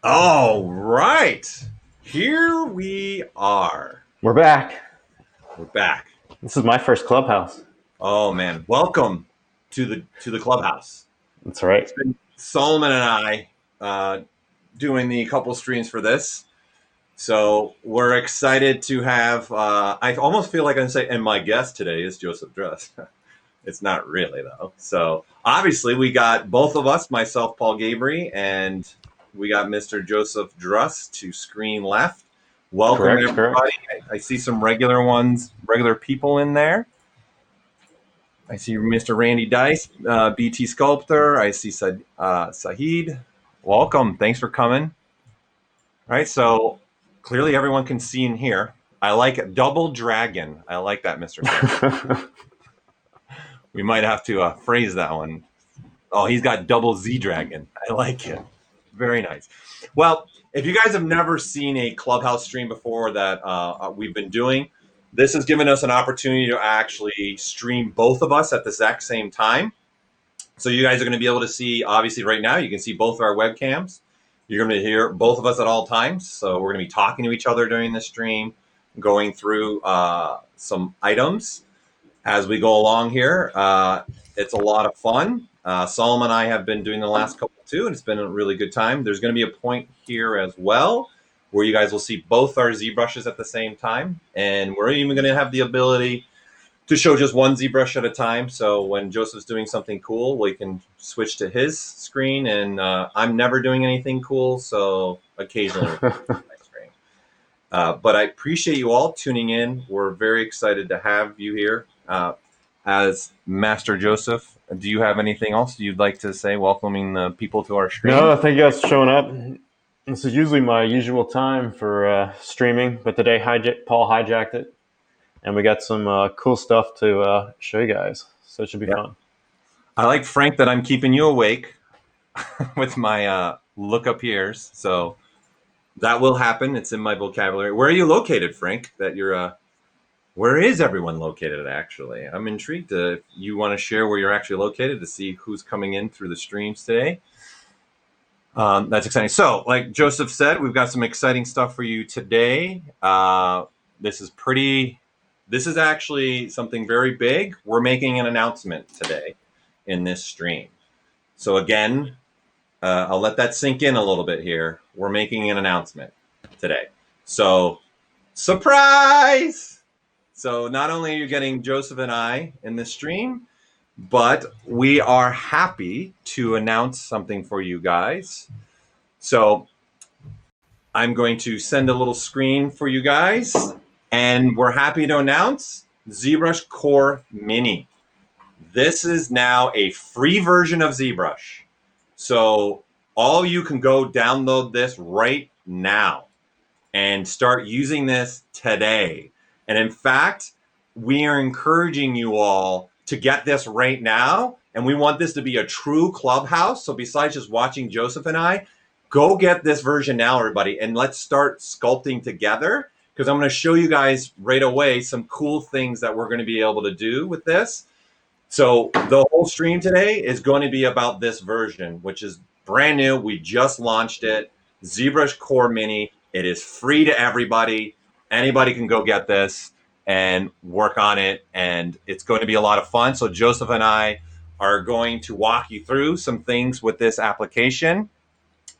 All right, here we are. We're back. We're back. This is my first clubhouse. Oh man, welcome to the clubhouse. That's right. It's been Solomon and I doing the couple streams for this, so we're excited to have. I almost feel like I'm saying, and my guest today is Joseph Drust. It's not really though. So obviously we got both of us, myself, Paul Gaboury, and we got Mr. Joseph Drust to screen left. Welcome Correct, everybody. correct. I see some regular people in there. I see Mr. Randy Dice, BT Sculptor. I see Sahid. Welcome. Thanks for coming. All right. So clearly everyone can see in here. I like it. Double Dragon. I like that, Mr. Sculptor. We might have to phrase that one. Oh, he's got double Z Dragon. I like it. Very nice. Well, if you guys have never seen a Clubhouse stream before that we've been doing, this has given us an opportunity to actually stream both of us at the exact same time. So you guys are going to be able to see, obviously right now, you can see both our webcams. You're going to hear both of us at all times. So we're going to be talking to each other during the stream, going through some items as we go along here. It's a lot of fun. Solomon and I have been doing the last couple too, and it's been a really good time. There's going to be a point here as well where you guys will see both our ZBrushes at the same time, and we're even going to have the ability to show just one ZBrush at a time. So when Joseph's doing something cool, we can switch to his screen, and I'm never doing anything cool, so occasionally my screen. But I appreciate you all tuning in. We're very excited to have you here. As Master Joseph, do you have anything else you'd like to say welcoming the people to our stream? No, thank you guys for showing up. This is usually my usual time for streaming, but today Paul hijacked it, and we got some cool stuff to show you guys. So it should be fun. I like, Frank, that I'm keeping you awake with my look up ears. So that will happen. It's in my vocabulary. Where are you located, Frank? Where is everyone located, actually? I'm intrigued if you want to share where you're actually located to see who's coming in through the streams today. That's exciting. So, like Joseph said, we've got some exciting stuff for you today. This is actually something very big. We're making an announcement today in this stream. So again, I'll let that sink in a little bit here. We're making an announcement today. So, surprise! So not only are you getting Joseph and I in this stream, but we are happy to announce something for you guys. So I'm going to send a little screen for you guys, and we're happy to announce ZBrushCoreMini. This is now a free version of ZBrush. So all you can go download this right now and start using this today. And in fact, we are encouraging you all to get this right now. And we want this to be a true clubhouse. So besides just watching Joseph and I, go get this version now, everybody. And let's start sculpting together, because I'm going to show you guys right away some cool things that we're going to be able to do with this. So the whole stream today is going to be about this version, which is brand new. We just launched it, ZBrushCoreMini. It is free to everybody. Anybody can go get this and work on it, and it's going to be a lot of fun. So Joseph and I are going to walk you through some things with this application,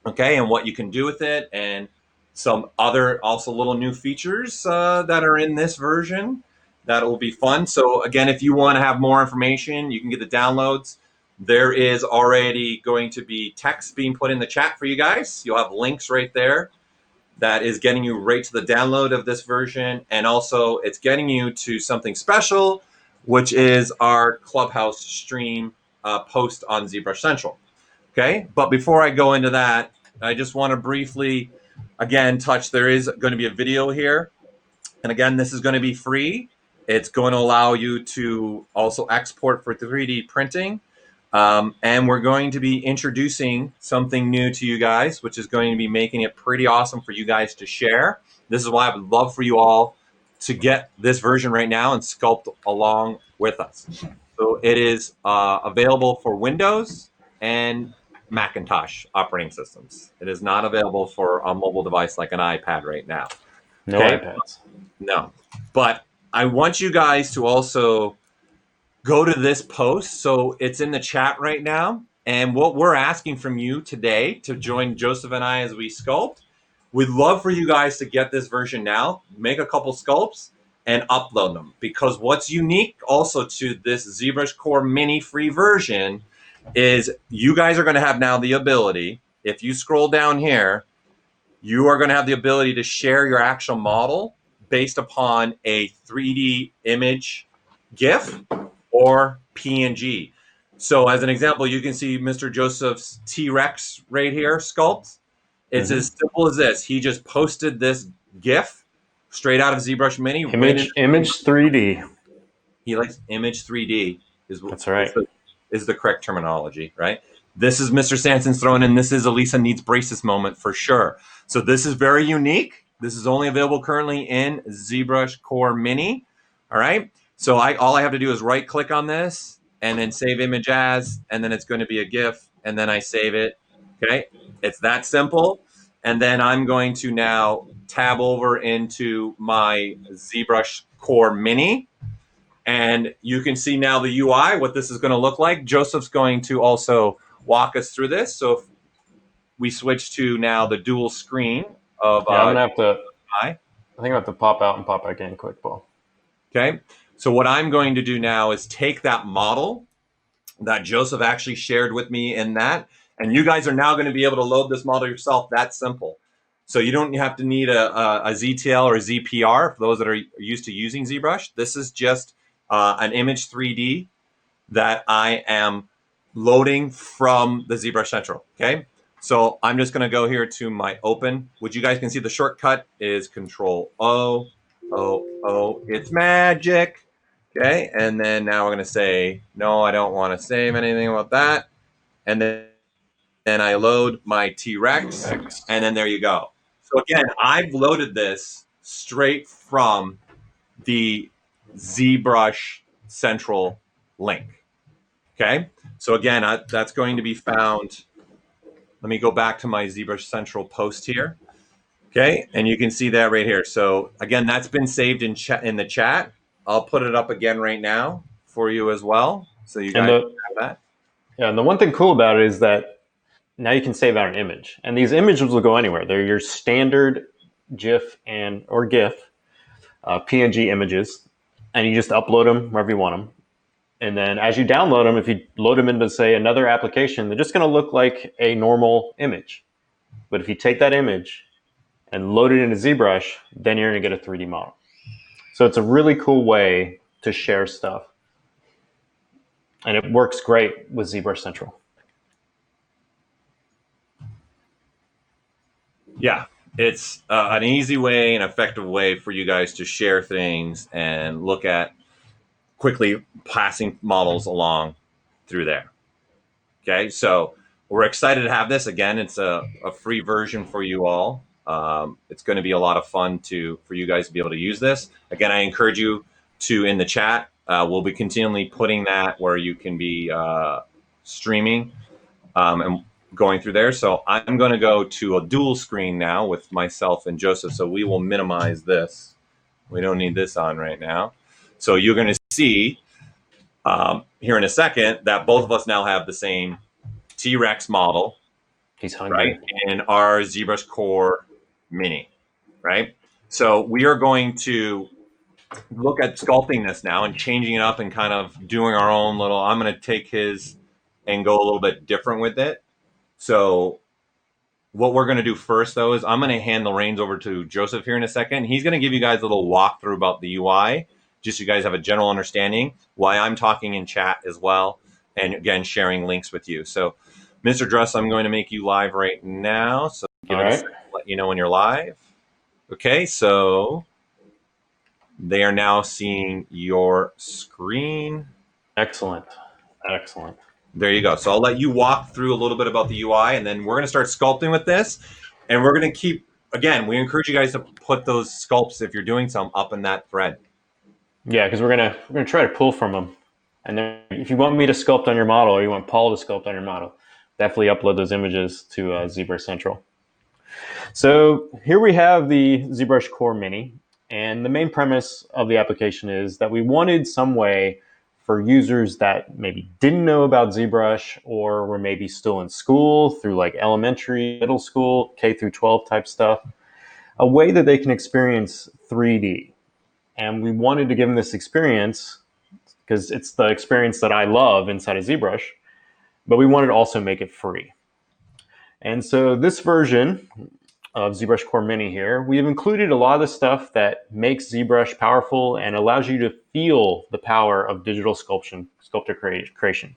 okay, and what you can do with it, and some other also little new features that are in this version that will be fun. So again, if you want to have more information, you can get the downloads. There is already going to be text being put in the chat for you guys. You'll have links right there. That is getting you right to the download of this version. And also it's getting you to something special, which is our Clubhouse stream post on ZBrush Central. Okay, but before I go into that, I just want to briefly, again, there is going to be a video here. And again, this is going to be free. It's going to allow you to also export for 3D printing. And we're going to be introducing something new to you guys, which is going to be making it pretty awesome for you guys to share. This is why I would love for you all to get this version right now and sculpt along with us. So it is available for Windows and Macintosh operating systems. It is not available for a mobile device like an iPad right now. No Okay? iPads. No. But I want you guys to also go to this post. So it's in the chat right now. And what we're asking from you today to join Joseph and I as we sculpt, we'd love for you guys to get this version now, make a couple sculpts, and upload them. Because what's unique also to this ZBrush Core Mini free version is you guys are going to have now the ability, if you scroll down here, you are going to have the ability to share your actual model based upon a 3D image GIF or PNG. So as an example, you can see Mr. Joseph's T-Rex right here sculpt. It's as simple as this. He just posted this GIF straight out of ZBrush Mini. Image 3D. He likes image 3D. That's right. Is the correct terminology, right? This is Mr. Sanson's thrown in. This is Elisa Needs Braces moment for sure. So this is very unique. This is only available currently in ZBrush Core Mini. All right. So all I have to do is right click on this and then save image as, and then it's going to be a GIF, and then I save it. Okay. It's that simple. And then I'm going to now tab over into my ZBrush Core Mini. And you can see now the UI, what this is going to look like. Joseph's going to also walk us through this. So if we switch to now the dual screen of I'm gonna have to. I think I have to pop out and pop back in quick, Paul. Okay. So what I'm going to do now is take that model that Joseph actually shared with me in that, and you guys are now going to be able to load this model yourself. That's simple. So you don't have to need a ZTL or a ZPR for those that are used to using ZBrush. This is just an image 3D that I am loading from the ZBrush Central. Okay. So I'm just going to go here to my open, which you guys can see the shortcut is Control O. It's magic. Okay. And then now we're going to say, no, I don't want to save anything about that. And then I load my T-Rex, and then there you go. So again, I've loaded this straight from the ZBrush Central link. Okay. So again, that's going to be found. Let me go back to my ZBrush Central post here. Okay. And you can see that right here. So again, that's been saved in the chat. I'll put it up again right now for you as well. So you guys have that. Yeah. And the one thing cool about it is that now you can save out an image, and these images will go anywhere. They're your standard GIF or GIF PNG images, and you just upload them wherever you want them. And then as you download them, if you load them into, say, another application, they're just going to look like a normal image. But if you take that image and load it into ZBrush, then you're going to get a 3D model. So it's a really cool way to share stuff. And it works great with ZBrush Central. Yeah, it's an easy way, an effective way for you guys to share things and look at quickly passing models along through there. Okay, so we're excited to have this. Again, it's a free version for you all. It's going to be a lot of fun for you guys to be able to use this. Again, I encourage you to, in the chat, we'll be continually putting that where you can be streaming and going through there. So I'm going to go to a dual screen now with myself and Joseph. So we will minimize this. We don't need this on right now. So you're going to see here in a second that both of us now have the same T-Rex model. He's hungry. Right, in our ZBrush Core Mini, right? So we are going to look at sculpting this now and changing it up and kind of doing our own little, I'm going to take his and go a little bit different with it. So what we're going to do first, though, is I'm going to hand the reins over to Joseph here in a second. He's going to give you guys a little walkthrough about the UI, just so you guys have a general understanding, why I'm talking in chat as well, and again, sharing links with you. So, Mr. Drust, I'm going to make you live right now. So give it a second to let you know when you're live. Okay, so they are now seeing your screen. Excellent. Excellent. There you go. So I'll let you walk through a little bit about the UI, and then we're going to start sculpting with this. And we're going to keep, again, we encourage you guys to put those sculpts, if you're doing some, up in that thread. Yeah, because we're gonna try to pull from them. And then if you want me to sculpt on your model, or you want Paul to sculpt on your model, definitely upload those images to ZBrush Central. So here we have the ZBrushCoreMini, and the main premise of the application is that we wanted some way for users that maybe didn't know about ZBrush or were maybe still in school through like elementary, middle school, K through 12 type stuff, a way that they can experience 3D. And we wanted to give them this experience because it's the experience that I love inside of ZBrush, but we wanted to also make it free. And so this version of ZBrushCoreMini here, we have included a lot of the stuff that makes ZBrush powerful and allows you to feel the power of digital sculpture creation.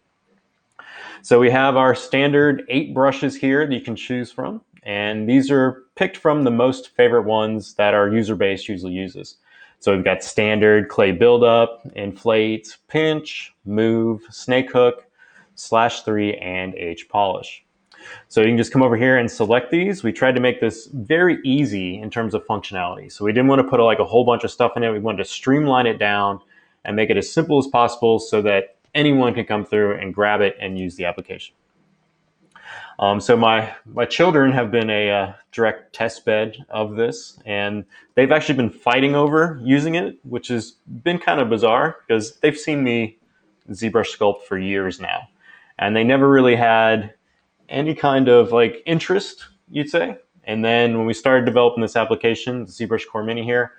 So we have our standard 8 brushes here that you can choose from, and these are picked from the most favorite ones that our user base usually uses. So we've got standard, clay buildup, inflate, pinch, move, snake hook, /3, and H polish. So you can just come over here and select these. We tried to make this very easy in terms of functionality. So we didn't want to put like a whole bunch of stuff in it. We wanted to streamline it down and make it as simple as possible so that anyone can come through and grab it and use the application. So my children have been a direct test bed of this, and they've actually been fighting over using it, which has been kind of bizarre because they've seen me ZBrush sculpt for years now, and they never really had any kind of like interest, you'd say. And then when we started developing this application, ZBrushCoreMini here,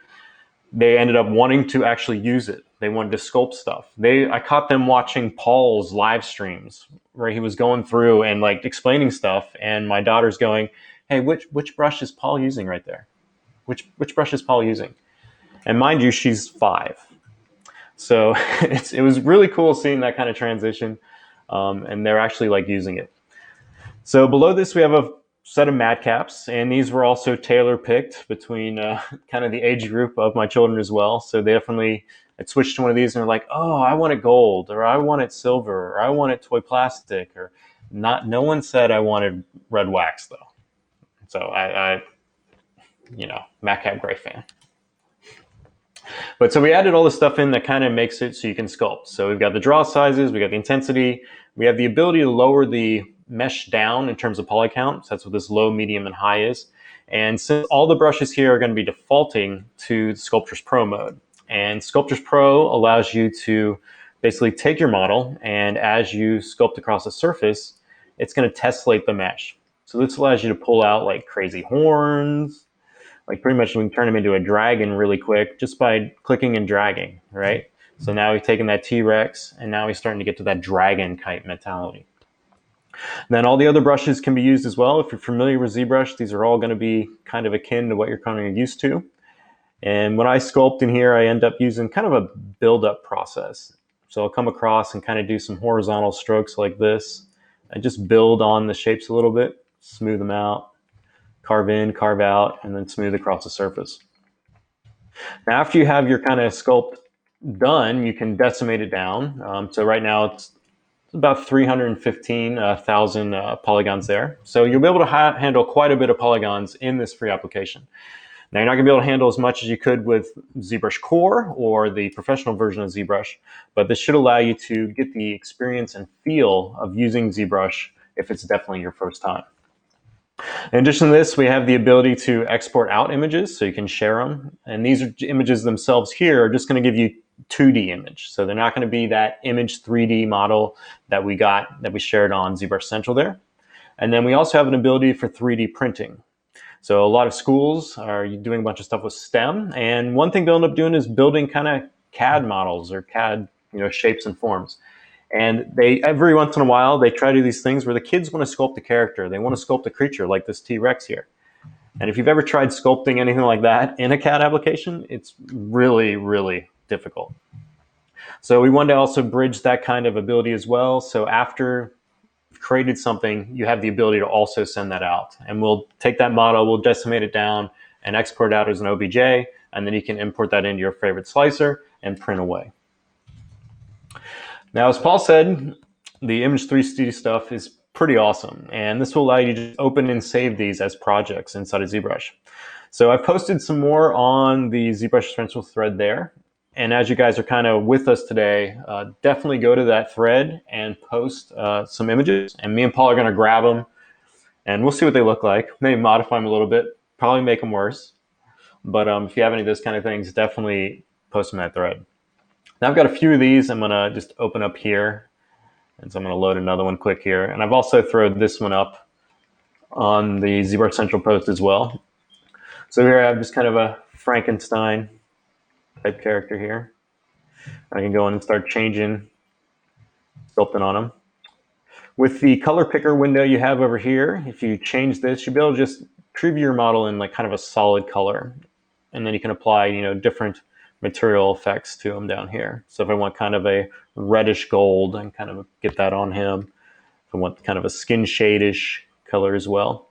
they ended up wanting to actually use it. They wanted to sculpt stuff. I caught them watching Paul's live streams where he was going through and like explaining stuff, and my daughter's going, "Hey, which brush is Paul using right there? Which brush is Paul using?" And mind you, she's 5. So it was really cool seeing that kind of transition, and they're actually like using it. So below this, we have a set of madcaps, and these were also tailor-picked between kind of the age group of my children as well. So they definitely had switched to one of these, and they're like, "Oh, I want it gold," or "I want it silver," or "I want it toy plastic," or not. No one said I wanted red wax though. So I madcap gray fan. But so we added all the stuff in that kind of makes it so you can sculpt. So we've got the draw sizes, we got the intensity, we have the ability to lower the mesh down in terms of poly count. So that's what this low, medium, and high is. And since all the brushes here are going to be defaulting to Sculptors Pro mode, and Sculptors Pro allows you to basically take your model, and as you sculpt across a surface, it's going to tessellate the mesh. So this allows you to pull out like crazy horns, like pretty much we can turn them into a dragon really quick just by clicking and dragging, right? So now we've taken that T-Rex, and now we're starting to get to that dragon kite mentality. Then all the other brushes can be used as well. If you're familiar with ZBrush, these are all going to be kind of akin to what you're kind of used to. And when I sculpt in here, I end up using kind of a build-up process. So I'll come across and kind of do some horizontal strokes like this. I just build on the shapes a little bit, smooth them out, carve in, carve out, and then smooth across the surface. Now, after you have your kind of sculpt done, you can decimate it down. So right now it's about 315,000 polygons there. So you'll be able to handle quite a bit of polygons in this free application. Now, you're not going to be able to handle as much as you could with ZBrush Core or the professional version of ZBrush, but this should allow you to get the experience and feel of using ZBrush if it's definitely your first time. In addition to this, we have the ability to export out images so you can share them. And these images themselves here are just going to give you 2D image. So they're not going to be that image 3D model that we shared on ZBrush Central there. And then we also have an ability for 3D printing. So a lot of schools are doing a bunch of stuff with STEM. And one thing they'll end up doing is building kind of CAD models or CAD shapes and forms. And every once in a while, they try to do these things where the kids want to sculpt a character. They want to sculpt a creature like this T-Rex here. And if you've ever tried sculpting anything like that in a CAD application, it's really, really difficult. So we wanted to also bridge that kind of ability as well. So after you've created something, you have the ability to also send that out. And we'll take that model, we'll decimate it down and export it out as an OBJ. And then you can import that into your favorite slicer and print away. Now, as Paul said, the image 3D stuff is pretty awesome. And this will allow you to just open and save these as projects inside of ZBrush. So I've posted some more on the ZBrush Central thread there. And as you guys are kind of with us today, definitely go to that thread and post some images. And me and Paul are going to grab them, and we'll see what they look like. Maybe modify them a little bit, probably make them worse. But if you have any of those kind of things, definitely post them in that thread. Now I've got a few of these I'm going to just open up here. And so I'm going to load another one quick here. And I've also thrown this one up on the ZBrush Central post as well. So here I have just kind of a Frankenstein type character here. I can go in and start changing, sculpting on them. With the color picker window you have over here, if you change this, you'll be able to just preview your model in like kind of a solid color. And then you can apply, you know, different material effects to them down here. So if I want kind of a reddish gold, and kind of get that on him. If I want kind of a skin shade-ish color as well.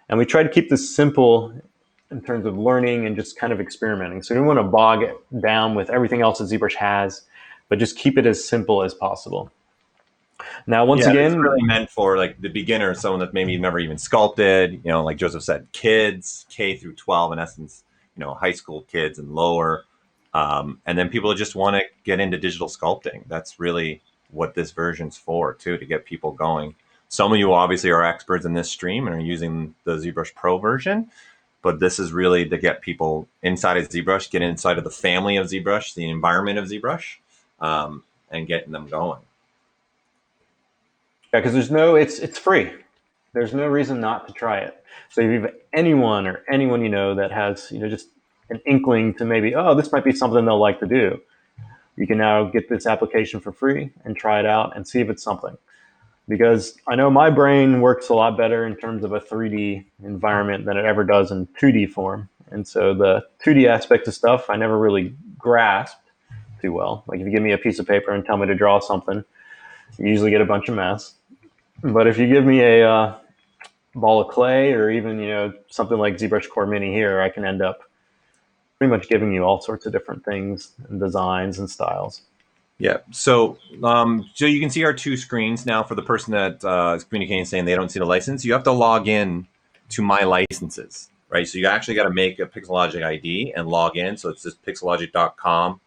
And we try to keep this simple in terms of learning and just kind of experimenting. So we don't want to bog it down with everything else that ZBrush has, but just keep it as simple as possible. Now, once again, it's really meant for like the beginner, someone that maybe never even sculpted, you know, like Joseph said, kids, K through 12, in essence, you know, high school kids and lower. And then people just want to get into digital sculpting. That's really what this version's for, too, to get people going. Some of you obviously are experts in this stream and are using the ZBrush Pro version, but this is really to get people inside of ZBrush, get inside of the family of ZBrush, the environment of ZBrush, and getting them going. Yeah, because it's free. There's no reason not to try it. So if you have anyone you know that has, you know, just an inkling to maybe, oh, this might be something they'll like to do, you can now get this application for free and try it out and see if it's something. Because I know my brain works a lot better in terms of a 3D environment than it ever does in 2D form. And so the 2D aspect of stuff I never really grasped too well. Like if you give me a piece of paper and tell me to draw something, you usually get a bunch of mess. But if you give me a ball of clay, or even, you know, something like ZBrushCoreMini here, I can end up pretty much giving you all sorts of different things and designs and styles. Yeah. So you can see our two screens now. For the person that is communicating saying they don't see the license, you have to log in to My Licenses, right? So you actually got to make a Pixologic ID and log in. So it's just pixologic.com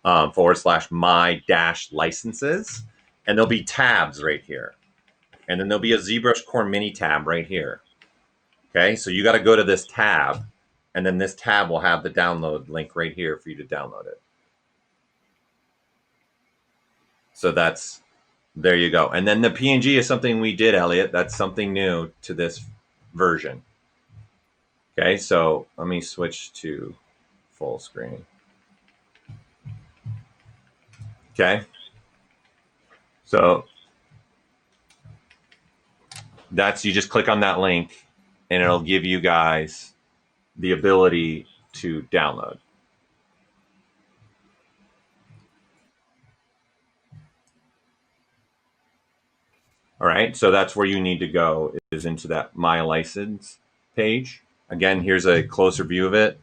/my-licenses. And there'll be tabs right here. And then there'll be a ZBrushCoreMini tab right here. Okay, so you got to go to this tab, and then this tab will have the download link right here for you to download it. So there you go. And then the PNG is something we did, Elliot. That's something new to this version. Okay, so let me switch to full screen. Okay. So you just click on that link and it'll give you guys the ability to download. All right, so that's where you need to go, is into that My License page. Again, here's a closer view of it.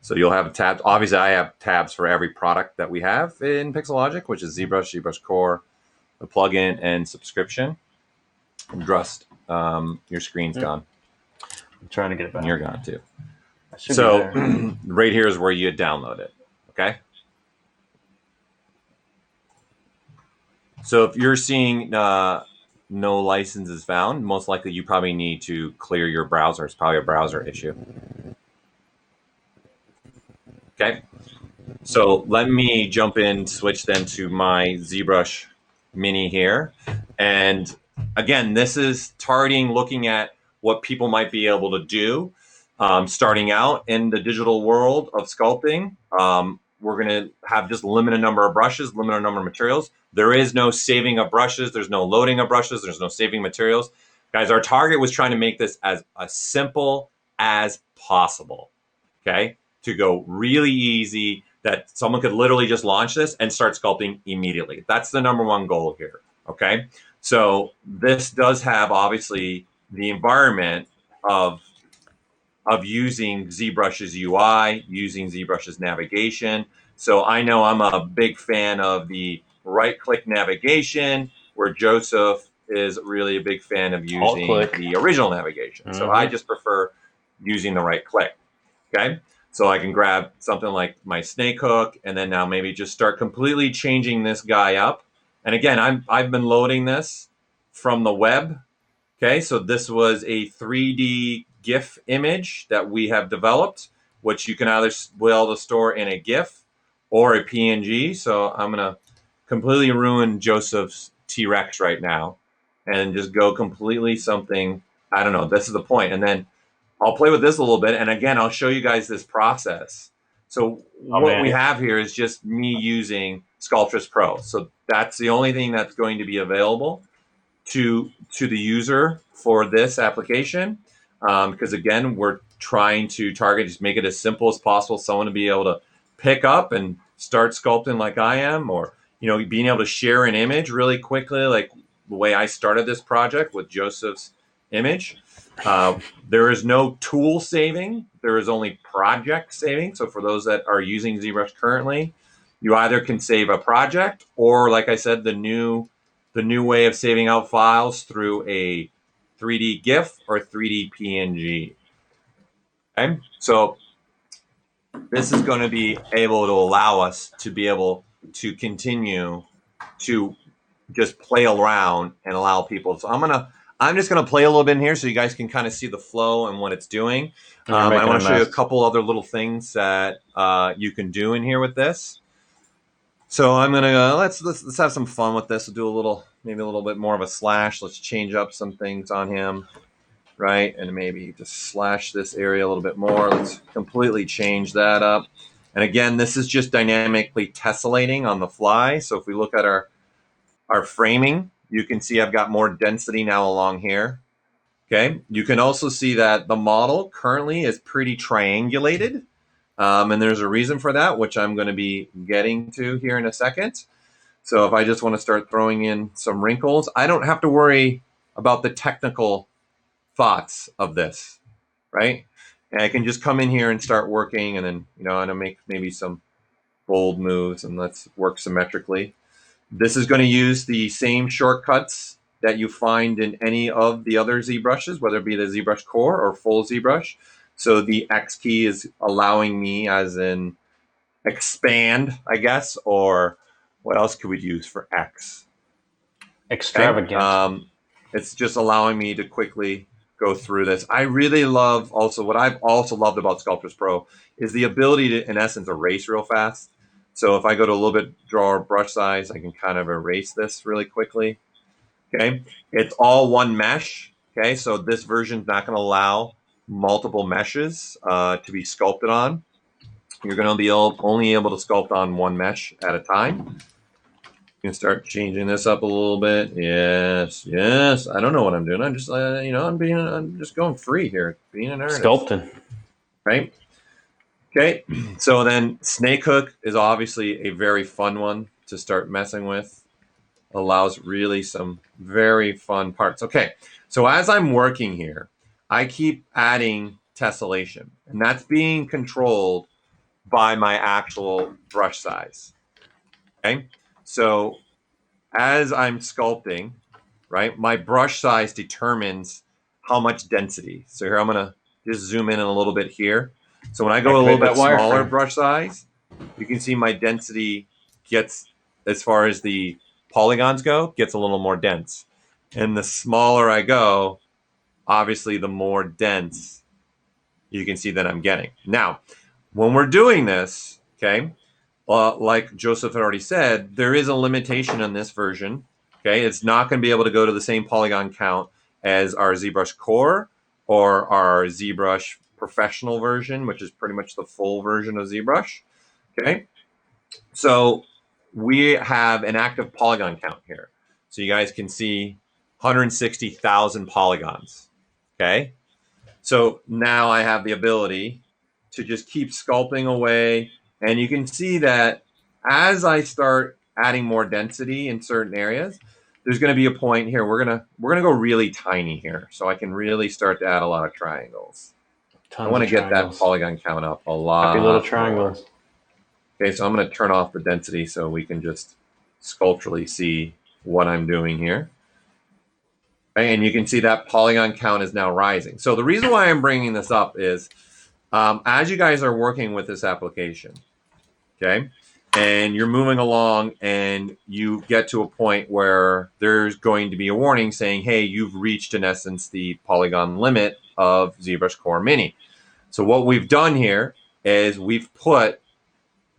So you'll have tabs. Obviously, I have tabs for every product that we have in Pixologic, which is ZBrush, ZBrush Core, the plugin, and subscription. Drust, your screen's gone. I'm trying to get it back. And you're gone too. So right here is where you download it. Okay. So if you're seeing no licenses found, most likely you probably need to clear your browser. It's probably a browser issue. Okay. So let me jump in, switch then to my ZBrush Mini here. And again, this is targeting, looking at what people might be able to do starting out in the digital world of sculpting. We're going to have just limited number of brushes, limited number of materials. There is no saving of brushes. There's no loading of brushes. There's no saving materials. Guys, our target was trying to make this as simple as possible, okay? To go really easy, that someone could literally just launch this and start sculpting immediately. That's the number one goal here, okay? So this does have, obviously, the environment of using ZBrush's UI, using ZBrush's navigation. So I know I'm a big fan of the right-click navigation, where Joseph is really a big fan of using the original navigation. So I just prefer using the right-click, okay? So I can grab something like my snake hook, and then now maybe just start completely changing this guy up. And again, I've been loading this from the web. Okay, so this was a 3D GIF image that we have developed, which you can either be able to store in a GIF or a PNG. So I'm gonna completely ruin Joseph's T-Rex right now and just go completely something, I don't know, this is the point. And then I'll play with this a little bit. And again, I'll show you guys this process. So what we have here is just me using Sculptress Pro. So that's the only thing that's going to be available to the user for this application. Because again, we're trying to target, just make it as simple as possible. Someone to be able to pick up and start sculpting like I am, or, you know, being able to share an image really quickly, like the way I started this project with Joseph's image. There is no tool saving. There is only project saving. So for those that are using ZBrush currently, you either can save a project, or like I said, the new way of saving out files through a 3D GIF or 3D PNG. Okay, so this is going to be able to allow us to be able to continue to just play around and allow people. So I'm just gonna play a little bit in here so you guys can kind of see the flow and what it's doing. I want to show you a couple other little things that you can do in here with this. So I'm gonna let's have some fun with this. We'll do maybe a little bit more of a slash. Let's change up some things on him, right? And maybe just slash this area a little bit more. Let's completely change that up. And again, this is just dynamically tessellating on the fly. So if we look at our framing, you can see I've got more density now along here. Okay, you can also see that the model currently is pretty triangulated. And there's a reason for that, which I'm going to be getting to here in a second. So if I just want to start throwing in some wrinkles, I don't have to worry about the technical thoughts of this, right? And I can just come in here and start working, and then, you know, I'm going to make maybe some bold moves, and let's work symmetrically. This is going to use the same shortcuts that you find in any of the other ZBrushes, whether it be the ZBrush Core or full ZBrush. So the X key is allowing me, as in expand, I guess, or what else could we use for X? Extravagant. Okay. It's just allowing me to quickly go through this. I really love also, what I've also loved about Sculptors Pro is the ability to, in essence, erase real fast. So if I go to a little bit drawer brush size, I can kind of erase this really quickly. Okay, it's all one mesh. Okay, so this version is not going to allow multiple meshes to be sculpted on. You're going to be only able to sculpt on one mesh at a time. You can start changing this up a little bit. Yes, yes. I don't know what I'm doing. I'm just, you know, I'm just going free here, being an artist. Sculpting. Right. Okay, so then snake hook is obviously a very fun one to start messing with. Allows really some very fun parts. Okay, so as I'm working here, I keep adding tessellation, and that's being controlled by my actual brush size. Okay, so as I'm sculpting, right, my brush size determines how much density. So here I'm gonna just zoom in a little bit here. So when I go a little bit smaller brush size, you can see my density gets, as far as the polygons go, gets a little more dense. And the smaller I go, obviously the more dense you can see that I'm getting. Now, when we're doing this, okay, like Joseph had already said, there is a limitation on this version. Okay, it's not going to be able to go to the same polygon count as our ZBrush Core or our ZBrush Professional version, which is pretty much the full version of ZBrush. Okay, so we have an active polygon count here. So you guys can see 160,000 polygons. Okay, so now I have the ability to just keep sculpting away, and you can see that as I start adding more density in certain areas, there's going to be a point here. We're gonna go really tiny here, so I can really start to add a lot of triangles. I want to get that polygon count up a lot. Happy little triangles. Okay, so I'm going to turn off the density so we can just sculpturally see what I'm doing here. And you can see that polygon count is now rising. So the reason why I'm bringing this up is As you guys are working with this application, okay, and you're moving along and you get to a point where there's going to be a warning saying, hey, you've reached, in essence, the polygon limit of ZBrushCoreMini. So what we've done here is we've put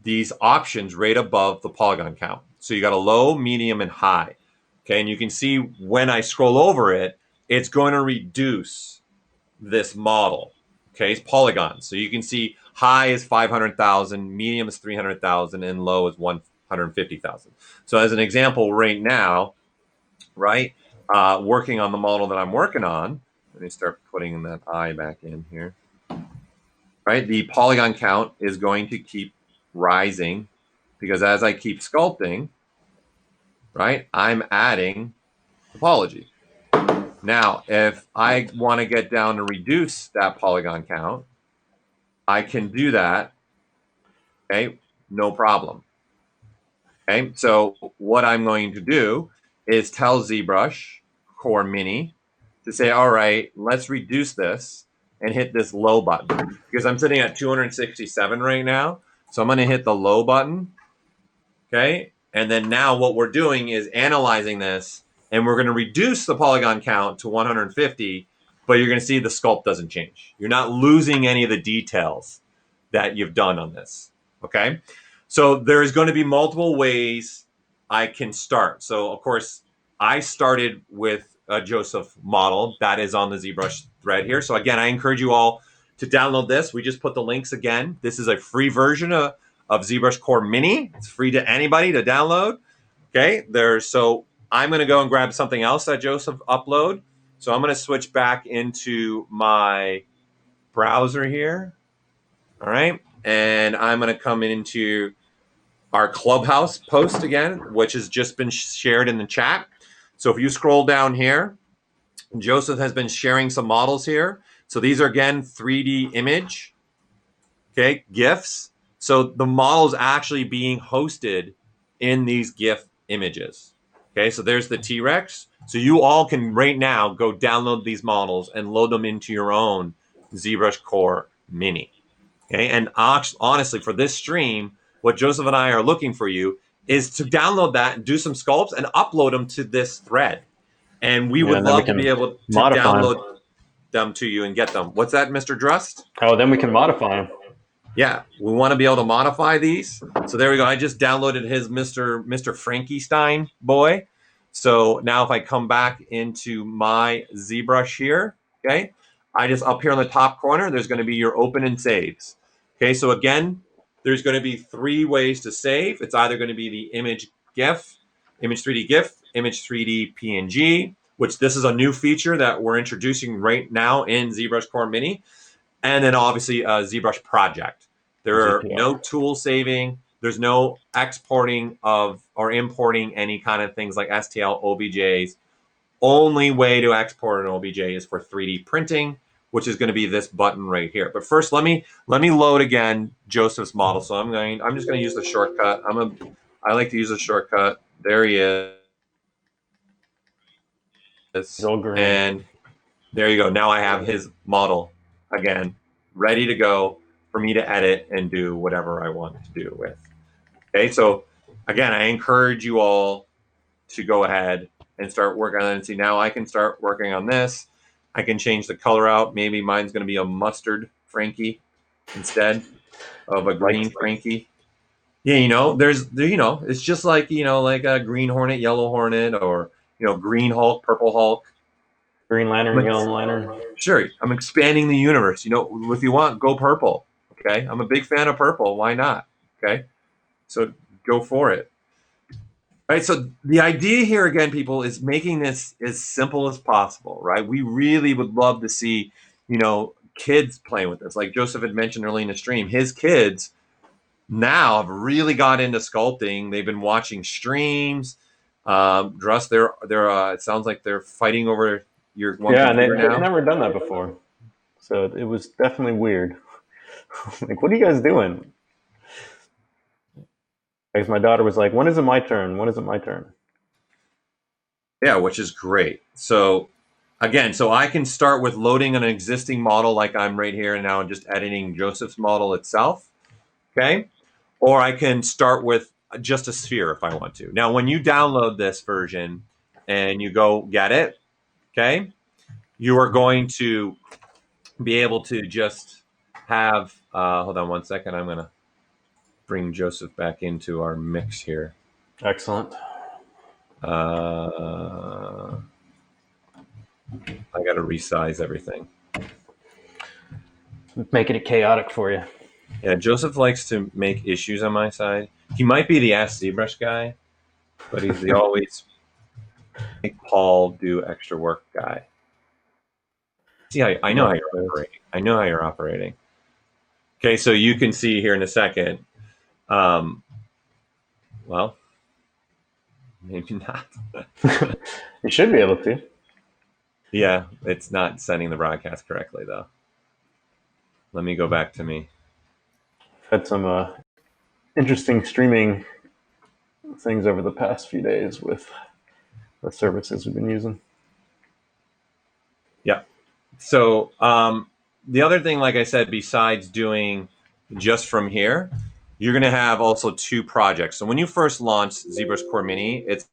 these options right above the polygon count. So you got a low, medium, and high. Okay, and you can see when I scroll over it, it's going to reduce this model. Okay, it's polygons. So you can see high is 500,000, medium is 300,000, and low is 150,000. So as an example, right now, right, working on the model that I'm working on, let me start putting that eye back in here. Right, the polygon count is going to keep rising because as I keep sculpting, right, I'm adding topology. Now, if I want to get down to reduce that polygon count, I can do that, okay, no problem. Okay, so what I'm going to do is tell ZBrushCoreMini to say, all right, let's reduce this and hit this low button because I'm sitting at 267 right now. So I'm going to hit the low button, okay? And then now what we're doing is analyzing this and we're going to reduce the polygon count to 150, but you're going to see the sculpt doesn't change. You're not losing any of the details that you've done on this, okay? So there's going to be multiple ways I can start. So of course, I started with a Joseph model that is on the ZBrush thread here. So again, I encourage you all to download this. We just put the links again. This is a free version of ZBrushCoreMini. It's free to anybody to download. Okay, so I'm going to go and grab something else that Joseph upload. So I'm going to switch back into my browser here. All right, and I'm going to come into our Clubhouse post again, which has just been shared in the chat. So if you scroll down here, Joseph has been sharing some models here. So these are, again, 3D image, okay, GIFs. So the model's actually being hosted in these GIF images. Okay, so there's the T-Rex. So you all can right now go download these models and load them into your own ZBrush Core Mini. Okay, and honestly, for this stream, what Joseph and I are looking for you is to download that and do some sculpts and upload them to this thread. And we would love to be able to download them to you and get them. What's that, Mr. Drust? Oh, then we can modify them. Yeah, we want to be able to modify these. So there we go. I just downloaded his Mr. Frankenstein boy. So now if I come back into my ZBrush here, okay, I just up here on the top corner, there's going to be your open and saves. Okay, so again, there's going to be 3 ways to save. It's either going to be the image GIF, image 3D GIF, image 3D PNG, which this is a new feature that we're introducing right now in ZBrushCoreMini. And then obviously ZBrush Project. There are no tool saving. There's no exporting of or importing any kind of things like STL, OBJs. Only way to export an OBJ is for 3D printing, which is going to be this button right here. But first, let me load again Joseph's model. So I'm just going to use the shortcut. I like to use a shortcut. There he is. And there you go. Now I have his model again, ready to go for me to edit and do whatever I want to do with. Okay, so again, I encourage you all to go ahead and start working on it. And see, now I can start working on this. I can change the color out. Maybe mine's going to be a mustard Frankie instead of a green Frankie. Yeah, it's just like, like a green hornet, yellow hornet, or, green Hulk, purple Hulk. Green Lantern, Yellow Lantern. Sure, I'm expanding the universe. If you want, go purple. Okay, I'm a big fan of purple. Why not? Okay, so go for it. All right, so the idea here again, people, is making this as simple as possible. Right, we really would love to see, kids playing with this. Like Joseph had mentioned early in the stream, his kids now have really got into sculpting. They've been watching streams. Drust, it sounds like they're fighting over your one. Yeah, and they've never done that before, so it was definitely weird. Like, what are you guys doing? Because my daughter was like, "When is it my turn? When is it my turn?" Yeah, which is great. So again, so I can start with loading an existing model like I'm right here and now and just editing Joseph's model itself, okay? Or I can start with just a sphere if I want to. Now, when you download this version and you go get it, okay, you are going to be able to just have, hold on one second, I'm going to bring Joseph back into our mix here. Excellent. I got to resize everything. Making it chaotic for you. Yeah, Joseph likes to make issues on my side. He might be the Ask ZBrush guy, but he's the always make Paul do extra work guy. See, I know how you're operating. I know how you're operating. Okay, so you can see here in a second. Well, maybe not. You should be able to. Yeah, it's not sending the broadcast correctly, though. Let me go back to me. Had some interesting streaming things over the past few days with the services we've been using. Yeah. So the other thing, like I said, besides doing just from here, you're going to have also two projects. So when you first launch ZBrushCoreMini, it's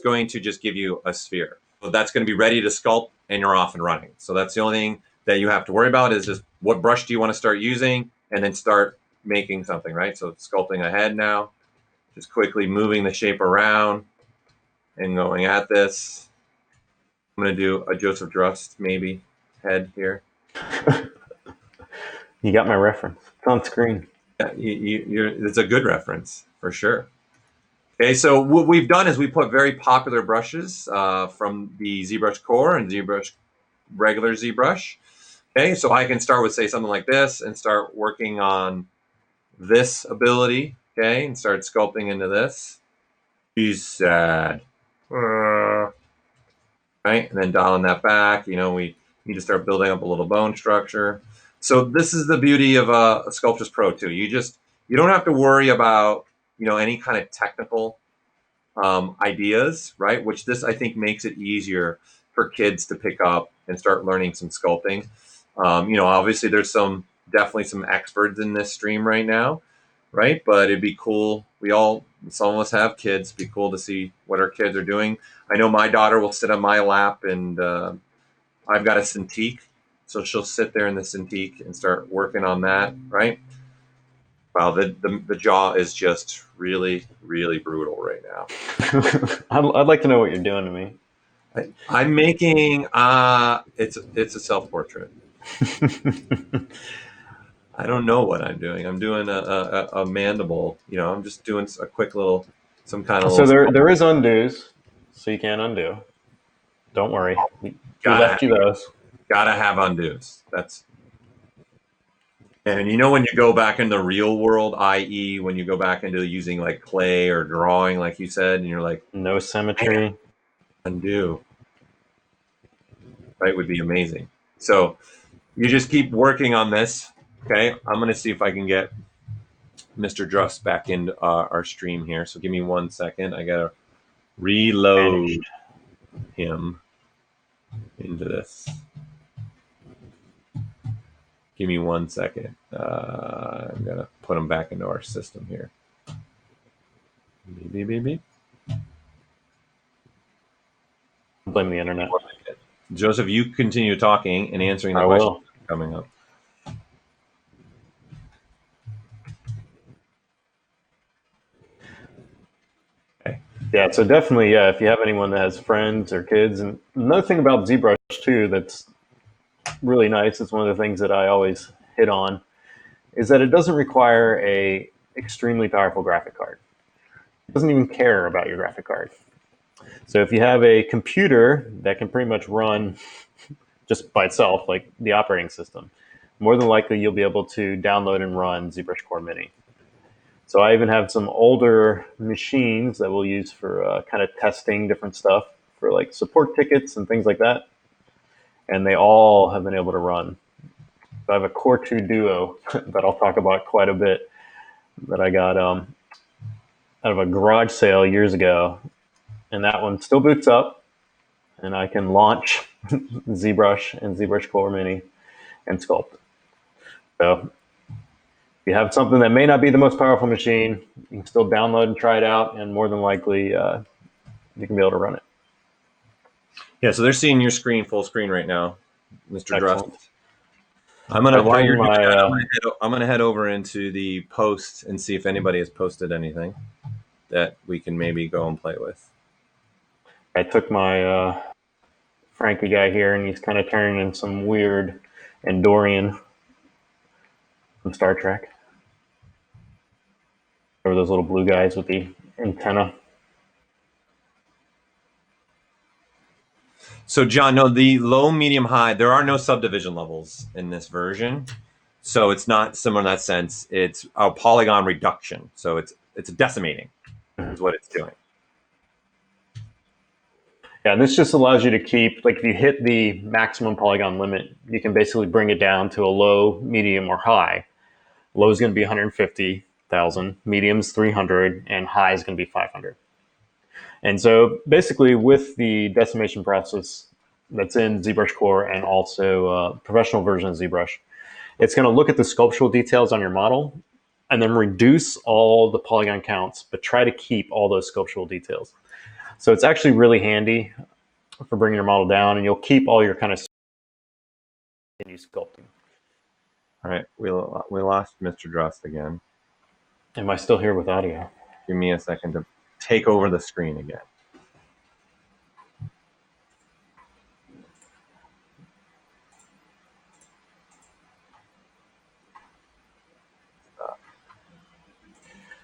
going to just give you a sphere. So that's going to be ready to sculpt and you're off and running. So that's the only thing that you have to worry about is just what brush do you want to start using and then start making something, right? So it's sculpting ahead now, just quickly moving the shape around and going at this. I'm going to do a Joseph Drust maybe head here. You got my reference. It's on screen. Yeah, it's a good reference for sure. Okay, so what we've done is we put very popular brushes from the ZBrush Core and ZBrush regular ZBrush. Okay, so I can start with say something like this and start working on this ability. Okay, and start sculpting into this. He's sad. Right, and then dialing that back. You know, we need to start building up a little bone structure. So this is the beauty of a Sculptors Pro too. You don't have to worry about any kind of technical ideas, right? Which this I think makes it easier for kids to pick up and start learning some sculpting. Obviously there's definitely some experts in this stream right now, right? But it'd be cool. Some of us have kids. It'd be cool to see what our kids are doing. I know my daughter will sit on my lap and I've got a Cintiq. So she'll sit there in the Cintiq and start working on that, right? Wow, the jaw is just really, really brutal right now. I'd like to know what you're doing to me. I'm making it's a self-portrait. I don't know what I'm doing. I'm doing a mandible. I'm just doing a quick little some kind of. So there is undos, so you can undo. Don't worry, we left you those. Gotta have undos. And when you go back in the real world, i.e., when you go back into using like clay or drawing, like you said, and you're like, no symmetry, undo, right, would be amazing. So you just keep working on this. Okay, I'm going to see if I can get Mr. Drust back into our stream here. So give me 1 second. I got to reload him into this. Give me 1 second. I'm going to put him back into our system here. Beep, beep, beep. Blame the internet. Joseph, you continue talking and answering the I questions will. coming up. Okay. Yeah, so definitely, if you have anyone that has friends or kids, and another thing about ZBrush too that's really nice, it's one of the things that I always hit on, is that it doesn't require a extremely powerful graphic card. It doesn't even care about your graphic card. So if you have a computer that can pretty much run just by itself, like the operating system, more than likely you'll be able to download and run ZBrushCoreMini. So I even have some older machines that we'll use for kind of testing different stuff for like support tickets and things like that. And they all have been able to run. So I have a Core 2 Duo that I'll talk about quite a bit that I got out of a garage sale years ago. and that one still boots up, and I can launch ZBrush and ZBrushCoreMini and sculpt. So if you have something that may not be the most powerful machine, you can still download and try it out, and more than likely you can be able to run it. Yeah, so they're seeing your screen full screen right now, Mr. Excellent. Drust. I'm gonna while you're doing that, I'm gonna head over into the post and see if anybody has posted anything that we can maybe go and play with. I took my Frankie guy here, and he's kind of turning in some weird Andorian from Star Trek. Or those little blue guys with the antenna. So, John, no, the low, medium, high, there are no subdivision levels in this version. So it's not similar in that sense. It's a polygon reduction. So it's decimating is what it's doing. Yeah, and this just allows you to keep, like if you hit the maximum polygon limit, you can basically bring it down to a low, medium, or high. Low is going to be 150,000, medium's 300, and high is going to be 500. And so basically with the decimation process that's in ZBrush Core and also professional version of ZBrush, it's going to look at the sculptural details on your model and then reduce all the polygon counts, but try to keep all those sculptural details. So it's actually really handy for bringing your model down, and you'll keep all your kind of sculpting. All right, we lost Mr. Drust again. Am I still here with audio? Give me a second to take over the screen again.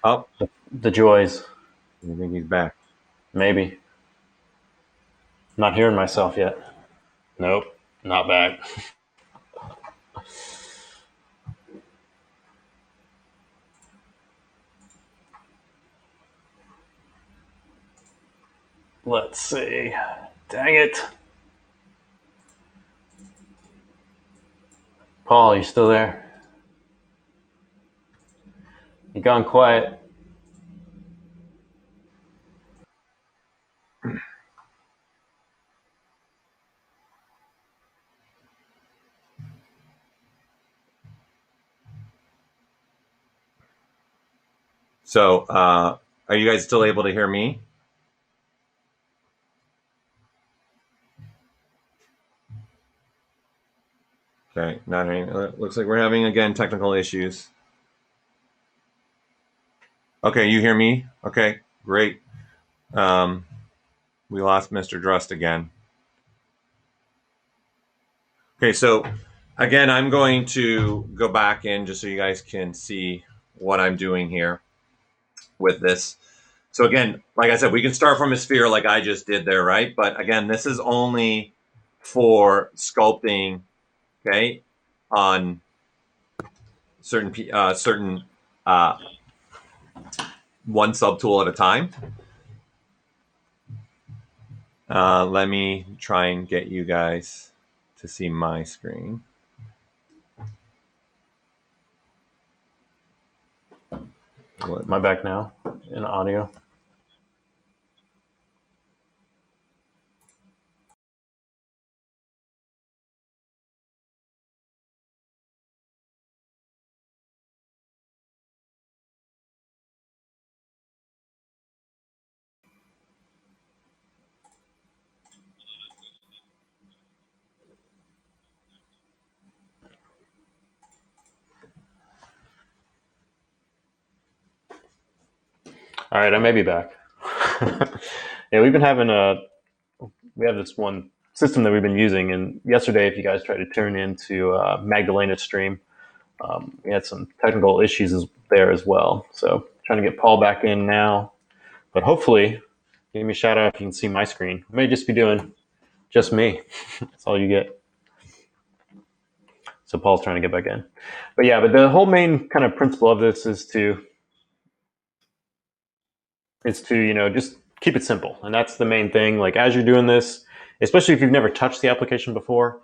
Oh, the joys. You think he's back? Maybe. Not hearing myself yet. Nope, not back. Let's see. Dang it. Paul, you still there? You gone quiet. So, are you guys still able to hear me? Okay, not hearing. Looks like we're having again technical issues. Okay, you hear me? Okay, great. We lost Mr. Drust again. Okay, so again, I'm going to go back in just so you guys can see what I'm doing here with this. So again, like I said, we can start from a sphere like I just did there, right? But again, this is only for sculpting, okay, on certain one subtool at a time. Let me try and get you guys to see my screen. Am I back now in audio? All right, I may be back. Yeah, we've been having we have this one system that we've been using, and yesterday, if you guys tried to tune into Magdalena's stream, we had some technical issues there as well. So trying to get Paul back in now, but hopefully, give me a shout out if you can see my screen. I may just be doing just me. That's all you get. So Paul's trying to get back in, but yeah, but the whole main kind of principle of this is to just keep it simple. And that's the main thing. Like as you're doing this, especially if you've never touched the application before,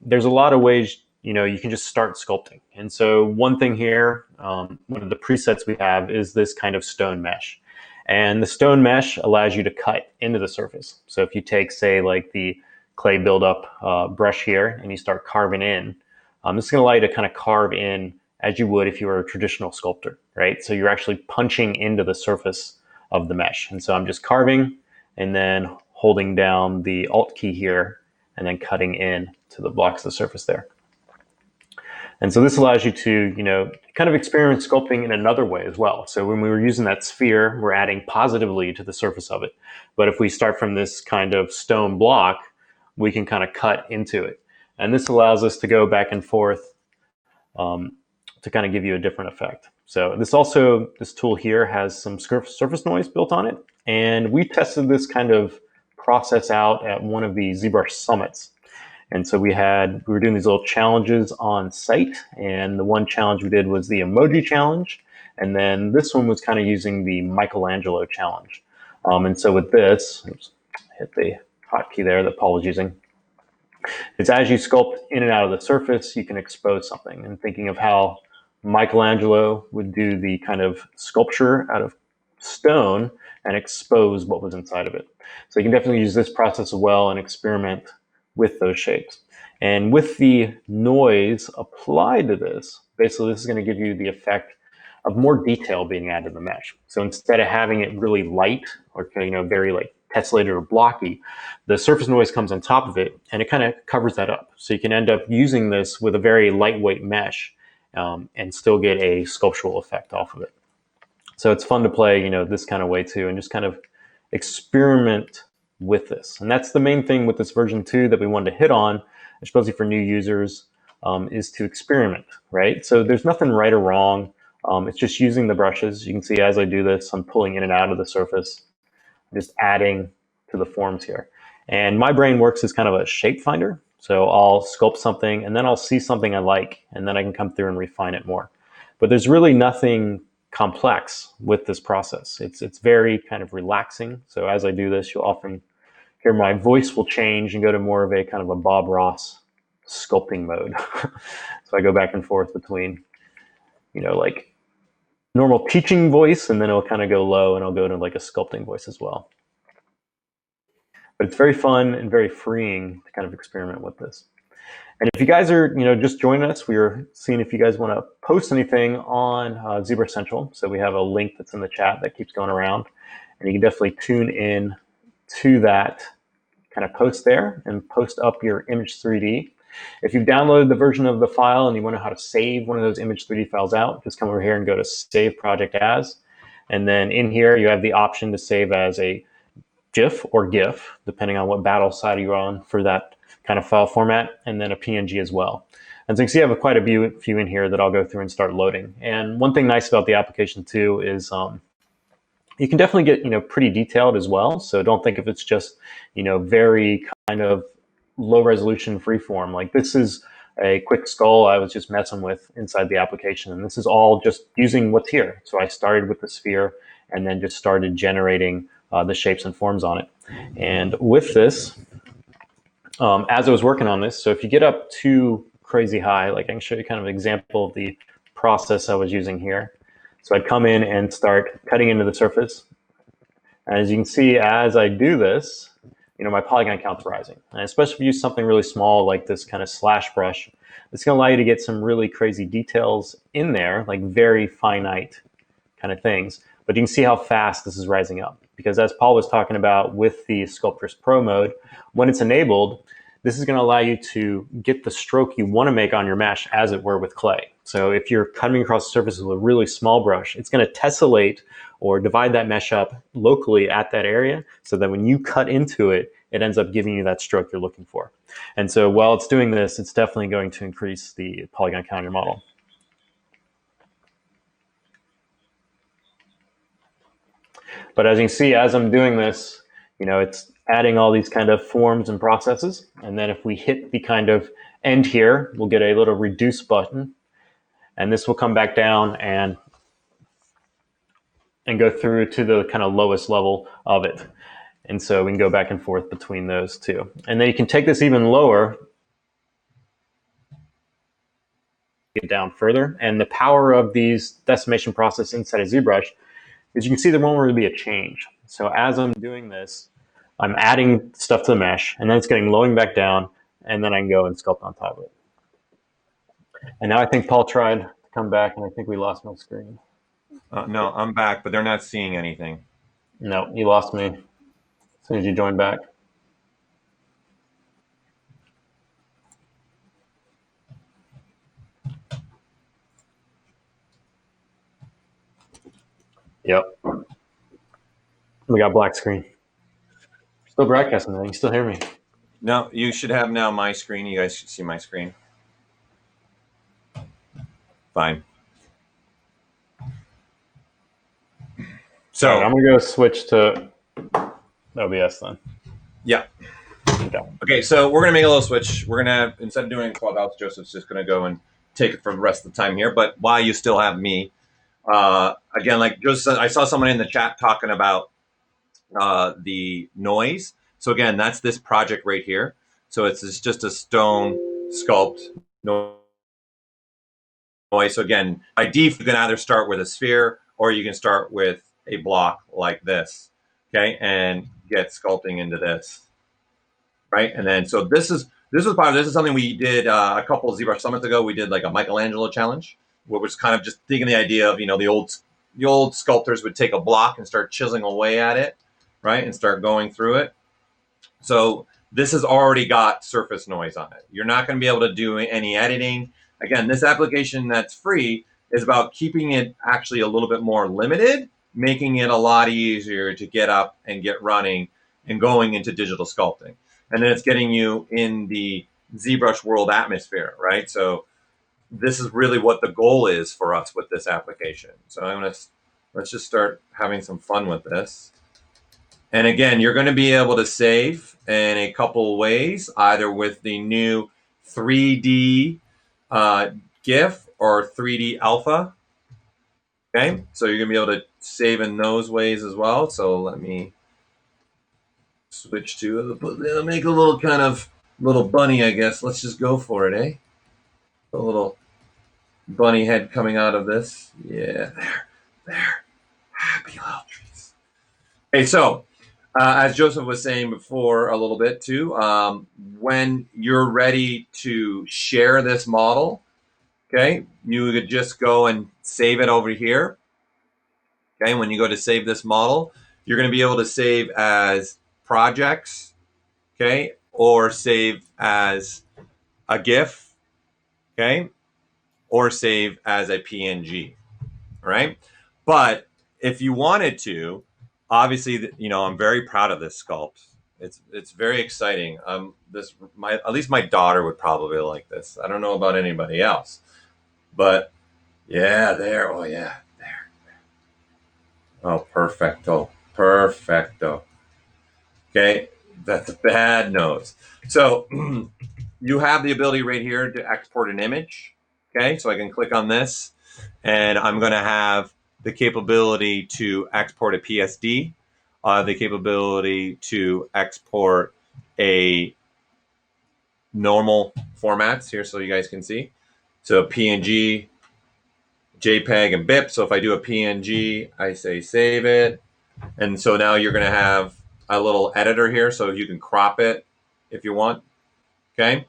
there's a lot of ways, you can just start sculpting. And so one thing here, one of the presets we have is this kind of stone mesh. And the stone mesh allows you to cut into the surface. So if you take, say, like the clay buildup brush here and you start carving in, this is going to allow you to kind of carve in as you would if you were a traditional sculptor, right? So you're actually punching into the surface of the mesh. And so I'm just carving and then holding down the Alt key here and then cutting in to the blocks of the surface there. And so this allows you to, kind of experiment sculpting in another way as well. So when we were using that sphere, we're adding positively to the surface of it. But if we start from this kind of stone block, we can kind of cut into it. And this allows us to go back and forth to kind of give you a different effect. So this tool here has some surface noise built on it. And we tested this kind of process out at one of the ZBrush summits. And so we were doing these little challenges on site, and the one challenge we did was the emoji challenge, and then this one was kind of using the Michelangelo challenge. And so with this, oops, hit the hotkey there that Paul was using. It's as you sculpt in and out of the surface, you can expose something. And thinking of how Michelangelo would do the kind of sculpture out of stone and expose what was inside of it. So you can definitely use this process as well and experiment with those shapes. And with the noise applied to this, basically this is going to give you the effect of more detail being added to the mesh. So instead of having it really light or very like tessellated or blocky, the surface noise comes on top of it and it kind of covers that up. So you can end up using this with a very lightweight mesh and still get a sculptural effect off of it. So it's fun to play, this kind of way too, and just kind of experiment with this. And that's the main thing with this version 2 that we wanted to hit on, especially for new users, is to experiment, right? So there's nothing right or wrong. It's just using the brushes. You can see as I do this, I'm pulling in and out of the surface, just adding to the forms here. And my brain works as kind of a shape finder. So I'll sculpt something and then I'll see something I like, and then I can come through and refine it more. But there's really nothing complex with this process. It's very kind of relaxing. So as I do this, you'll often hear my voice will change and go to more of a kind of a Bob Ross sculpting mode. So I go back and forth between, like normal teaching voice, and then it'll kind of go low and I'll go to like a sculpting voice as well. But it's very fun and very freeing to kind of experiment with this. And if you guys are, just joining us, we are seeing if you guys want to post anything on Zbrush Central. So we have a link that's in the chat that keeps going around, and you can definitely tune in to that kind of post there and post up your image 3D. If you've downloaded the version of the file and you want to know how to save one of those image 3D files out, just come over here and go to Save Project As. And then in here, you have the option to save as a GIF or GIF, depending on what battle side you're on for that kind of file format, and then a PNG as well. And so you can see I have quite a few in here that I'll go through and start loading. And one thing nice about the application too is you can definitely get pretty detailed as well. So don't think if it's just very kind of low resolution freeform. Like this is a quick skull I was just messing with inside the application, and this is all just using what's here. So I started with the sphere and then just started generating the shapes and forms on it. And with this, as I was working on this, so if you get up too crazy high, like I can show you kind of an example of the process I was using here. So I'd come in and start cutting into the surface. And as you can see, as I do this, my polygon count's rising. And especially if you use something really small like this kind of slash brush, it's going to allow you to get some really crazy details in there, like very finite kind of things. But you can see how fast this is rising up. Because as Paul was talking about with the Sculptors Pro mode, when it's enabled, this is going to allow you to get the stroke you want to make on your mesh as it were with clay. So if you're cutting across the surface with a really small brush, it's going to tessellate or divide that mesh up locally at that area so that when you cut into it, it ends up giving you that stroke you're looking for. And so while it's doing this, it's definitely going to increase the polygon count in your model. But as you can see, as I'm doing this, it's adding all these kind of forms and processes. And then if we hit the kind of end here, we'll get a little reduce button. And this will come back down and go through to the kind of lowest level of it. And so we can go back and forth between those two. And then you can take this even lower, get down further. And the power of these decimation process inside of ZBrush is you can see there won't really be a change. So as I'm doing this, I'm adding stuff to the mesh, and then it's getting loading back down, and then I can go and sculpt on top of it. And now I think Paul tried to come back, and I think we lost my screen. No, I'm back, but they're not seeing anything. No, you lost me as soon as you joined back. Yep. We got black screen. Still broadcasting though. You can still hear me. No, you should have now my screen. You guys should see my screen. Fine. So right, I'm gonna go switch to OBS then. Yeah. Okay. Okay, so we're gonna make a little switch. We're gonna have, instead of doing Clubhouse, Joseph's just gonna go and take it for the rest of the time here. But while you still have me, again, like Joseph said, I saw someone in the chat talking about the noise. So again, that's this project right here. So it's just a stone sculpt noise. So again, by default, you can either start with a sphere or you can start with a block like this, okay, and get sculpting into this, right? And then so this is something we did a couple of ZBrush summits ago. We did like a Michelangelo challenge, where was kind of just thinking the idea of, you know, the old sculptors would take a block and start chiseling away at it, right, and start going through it. So this has already got surface noise on it. You're not going to be able to do any editing. Again, this application that's free is about keeping it actually a little bit more limited, making it a lot easier to get up and get running and going into digital sculpting. And then it's getting you in the ZBrush world atmosphere, right? So this is really what the goal is for us with this application. So let's just start having some fun with this. And again, you're going to be able to save in a couple of ways, either with the new 3D GIF or 3D Alpha. Okay, so you're going to be able to save in those ways as well. So let me switch to make a little kind of little bunny, I guess. Let's just go for it, eh? A little bunny head coming out of this. Yeah, there. Happy little trees. Okay, so as Joseph was saying before a little bit too, when you're ready to share this model, okay, you could just go and save it over here. Okay, when you go to save this model, you're going to be able to save as projects, okay, or save as a GIF, okay, or save as a PNG, all right? But if you wanted to, obviously, you know, I'm very proud of this sculpt. It's very exciting. At least my daughter would probably like this. I don't know about anybody else, but yeah, there. Oh yeah, there. Oh, perfecto. Okay, that's a bad nose. So you have the ability right here to export an image. Okay, so I can click on this, and I'm going to have the capability to export a PSD, the capability to export a normal formats here so you guys can see. So PNG, JPEG, and BIP. So if I do a PNG, I say save it. And so now you're going to have a little editor here so you can crop it if you want. Okay.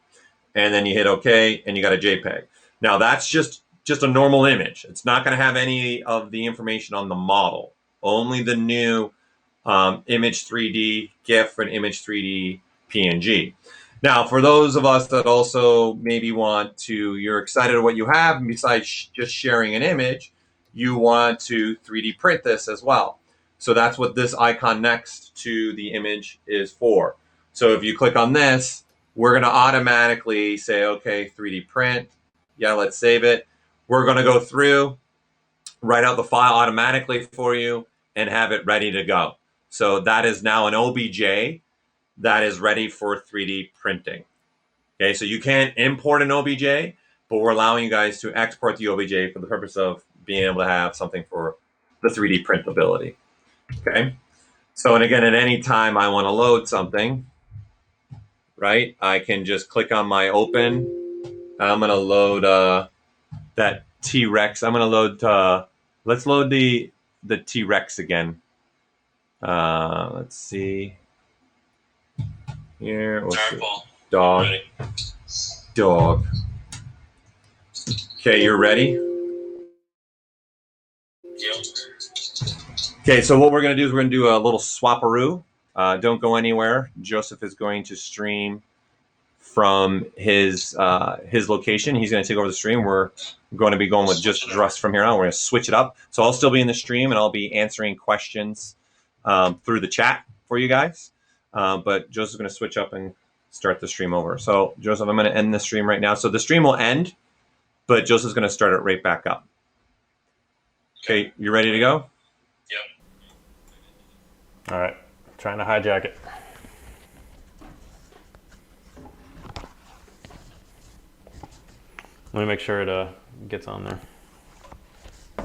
And then you hit OK and you got a JPEG. Now that's just a normal image. It's not going to have any of the information on the model, only the new image 3D GIF and image 3D PNG. Now, for those of us that also maybe you're excited at what you have, and besides just sharing an image, you want to 3D print this as well. So that's what this icon next to the image is for. So if you click on this, we're going to automatically say, okay, 3D print. Yeah, let's save it. We're going to go through, write out the file automatically for you, and have it ready to go. So that is now an OBJ that is ready for 3D printing. Okay, so you can't import an OBJ, but we're allowing you guys to export the OBJ for the purpose of being able to have something for the 3D printability. Okay, so and again, at any time I want to load something, right, I can just click on my open. I'm going to load that T-Rex. I'm going to load, let's load the the T-Rex again. Let's see. Here, dog. Dog. Okay, you're ready? Yep. Okay, so what we're going to do is we're going to do a little swaparoo. Don't go anywhere. Joseph is going to stream from his location. He's going to take over the stream. We're going to be going with just Drust from here on. We're going to switch it up. So I'll still be in the stream, and I'll be answering questions through the chat for you guys. But Joseph's going to switch up and start the stream over. So Joseph, I'm going to end the stream right now. So the stream will end, but Joseph's going to start it right back up. Okay, you ready to go? Yep. All right, trying to hijack it. Let me make sure it gets on there.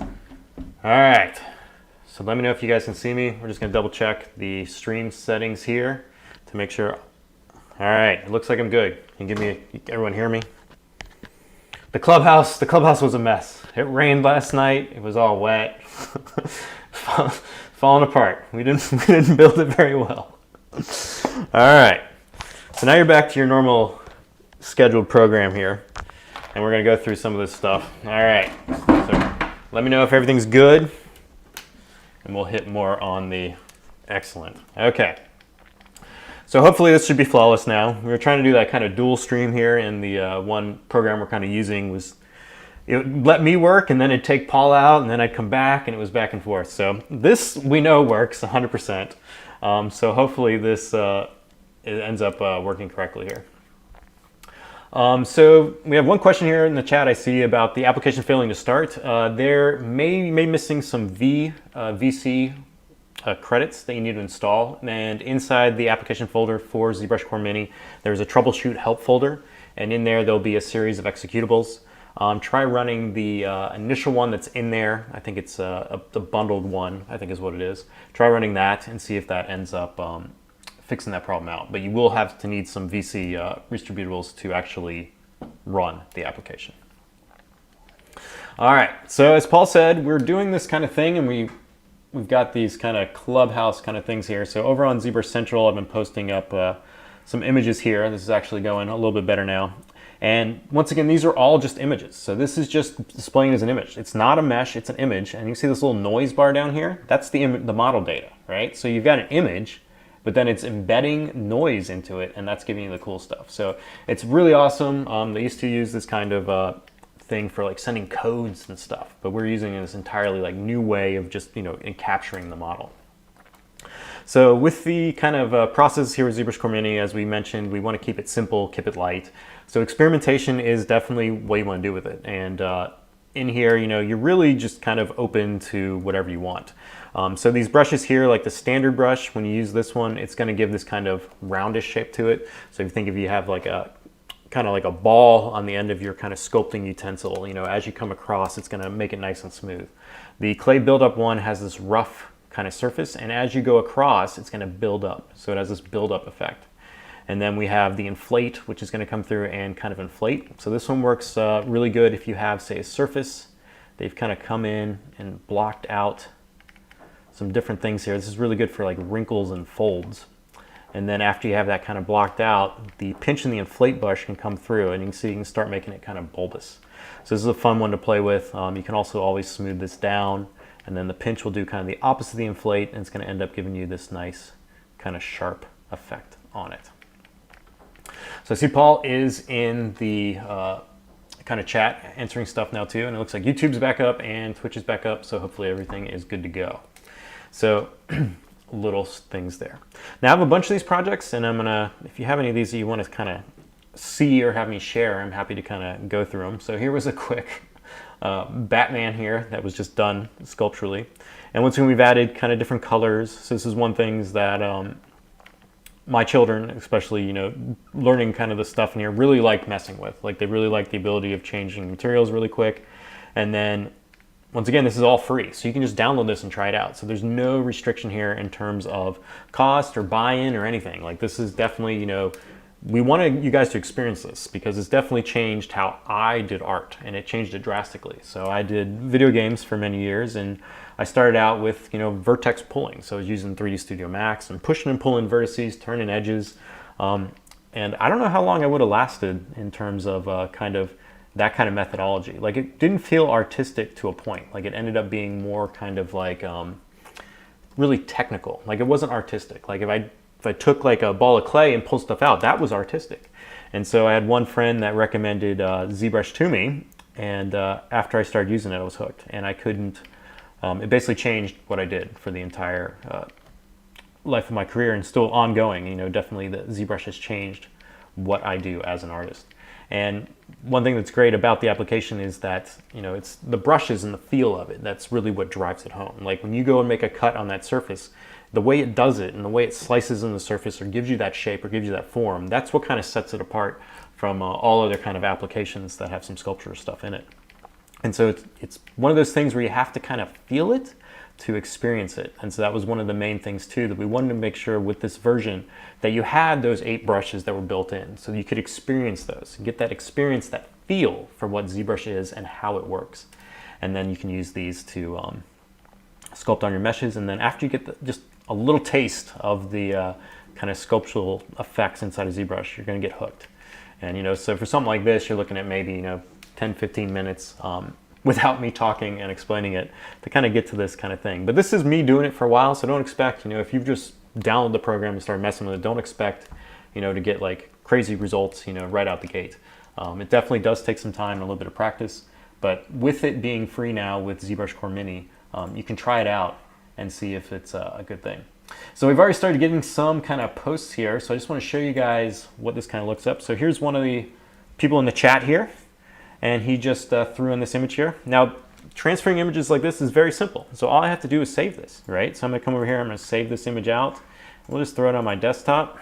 All right, so let me know if you guys can see me. We're just gonna double check the stream settings here to make sure. All right, it looks like I'm good. Can you give me, everyone hear me? The clubhouse was a mess. It rained last night. It was all wet, falling apart. We didn't build it very well. All right, so now you're back to your normal scheduled program here, and we're gonna go through some of this stuff. All right, so let me know if everything's good, and we'll hit more on the excellent. Okay. So hopefully this should be flawless now. We were trying to do that kind of dual stream here, and the one program we're kind of using was, it would let me work and then it'd take Paul out and then I'd come back and it was back and forth. So this we know works 100%. So hopefully this it ends up working correctly here. So we have one question here in the chat I see about the application failing to start. There may missing some VC credits that you need to install, and inside the application folder for ZBrushCoreMini there's a troubleshoot help folder, and in there there'll be a series of executables. Try running the initial one that's in there. I think it's the bundled one, I think is what it is. Try running that and see if that ends up fixing that problem out, but you will have to need some VC redistributables to actually run the application. All right, so as Paul said, we're doing this kind of thing, and we've got these kind of clubhouse kind of things here. So over on Zbrush Central, I've been posting up some images here. This is actually going a little bit better now. And once again, these are all just images. So this is just displaying as an image. It's not a mesh, it's an image. And you see this little noise bar down here? That's the model data, right? So you've got an image, but then it's embedding noise into it, and that's giving you the cool stuff. So it's really awesome. They used to use this kind of thing for like sending codes and stuff, but we're using this entirely like new way of just, capturing the model. So with the kind of process here with ZBrushCoreMini, as we mentioned, we want to keep it simple, keep it light. So experimentation is definitely what you want to do with it. And in here, you're really just kind of open to whatever you want. So these brushes here, like the standard brush, when you use this one, it's going to give this kind of roundish shape to it. So if you have like a kind of like a ball on the end of your kind of sculpting utensil, as you come across, it's going to make it nice and smooth. The clay buildup one has this rough kind of surface, and as you go across, it's going to build up. So it has this build-up effect. And then we have the inflate, which is going to come through and kind of inflate. So this one works really good if you have, say, a surface. They've kind of come in and blocked out some different things here. This is really good for like wrinkles and folds. And then after you have that kind of blocked out, the pinch and the inflate brush can come through, and you can start making it kind of bulbous. So this is a fun one to play with. You can also always smooth this down, and then the pinch will do kind of the opposite of the inflate, and it's going to end up giving you this nice kind of sharp effect on it. So I see Paul is in the kind of chat answering stuff now too, and it looks like YouTube's back up and Twitch is back up, so hopefully everything is good to go. So little things there. Now I have a bunch of these projects, and I'm gonna, if you have any of these that you want to kind of see or have me share, I'm happy to kind of go through them. So here was a quick Batman here that was just done sculpturally, and once again we've added kind of different colors. So this is one thing that my children, especially, learning kind of the stuff in here, really like messing with. Like they really like the ability of changing materials really quick. And then once again, this is all free, so you can just download this and try it out. So there's no restriction here in terms of cost or buy-in or anything. Like this is definitely, we wanted you guys to experience this because it's definitely changed how I did art, and it changed it drastically. So I did video games for many years, and I started out with, you know, vertex pulling. So I was using 3D Studio Max and pushing and pulling vertices, turning edges. And I don't know how long I would have lasted in terms of kind of that kind of methodology. Like, it didn't feel artistic to a point. Like, it ended up being more kind of like really technical. Like, it wasn't artistic. Like, if I took like a ball of clay and pulled stuff out, that was artistic. And so I had one friend that recommended ZBrush to me, and after I started using it, I was hooked. And I couldn't, it basically changed what I did for the entire life of my career, and still ongoing. You know, definitely the ZBrush has changed what I do as an artist. And one thing that's great about the application is that, you know, it's the brushes and the feel of it. That's really what drives it home. Like, when you go and make a cut on that surface, the way it does it and the way it slices in the surface or gives you that shape or gives you that form, that's what kind of sets it apart from all other kind of applications that have some sculpture stuff in it. And so it's one of those things where you have to kind of feel it to experience it. And so that was one of the main things too, that we wanted to make sure with this version that you had those 8 brushes that were built in, so you could experience those, get that experience, that feel for what ZBrush is and how it works. And then you can use these to sculpt on your meshes. And then after you get just a little taste of the kind of sculptural effects inside of ZBrush, you're going to get hooked. And, you know, so for something like this, you're looking at maybe, you know, 10, 15 minutes without me talking and explaining it to kind of get to this kind of thing. But this is me doing it for a while, so don't expect, you know, if you've just downloaded the program and started messing with it, don't expect, you know, to get like crazy results, you know, right out the gate. It definitely does take some time and a little bit of practice, but with it being free now with ZBrushCoreMini, you can try it out and see if it's a good thing. So we've already started getting some kind of posts here, so I just want to show you guys what this kind of looks up. So here's one of the people in the chat here, and he just threw in this image here. Now, transferring images like this is very simple. So all I have to do is save this, right? So I'm gonna come over here, I'm gonna save this image out. We'll just throw it on my desktop,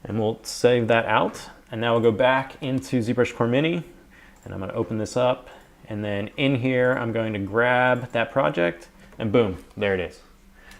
and we'll save that out. And now we'll go back into ZBrushCoreMini, and I'm gonna open this up. And then in here, I'm going to grab that project, and boom, there it is.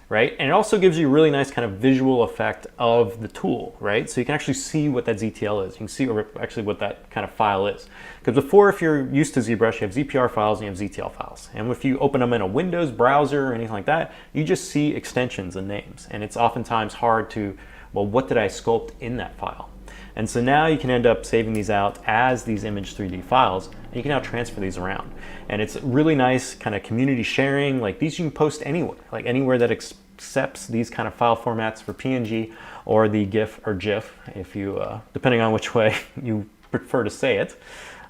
Right? And it also gives you a really nice kind of visual effect of the tool, right? So you can actually see what that ZTL is. You can see actually what that kind of file is. Because before, if you're used to ZBrush, you have ZPR files and you have ZTL files. And if you open them in a Windows browser or anything like that, you just see extensions and names. And it's oftentimes hard to, well, what did I sculpt in that file? And so now you can end up saving these out as these image 3D files, and you can now transfer these around. And it's really nice kind of community sharing. Like, these you can post anywhere, like anywhere that accepts these kind of file formats for PNG or the GIF or GIF, if you, depending on which way you prefer to say it.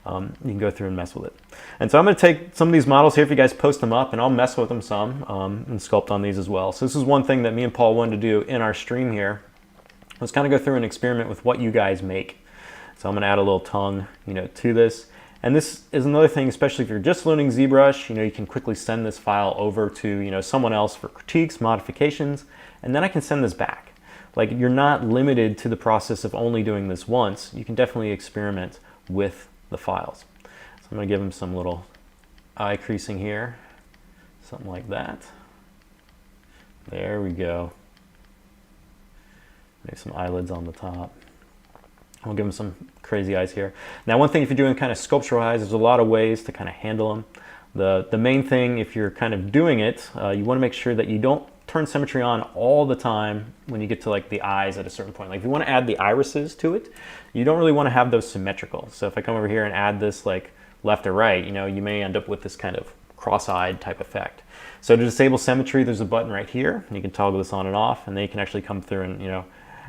You can go through and mess with it. And so I'm going to take some of these models here, if you guys post them up, and I'll mess with them some and sculpt on these as well. So this is one thing that me and Paul wanted to do in our stream here. Let's kind of go through and experiment with what you guys make. So I'm going to add a little tongue, you know, to this. And this is another thing, especially if you're just learning ZBrush, you know, you can quickly send this file over to, you know, someone else for critiques, modifications, and then I can send this back. Like, you're not limited to the process of only doing this once. You can definitely experiment with the files. So I'm going to give them some little eye creasing here, something like that. There we go. Make some eyelids on the top. We'll give them some crazy eyes here. Now, one thing, if you're doing kind of sculptural eyes, there's a lot of ways to kind of handle them. The main thing, if you're kind of doing it, you want to make sure that you don't turn symmetry on all the time when you get to like the eyes at a certain point. Like, if you want to add the irises to it, you don't really want to have those symmetrical. So if I come over here and add this like left or right, you know, you may end up with this kind of cross-eyed type effect. So to disable symmetry, there's a button right here, and you can toggle this on and off, and then you can actually come through and, you know,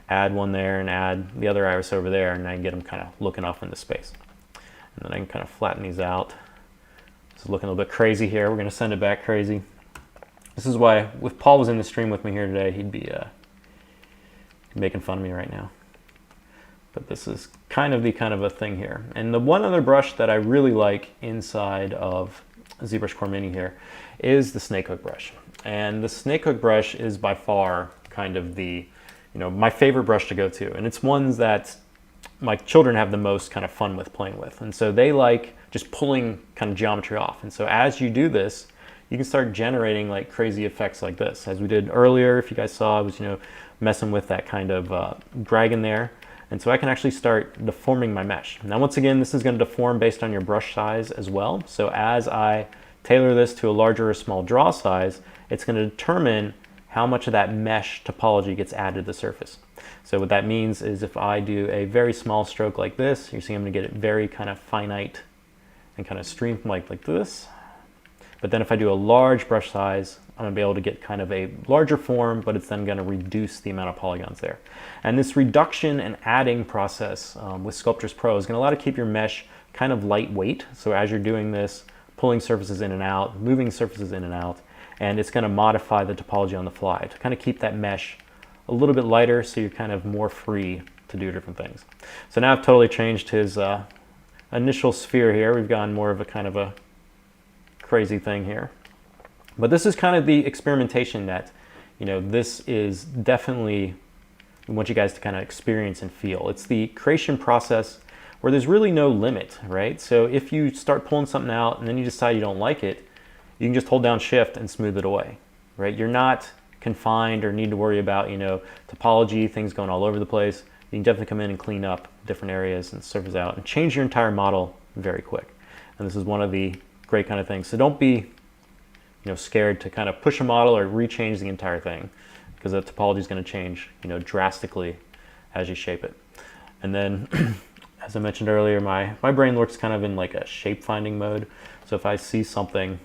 add one there and add the other iris over there, and I get them kind of looking off into space. And then I can kind of flatten these out. This is looking a little bit crazy here. We're going to send it back crazy. This is why, if Paul was in the stream with me here today, he'd be making fun of me right now. But this is kind of a thing here. And the one other brush that I really like inside of ZBrushCoreMini here is the snakehook brush. And the snakehook brush is by far kind of the, you know, my favorite brush to go to. And it's ones that my children have the most kind of fun with playing with. And so they like just pulling kind of geometry off. And so as you do this, you can start generating like crazy effects like this. As we did earlier, if you guys saw, I was, you know, messing with that kind of drag in there. And so I can actually start deforming my mesh. Now, once again, this is going to deform based on your brush size as well. So as I tailor this to a larger or small draw size, it's going to determine how much of that mesh topology gets added to the surface. So what that means is if I do a very small stroke like this, you see I'm going to get it very kind of finite and kind of stream like this. But then if I do a large brush size, I'm going to be able to get kind of a larger form, but it's then going to reduce the amount of polygons there. And this reduction and adding process with Sculptors Pro is going to allow you to keep your mesh kind of lightweight. So as you're doing this, pulling surfaces in and out, moving surfaces in and out, and it's going to modify the topology on the fly to kind of keep that mesh a little bit lighter so you're kind of more free to do different things. So now I've totally changed his initial sphere here. We've gone more of a kind of a crazy thing here. But this is kind of the experimentation that, you know, this is definitely, I want you guys to kind of experience and feel. It's the creation process where there's really no limit, right? So if you start pulling something out and then you decide you don't like it, you can just hold down Shift and smooth it away, right? You're not confined or need to worry about, you know, topology, things going all over the place. You can definitely come in and clean up different areas and surface out and change your entire model very quick. And this is one of the great kind of things. So don't be, you know, scared to kind of push a model or rechange the entire thing, because the topology is going to change, you know, drastically as you shape it. And then, as I mentioned earlier, my brain works kind of in like a shape finding mode. So if I see something,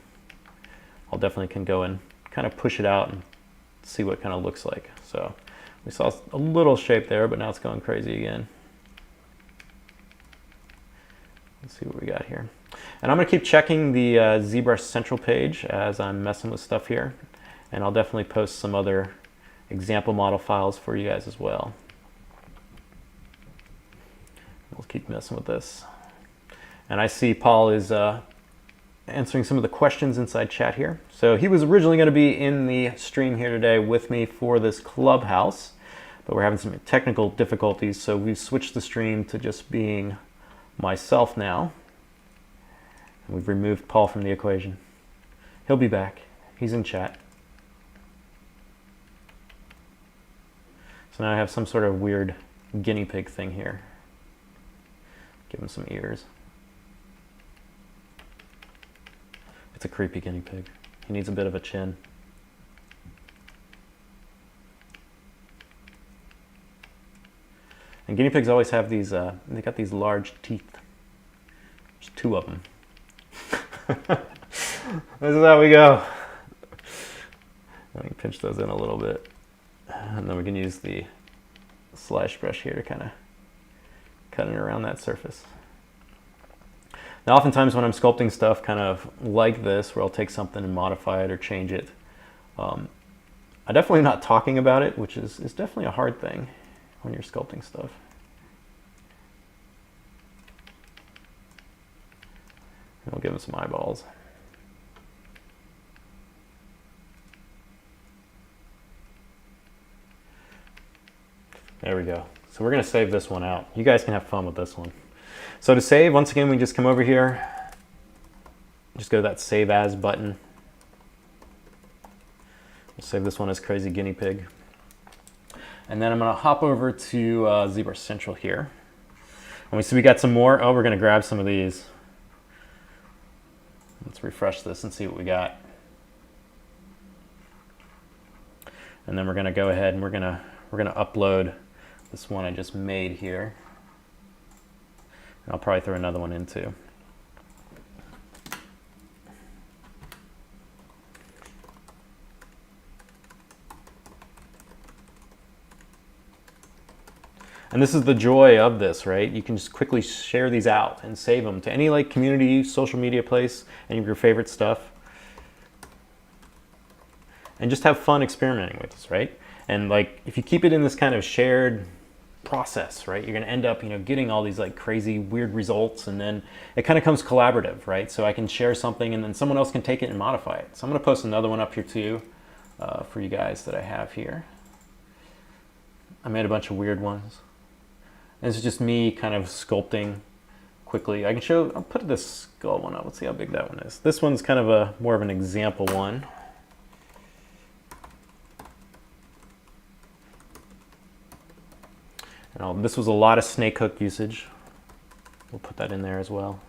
I'll definitely can go and kind of push it out and see what it kind of looks like. So we saw a little shape there, but now it's going crazy again. Let's see what we got here. And I'm going to keep checking the ZBrush Central page as I'm messing with stuff here. And I'll definitely post some other example model files for you guys as well. We'll keep messing with this. And I see Paul is answering some of the questions inside chat here. So he was originally going to be in the stream here today with me for this clubhouse, but we're having some technical difficulties, so we've switched the stream to just being myself now. And we've removed Paul from the equation. He'll be back. He's in chat. So now I have some sort of weird guinea pig thing here. Give him some ears. It's a creepy guinea pig. He needs a bit of a chin. And guinea pigs always have these, they got these large teeth. There's 2 of them. This is how we go. Let me pinch those in a little bit. And then we can use the slash brush here to kind of cut it around that surface. Now, oftentimes when I'm sculpting stuff kind of like this, where I'll take something and modify it or change it, I'm definitely not talking about it, which is definitely a hard thing when you're sculpting stuff. And we'll give him some eyeballs. There we go. So we're going to save this one out. You guys can have fun with this one. So to save, once again, we just come over here, just go to that Save As button. We'll save this one as Crazy Guinea Pig. And then I'm going to hop over to ZBrush Central here. And we see we got some more. Oh, we're going to grab some of these. Let's refresh this and see what we got. And then we're going to go ahead and we're going to upload this one I just made here. And I'll probably throw another one in too. And this is the joy of this, right? You can just quickly share these out and save them to any like community, social media place, any of your favorite stuff. And just have fun experimenting with this, right? And like if you keep it in this kind of shared process, right, you're going to end up, you know, getting all these like crazy weird results, and then it kind of comes collaborative, right? So I can share something and then someone else can take it and modify it. So I'm going to post another one up here too for you guys that I have here. I made a bunch of weird ones. And this is just me kind of sculpting quickly. I can show, I'll put this skull one up. Let's see how big that one is. This one's kind of a more of an example one. This was a lot of snake hook usage. We'll put that in there as well.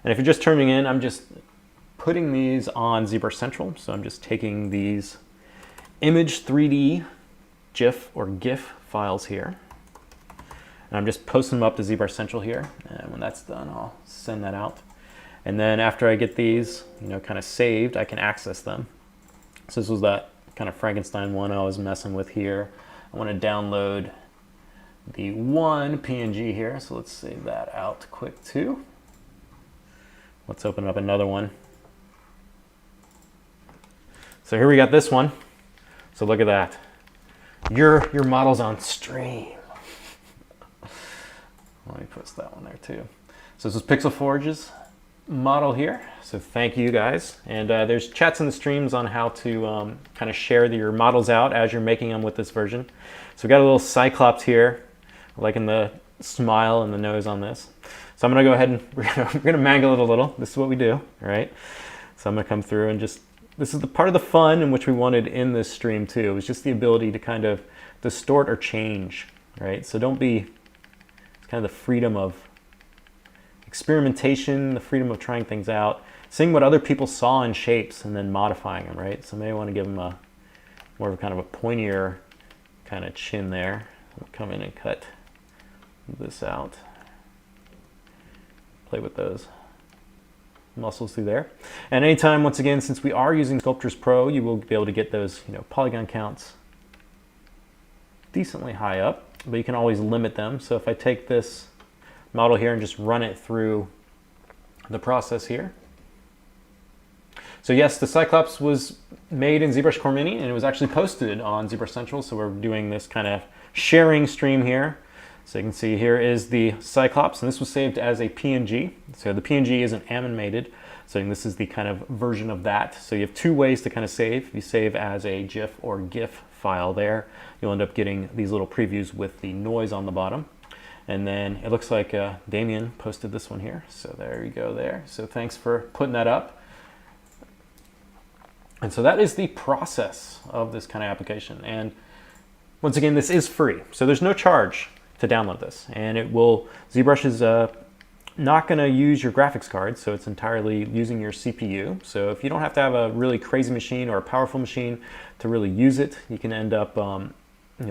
And if you're just tuning in, I'm just putting these on ZBrush Central. So I'm just taking these image 3D GIF or GIF files here. And I'm just posting them up to ZBrush Central here. And when that's done, I'll send that out. And then after I get these, kind of saved, I can access them. So this was that kind of Frankenstein one I was messing with here. I want to download the one PNG here. So let's save that out quick too. Let's open up another one. So here we got this one. So look at that. Your model's on stream. Let me post that one there too. So this is Pixelforge's model here. So thank you guys. And there's chats in the streams on how to kind of share your models out as you're making them with this version. So we got a little Cyclops here, liking the smile and the nose on this. So I'm gonna go ahead and we're gonna mangle it a little. This is what we do, all right? So I'm gonna come through and just, this is the part of the fun in which we wanted in this stream too. It was just the ability to kind of distort or change, right? So don't be, it's kind of the freedom of experimentation, the freedom of trying things out, seeing what other people saw in shapes and then modifying them, right? So maybe I want to give them a more of a kind of a pointier kind of chin there. I'll come in and cut this out. Play with those muscles through there. And anytime, once again, since we are using Sculptors Pro, you will be able to get those, polygon counts decently high up, but you can always limit them. So if I take this model here and just run it through the process here. So yes, the Cyclops was made in ZBrushCoreMini and it was actually posted on ZBrush Central. So we're doing this kind of sharing stream here. So you can see here is the Cyclops, and this was saved as a PNG. So the PNG isn't animated, so this is the kind of version of that. So you have two ways to kind of save. You save as a GIF or GIF file there. You'll end up getting these little previews with the noise on the bottom. And then it looks like Damien posted this one here. So there you go there. So thanks for putting that up. And so that is the process of this kind of application. And once again, this is free. So there's no charge to download this, and it will, ZBrush is not going to use your graphics card, so it's entirely using your CPU. So if you don't have to have a really crazy machine or a powerful machine to really use it, you can end up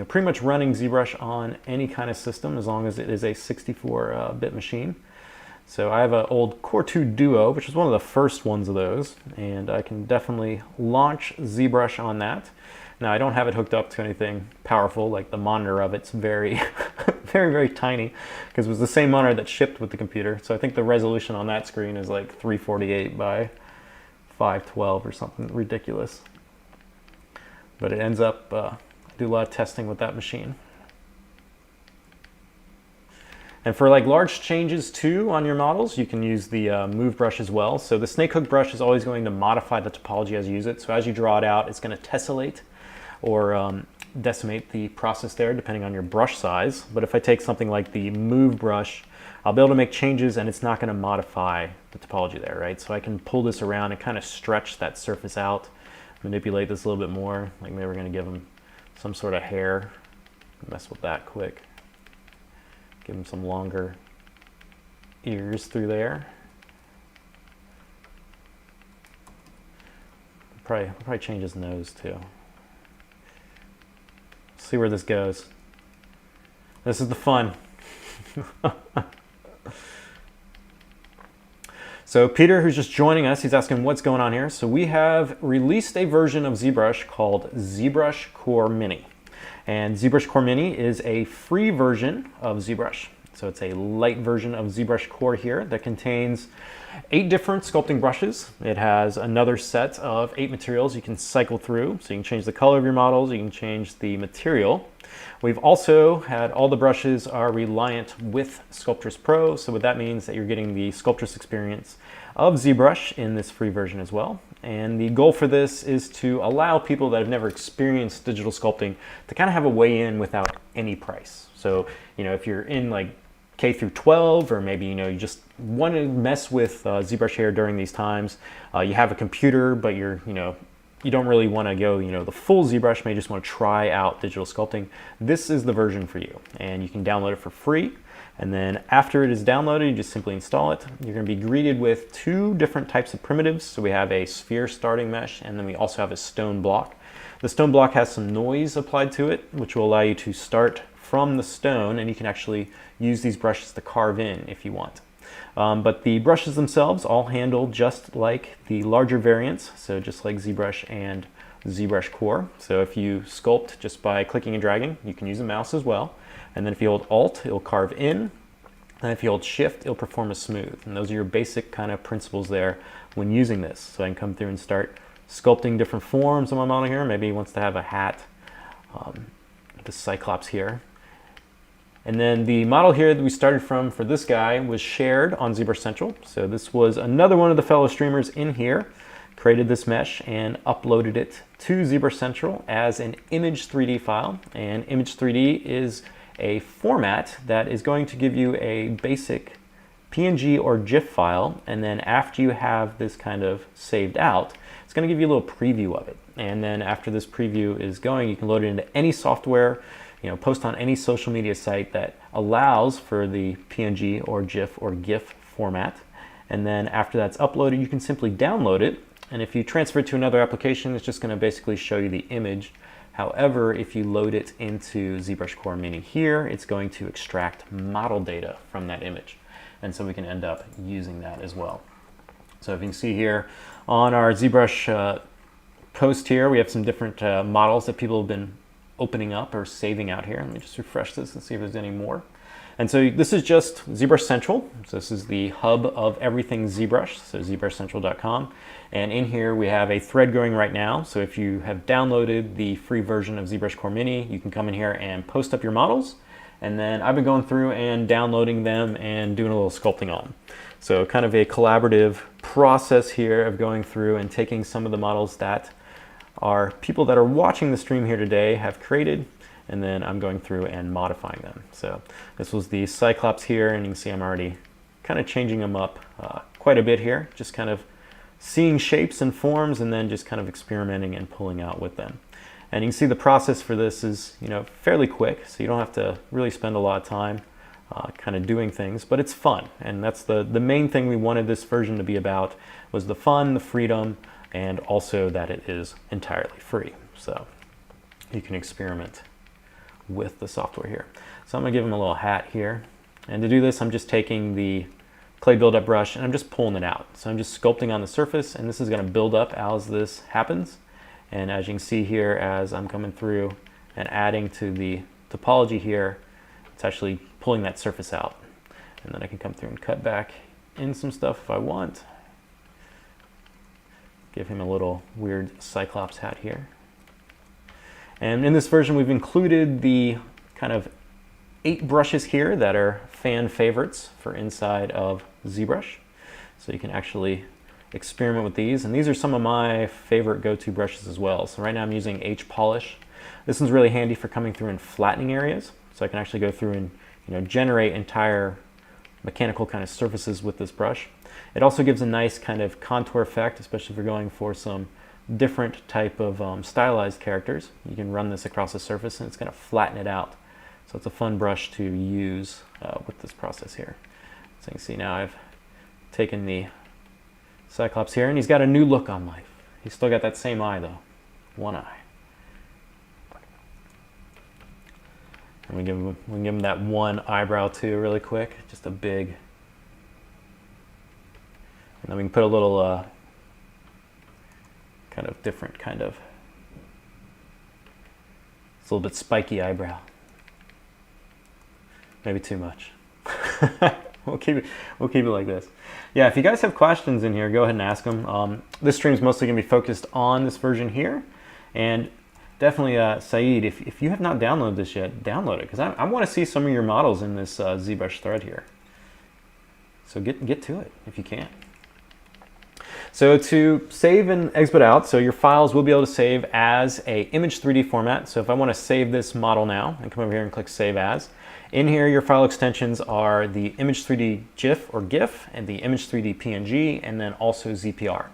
pretty much running ZBrush on any kind of system as long as it is a 64-bit machine. So I have an old Core 2 Duo, which is one of the first ones of those, and I can definitely launch ZBrush on that. Now, I don't have it hooked up to anything powerful, like the monitor of it's very, very, very tiny, because it was the same monitor that shipped with the computer. So I think the resolution on that screen is like 348 by 512 or something ridiculous. But it ends up, I do a lot of testing with that machine. And for like large changes too on your models, you can use the move brush as well. So the snake hook brush is always going to modify the topology as you use it. So as you draw it out, it's going to tessellate or decimate the process there depending on your brush size. But if I take something like the move brush, I'll be able to make changes and it's not going to modify the topology there, right? So I can pull this around and kind of stretch that surface out, manipulate this a little bit more. Like maybe we're going to give them some sort of hair, mess with that quick. Give him some longer ears through there. Probably change his nose too. See where this goes. This is the fun. So Peter, who's just joining us, he's asking what's going on here. So we have released a version of ZBrush called ZBrushCoreMini. And ZBrushCoreMini is a free version of ZBrush. So it's a light version of ZBrush Core here that contains 8 different sculpting brushes. It has another set of 8 materials you can cycle through. So you can change the color of your models, you can change the material. We've also had all the brushes are reliant with Sculptors Pro. So what that means that you're getting the sculptress experience of ZBrush in this free version as well. And the goal for this is to allow people that have never experienced digital sculpting to kind of have a way in without any price. So, if you're in like K through 12, or maybe, you just want to mess with ZBrush here during these times, you have a computer, but you're, you don't really want to go, the full ZBrush, may just want to try out digital sculpting, this is the version for you. And you can download it for free. And then after it is downloaded, you just simply install it. You're going to be greeted with 2 different types of primitives. So we have a sphere starting mesh, and then we also have a stone block. The stone block has some noise applied to it, which will allow you to start from the stone, and you can actually use these brushes to carve in if you want. But the brushes themselves all handle just like the larger variants, so just like ZBrush and ZBrush Core. So if you sculpt just by clicking and dragging, you can use a mouse as well. And then if you hold Alt, it'll carve in. And if you hold Shift, it'll perform a smooth. And those are your basic kind of principles there when using this. So I can come through and start sculpting different forms on my model here. Maybe he wants to have a hat, the Cyclops here. And then the model here that we started from for this guy was shared on ZBrush Central. So this was another one of the fellow streamers in here, created this mesh and uploaded it to ZBrush Central as an image 3D file. And image 3D is a format that is going to give you a basic PNG or GIF file, and then after you have this kind of saved out, it's going to give you a little preview of it. And then after this preview is going, you can load it into any software, post on any social media site that allows for the PNG or GIF or GIF format. And then after that's uploaded, you can simply download it. And if you transfer it to another application, it's just going to basically show you the image. However, if you load it into ZBrushCoreMini here, it's going to extract model data from that image. And so we can end up using that as well. So if you can see here on our ZBrush post here, we have some different models that people have been opening up or saving out here. Let me just refresh this and see if there's any more. And so this is just ZBrush Central. So this is the hub of everything ZBrush, so ZBrushCentral.com. And in here we have a thread going right now. So if you have downloaded the free version of ZBrushCoreMini, you can come in here and post up your models. And then I've been going through and downloading them and doing a little sculpting on them. So kind of a collaborative process here of going through and taking some of the models that our people that are watching the stream here today have created, and then I'm going through and modifying them. So this was the Cyclops here, and you can see I'm already kind of changing them up quite a bit here, just kind of seeing shapes and forms and then just kind of experimenting and pulling out with them. And you can see the process for this is fairly quick, so you don't have to really spend a lot of time kind of doing things, but it's fun. And that's the main thing we wanted this version to be about, was the fun, the freedom, and also that it is entirely free. So you can experiment with the software here. So I'm gonna give him a little hat here. And to do this, I'm just taking the clay buildup brush and I'm just pulling it out. So I'm just sculpting on the surface, and this is gonna build up as this happens. And as you can see here, as I'm coming through and adding to the topology here, it's actually pulling that surface out. And then I can come through and cut back in some stuff if I want. Give him a little weird Cyclops hat here. And in this version, we've included the kind of 8 brushes here that are fan favorites for inside of ZBrush. So you can actually experiment with these. And these are some of my favorite go-to brushes as well. So right now I'm using H Polish. This one's really handy for coming through and flattening areas. So I can actually go through and generate entire mechanical kind of surfaces with this brush. It also gives a nice kind of contour effect, especially if you're going for some different type of stylized characters. You can run this across the surface and it's going to flatten it out. So it's a fun brush to use with this process here. So you can see now I've taken the Cyclops here, and he's got a new look on life. He's still got that same eye though, one eye. And we give him that one eyebrow too, really quick, just a big. And then we can put a little kind of different kind of, it's a little bit spiky eyebrow. Maybe too much. We'll keep it like this. Yeah, if you guys have questions in here, go ahead and ask them. This stream is mostly going to be focused on this version here, and definitely, Saeed, if you have not downloaded this yet, download it, because I want to see some of your models in this ZBrush thread here. So get to it if you can. So to save and export out, so your files will be able to save as a image 3D format. So if I want to save this model now, and come over here and click Save As, in here your file extensions are the image 3D GIF or GIF, and the image 3D PNG, and then also ZPR.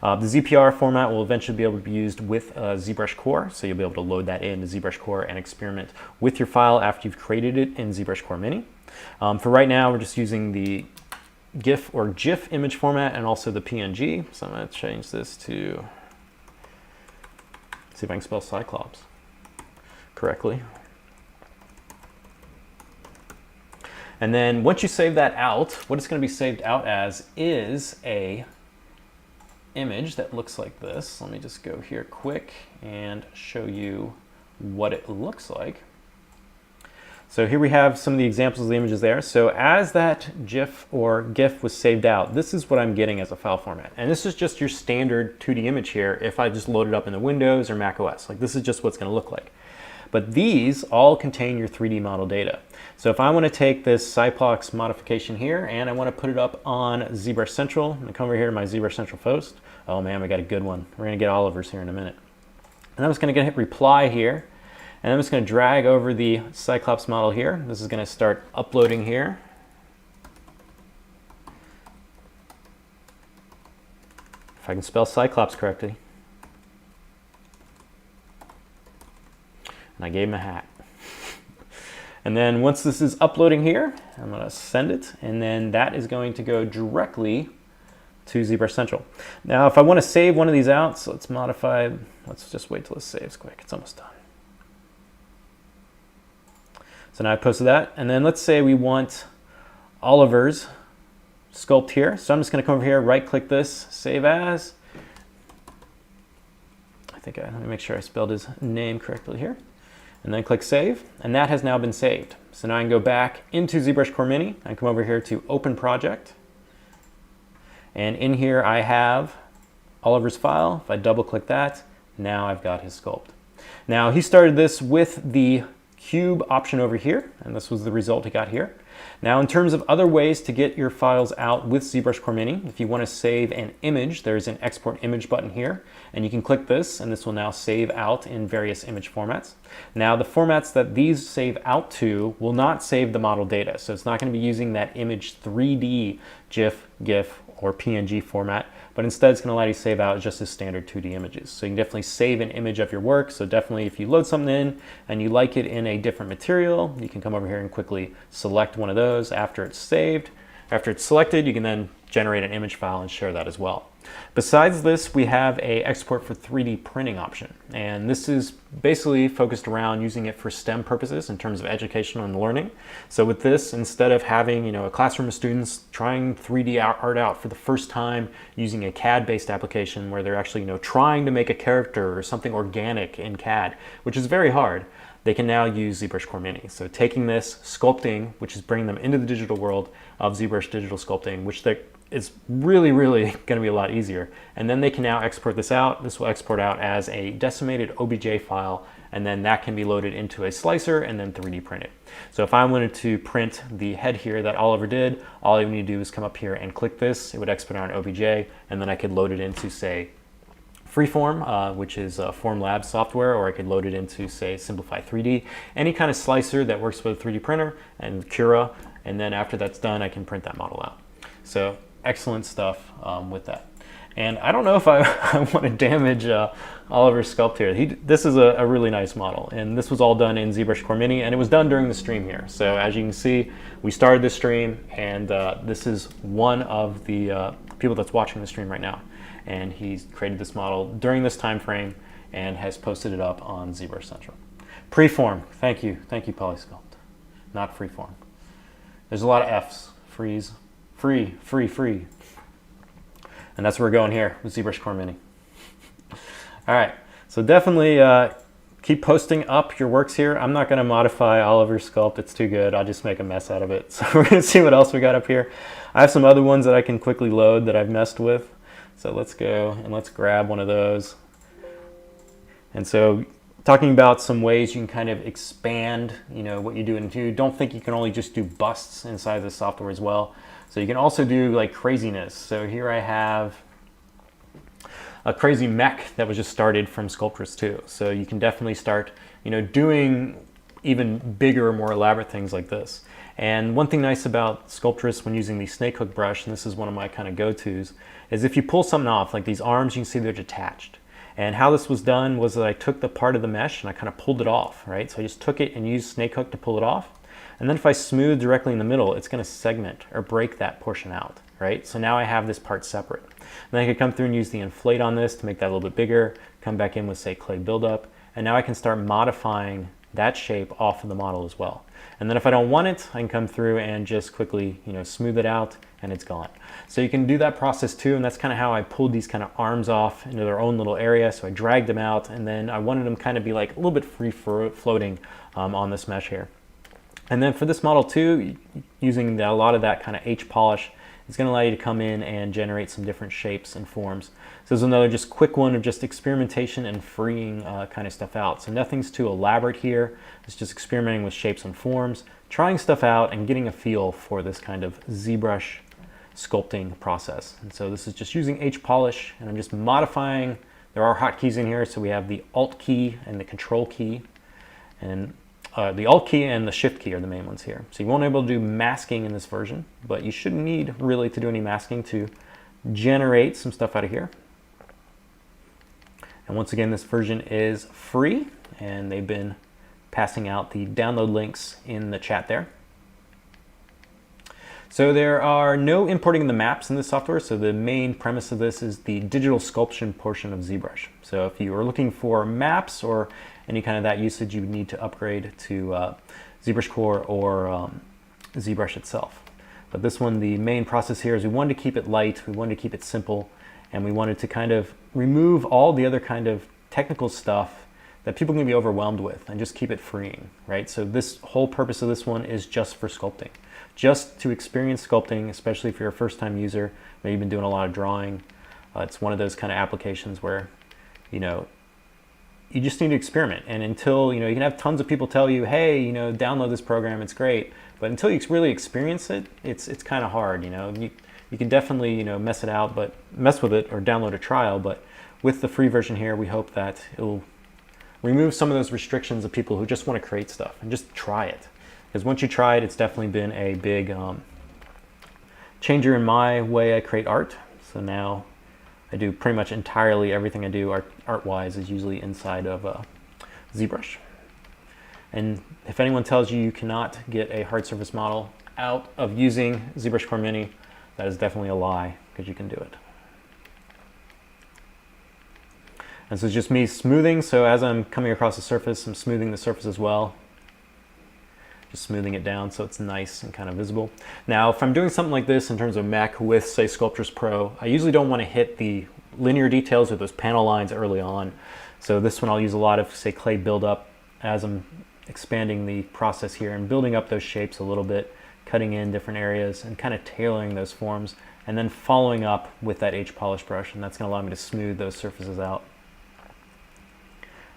The ZPR format will eventually be able to be used with ZBrush Core, so you'll be able to load that into ZBrush Core and experiment with your file after you've created it in ZBrushCoreMini. For right now, we're just using the GIF or GIF image format and also the PNG. So I'm going to change this to, see if I can spell Cyclops correctly. And then once you save that out, what it's going to be saved out as is a image that looks like this. Let me just go here quick and show you what it looks like. So here we have some of the examples of the images there. So as that GIF or GIF was saved out, this is what I'm getting as a file format. And this is just your standard 2D image here if I just load it up in the Windows or Mac OS. Like, this is just what's going to look like. But these all contain your 3D model data. So if I want to take this Cyclops modification here and I want to put it up on ZBrush Central, I'm going to come over here to my ZBrush Central post. Oh man, we got a good one. We're going to get Oliver's here in a minute. And I'm just going to hit reply here. And I'm just going to drag over the Cyclops model here. This is going to start uploading here. If I can spell Cyclops correctly. And I gave him a hat. And then once this is uploading here, I'm going to send it, and then that is going to go directly to ZBrush Central. Now, if I want to save one of these out, so let's modify, let's just wait till it saves quick. It's almost done. So now I posted that, and then let's say we want Oliver's sculpt here. So I'm just going to come over here, right-click this, save as. Let me make sure I spelled his name correctly here. And then click save, and that has now been saved. So now I can go back into ZBrushCoreMini and come over here to Open Project. And in here I have Oliver's file. If I double click that, now I've got his sculpt. Now he started this with the cube option over here, and this was the result he got here. Now in terms of other ways to get your files out with ZBrushCoreMini, if you want to save an image, there's an export image button here, and you can click this and this will now save out in various image formats. Now the formats that these save out to will not save the model data, so it's not going to be using that image 3D GIF, GIF, or PNG format, but instead it's going to allow you to save out just as standard 2D images. So you can definitely save an image of your work. So definitely if you load something in and you like it in a different material, you can come over here and quickly select one of those after it's saved. After it's selected, you can then generate an image file and share that as well. Besides this, we have a export for 3D printing option, and this is basically focused around using it for STEM purposes in terms of education and learning. So with this, instead of having a classroom of students trying 3D art out for the first time using a CAD-based application where they're actually trying to make a character or something organic in CAD, which is very hard, they can now use ZBrushCoreMini. So taking this, sculpting, which is bringing them into the digital world of ZBrush digital sculpting, which is really, really going to be a lot easier. And then they can now export this out. This will export out as a decimated OBJ file, and then that can be loaded into a slicer and then 3D print it. So if I wanted to print the head here that Oliver did, all I would need to do is come up here and click this. It would export out an OBJ, and then I could load it into, say, Freeform, which is Formlabs software, or I could load it into, say, Simplify 3D, any kind of slicer that works with a 3D printer, and Cura, and then after that's done, I can print that model out. So excellent stuff with that. And I don't know if I want to damage Oliver's sculpt here. This is a really nice model, and this was all done in ZBrushCoreMini, and it was done during the stream here. So as you can see, we started this stream, and this is one of the people that's watching the stream right now. And he's created this model during this time frame and has posted it up on ZBrush Central. Preform, thank you, Polysculpt, not freeform. There's a lot of F's, freeze, free. And that's where we're going here with ZBrushCoreMini. All right, so definitely keep posting up your works here. I'm not gonna modify Oliver's sculpt, it's too good. I'll just make a mess out of it. So we're gonna see what else we got up here. I have some other ones that I can quickly load that I've messed with. So let's go and let's grab one of those. And so talking about some ways you can kind of expand, what you do into. Don't think you can only just do busts inside the software as well. So you can also do like craziness. So here I have a crazy mech that was just started from Sculptress 2. So you can definitely start, doing even bigger, more elaborate things like this. And one thing nice about Sculptress when using the snake hook brush, and this is one of my kind of go-tos, is if you pull something off, like these arms, you can see they're detached. And how this was done was that I took the part of the mesh and I kind of pulled it off, right? So I just took it and used snake hook to pull it off. And then if I smooth directly in the middle, it's going to segment or break that portion out, right? So now I have this part separate. And then I could come through and use the inflate on this to make that a little bit bigger, come back in with, say, clay buildup, and now I can start modifying that shape off of the model as well. And then if I don't want it, I can come through and just quickly, smooth it out and it's gone. So you can do that process too, and that's kind of how I pulled these kind of arms off into their own little area. So I dragged them out, and then I wanted them kind of be like a little bit free floating on this mesh here. And then for this model too, using a lot of that kind of H polish, it's going to allow you to come in and generate some different shapes and forms. So this is another just quick one of just experimentation and freeing kind of stuff out. So nothing's too elaborate here. It's just experimenting with shapes and forms, trying stuff out and getting a feel for this kind of ZBrush sculpting process. And so this is just using H polish, and I'm just modifying. There are hotkeys in here, so we have the Alt key and the Control key, and the Alt key and the Shift key are the main ones here. So you won't be able to do masking in this version, but you shouldn't need really to do any masking to generate some stuff out of here. And once again, this version is free, and they've been passing out the download links in the chat there. So there are no importing the maps in this software, so the main premise of this is the digital sculpture portion of ZBrush. So if you are looking for maps or any kind of that usage, you would need to upgrade to ZBrush Core or ZBrush itself. But this one, the main process here is we wanted to keep it light, we wanted to keep it simple, and we wanted to kind of remove all the other kind of technical stuff that people can be overwhelmed with and just keep it freeing, right? So this whole purpose of this one is just for sculpting. Just to experience sculpting, especially if you're a first-time user, maybe you've been doing a lot of drawing. It's one of those kind of applications where, you just need to experiment. And until, you can have tons of people tell you, hey, download this program, it's great. But until you really experience it, it's kind of hard, You can definitely, mess with it or download a trial, but with the free version here, we hope that it'll remove some of those restrictions of people who just want to create stuff and just try it. Because once you try it, it's definitely been a big changer in my way I create art. So now I do pretty much entirely everything I do art-wise is usually inside of ZBrush. And if anyone tells you you cannot get a hard surface model out of using ZBrushCoreMini, that is definitely a lie, because you can do it. And so it's just me smoothing, so as I'm coming across the surface, I'm smoothing the surface as well. Just smoothing it down so it's nice and kind of visible. Now, if I'm doing something like this in terms of mech with, say, Sculptors Pro, I usually don't want to hit the linear details or those panel lines early on. So this one I'll use a lot of, say, clay buildup as I'm expanding the process here and building up those shapes a little bit, cutting in different areas and kind of tailoring those forms, and then following up with that H polish brush, and that's going to allow me to smooth those surfaces out.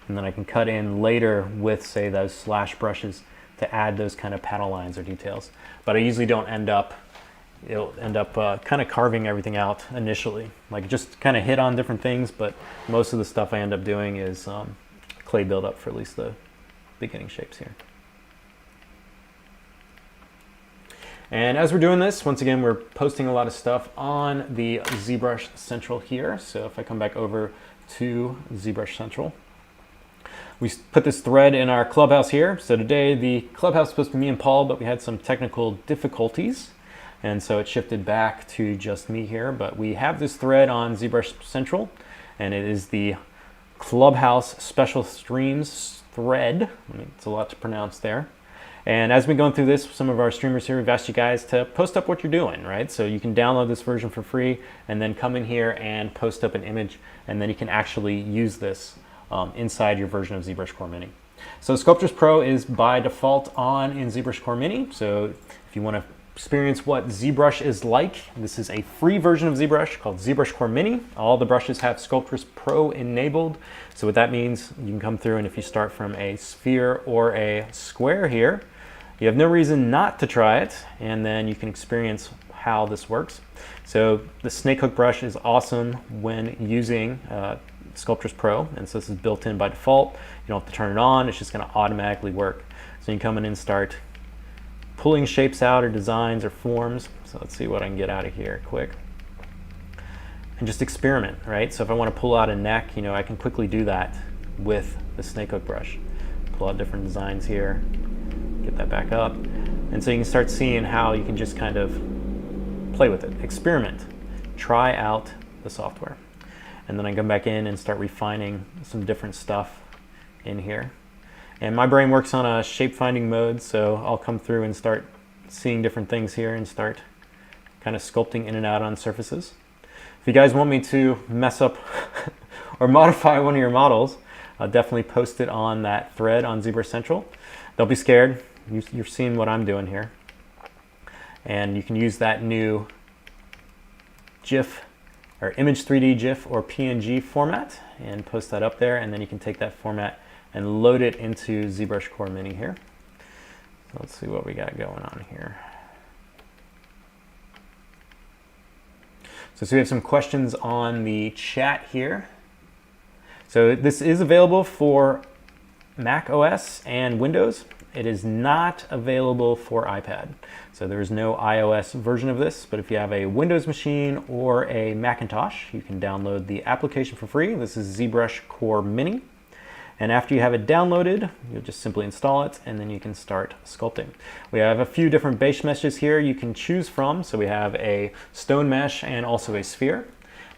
And then I can cut in later with, say, those slash brushes to add those kind of panel lines or details. But I usually don't it'll end up kind of carving everything out initially. Like just kind of hit on different things, but most of the stuff I end up doing is clay buildup for at least the beginning shapes here. And as we're doing this, once again, we're posting a lot of stuff on the ZBrush Central here. So if I come back over to ZBrush Central, we put this thread in our clubhouse here. So today the clubhouse is supposed to be me and Paul, but we had some technical difficulties. And so it shifted back to just me here. But we have this thread on ZBrush Central, and it is the Clubhouse Special Streams thread. It's a lot to pronounce there. And as we've gone through this, some of our streamers here, we've asked you guys to post up what you're doing, right? So you can download this version for free and then come in here and post up an image, and then you can actually use this inside your version of ZBrushCoreMini. So Sculptors Pro is by default on in ZBrushCoreMini. So if you want to experience what ZBrush is like, this is a free version of ZBrush called ZBrushCoreMini. All the brushes have Sculptors Pro enabled. So what that means, you can come through, and if you start from a sphere or a square here, you have no reason not to try it, and then you can experience how this works. So the snake hook brush is awesome when using Sculptors Pro, and so this is built in by default. You don't have to turn it on, it's just going to automatically work. So you can come in and start pulling shapes out or designs or forms. So let's see what I can get out of here quick. And just experiment, right? So if I want to pull out a neck, I can quickly do that with the snakehook brush. Pull out different designs here, get that back up. And so you can start seeing how you can just kind of play with it, experiment, try out the software. And then I come back in and start refining some different stuff in here. And my brain works on a shape finding mode, so I'll come through and start seeing different things here and start kind of sculpting in and out on surfaces. If you guys want me to mess up or modify one of your models, I'll definitely post it on that thread on ZBrush Central. Don't be scared. You're seeing what I'm doing here. And you can use that new GIF or Image 3D GIF or PNG format and post that up there, and then you can take that format and load it into ZBrushCoreMini here. So let's see what we got going on here. So we have some questions on the chat here. So this is available for Mac OS and Windows. It is not available for iPad. So there is no iOS version of this, but if you have a Windows machine or a Macintosh, you can download the application for free. This is ZBrushCoreMini. And after you have it downloaded, you'll just simply install it, and then you can start sculpting. We have a few different base meshes here you can choose from. So we have a stone mesh and also a sphere.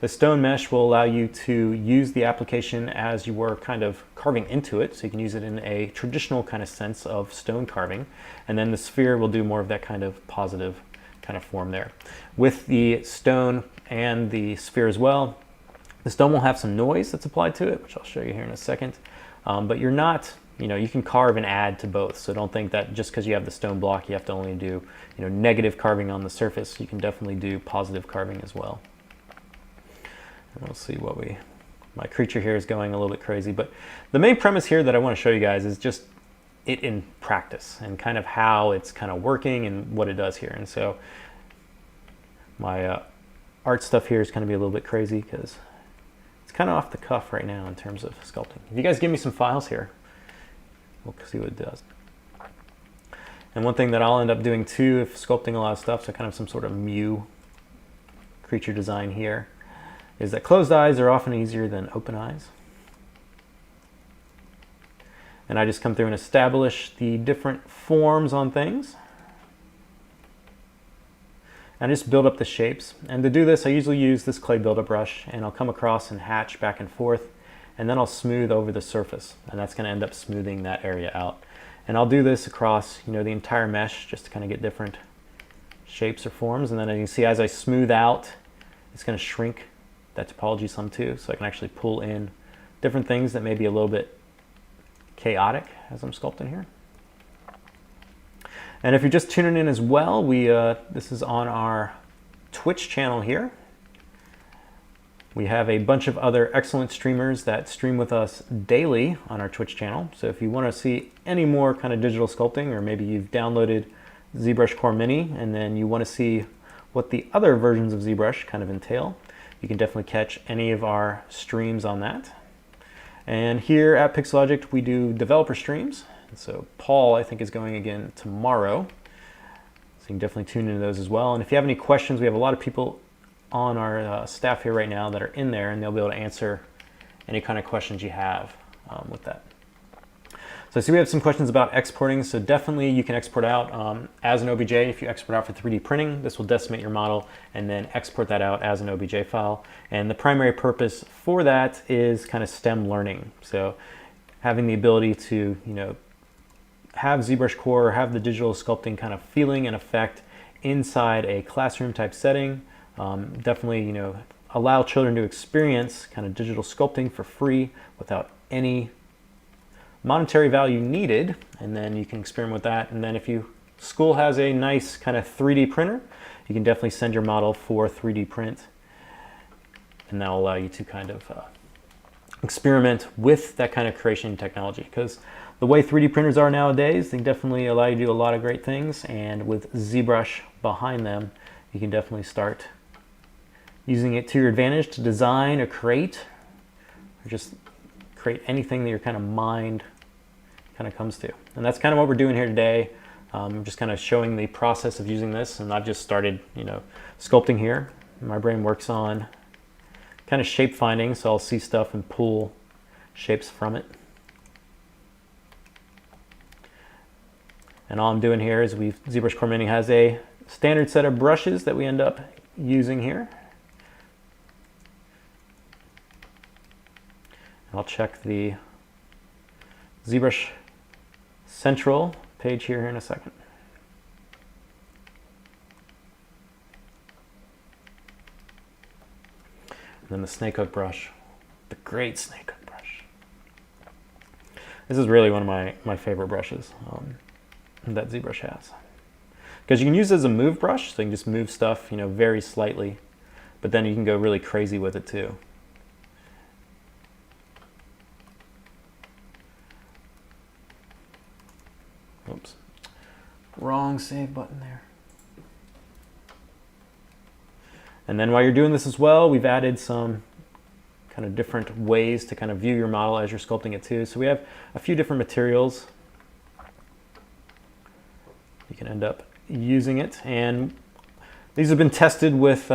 The stone mesh will allow you to use the application as you were kind of carving into it, so you can use it in a traditional kind of sense of stone carving. And then the sphere will do more of that kind of positive kind of form there. With the stone and the sphere as well, the stone will have some noise that's applied to it, which I'll show you here in a second. But you're not, you can carve and add to both. So don't think that just because you have the stone block, you have to only do, negative carving on the surface. You can definitely do positive carving as well. And we'll see what my creature here is going a little bit crazy. But the main premise here that I want to show you guys is just it in practice and kind of how it's kind of working and what it does here. And so my art stuff here is going to be a little bit crazy because it's kind of off the cuff right now in terms of sculpting. If you guys give me some files here, we'll see what it does. And one thing that I'll end up doing too, if sculpting a lot of stuff, so kind of some sort of Mew creature design here, is that closed eyes are often easier than open eyes. And I just come through and establish the different forms on things. And just build up the shapes. And to do this, I usually use this clay buildup brush, and I'll come across and hatch back and forth, and then I'll smooth over the surface. And that's gonna end up smoothing that area out. And I'll do this across, the entire mesh just to kind of get different shapes or forms. And then you can see as I smooth out, it's gonna shrink that topology some too, so I can actually pull in different things that may be a little bit chaotic as I'm sculpting here. And if you're just tuning in as well, this is on our Twitch channel here. We have a bunch of other excellent streamers that stream with us daily on our Twitch channel. So if you want to see any more kind of digital sculpting, or maybe you've downloaded ZBrushCoreMini and then you want to see what the other versions of ZBrush kind of entail, you can definitely catch any of our streams on that. And here at Pixologic, we do developer streams. And so Paul, I think, is going again tomorrow. So you can definitely tune into those as well. And if you have any questions, we have a lot of people on our staff here right now that are in there, and they'll be able to answer any kind of questions you have with that. So I see we have some questions about exporting. So definitely you can export out as an OBJ. If you export out for 3D printing, this will decimate your model and then export that out as an OBJ file. And the primary purpose for that is kind of STEM learning. So having the ability to, have ZBrush Core, have the digital sculpting kind of feeling and effect inside a classroom type setting. Definitely, allow children to experience kind of digital sculpting for free without any monetary value needed, and then you can experiment with that. And then if school has a nice kind of 3D printer, you can definitely send your model for 3D print, and that will allow you to kind of experiment with that kind of creation technology. Because the way 3D printers are nowadays, they definitely allow you to do a lot of great things, and with ZBrush behind them, you can definitely start using it to your advantage to design or create, or just create anything that your kind of mind kind of comes to. And that's kind of what we're doing here today. I'm just kind of showing the process of using this, and I've just started, sculpting here. My brain works on kind of shape finding, so I'll see stuff and pull shapes from it. And all I'm doing here is ZBrushCoreMini has a standard set of brushes that we end up using here. I'll check the ZBrush Central page here in a second. And then the snake hook brush, the great snake hook brush. This is really one of my favorite brushes that ZBrush has. Because you can use it as a move brush, so you can just move stuff, very slightly, but then you can go really crazy with it too. Oops, wrong save button there. And then while you're doing this as well, we've added some kind of different ways to kind of view your model as you're sculpting it too. So we have a few different materials. You can end up using it, and these have been tested with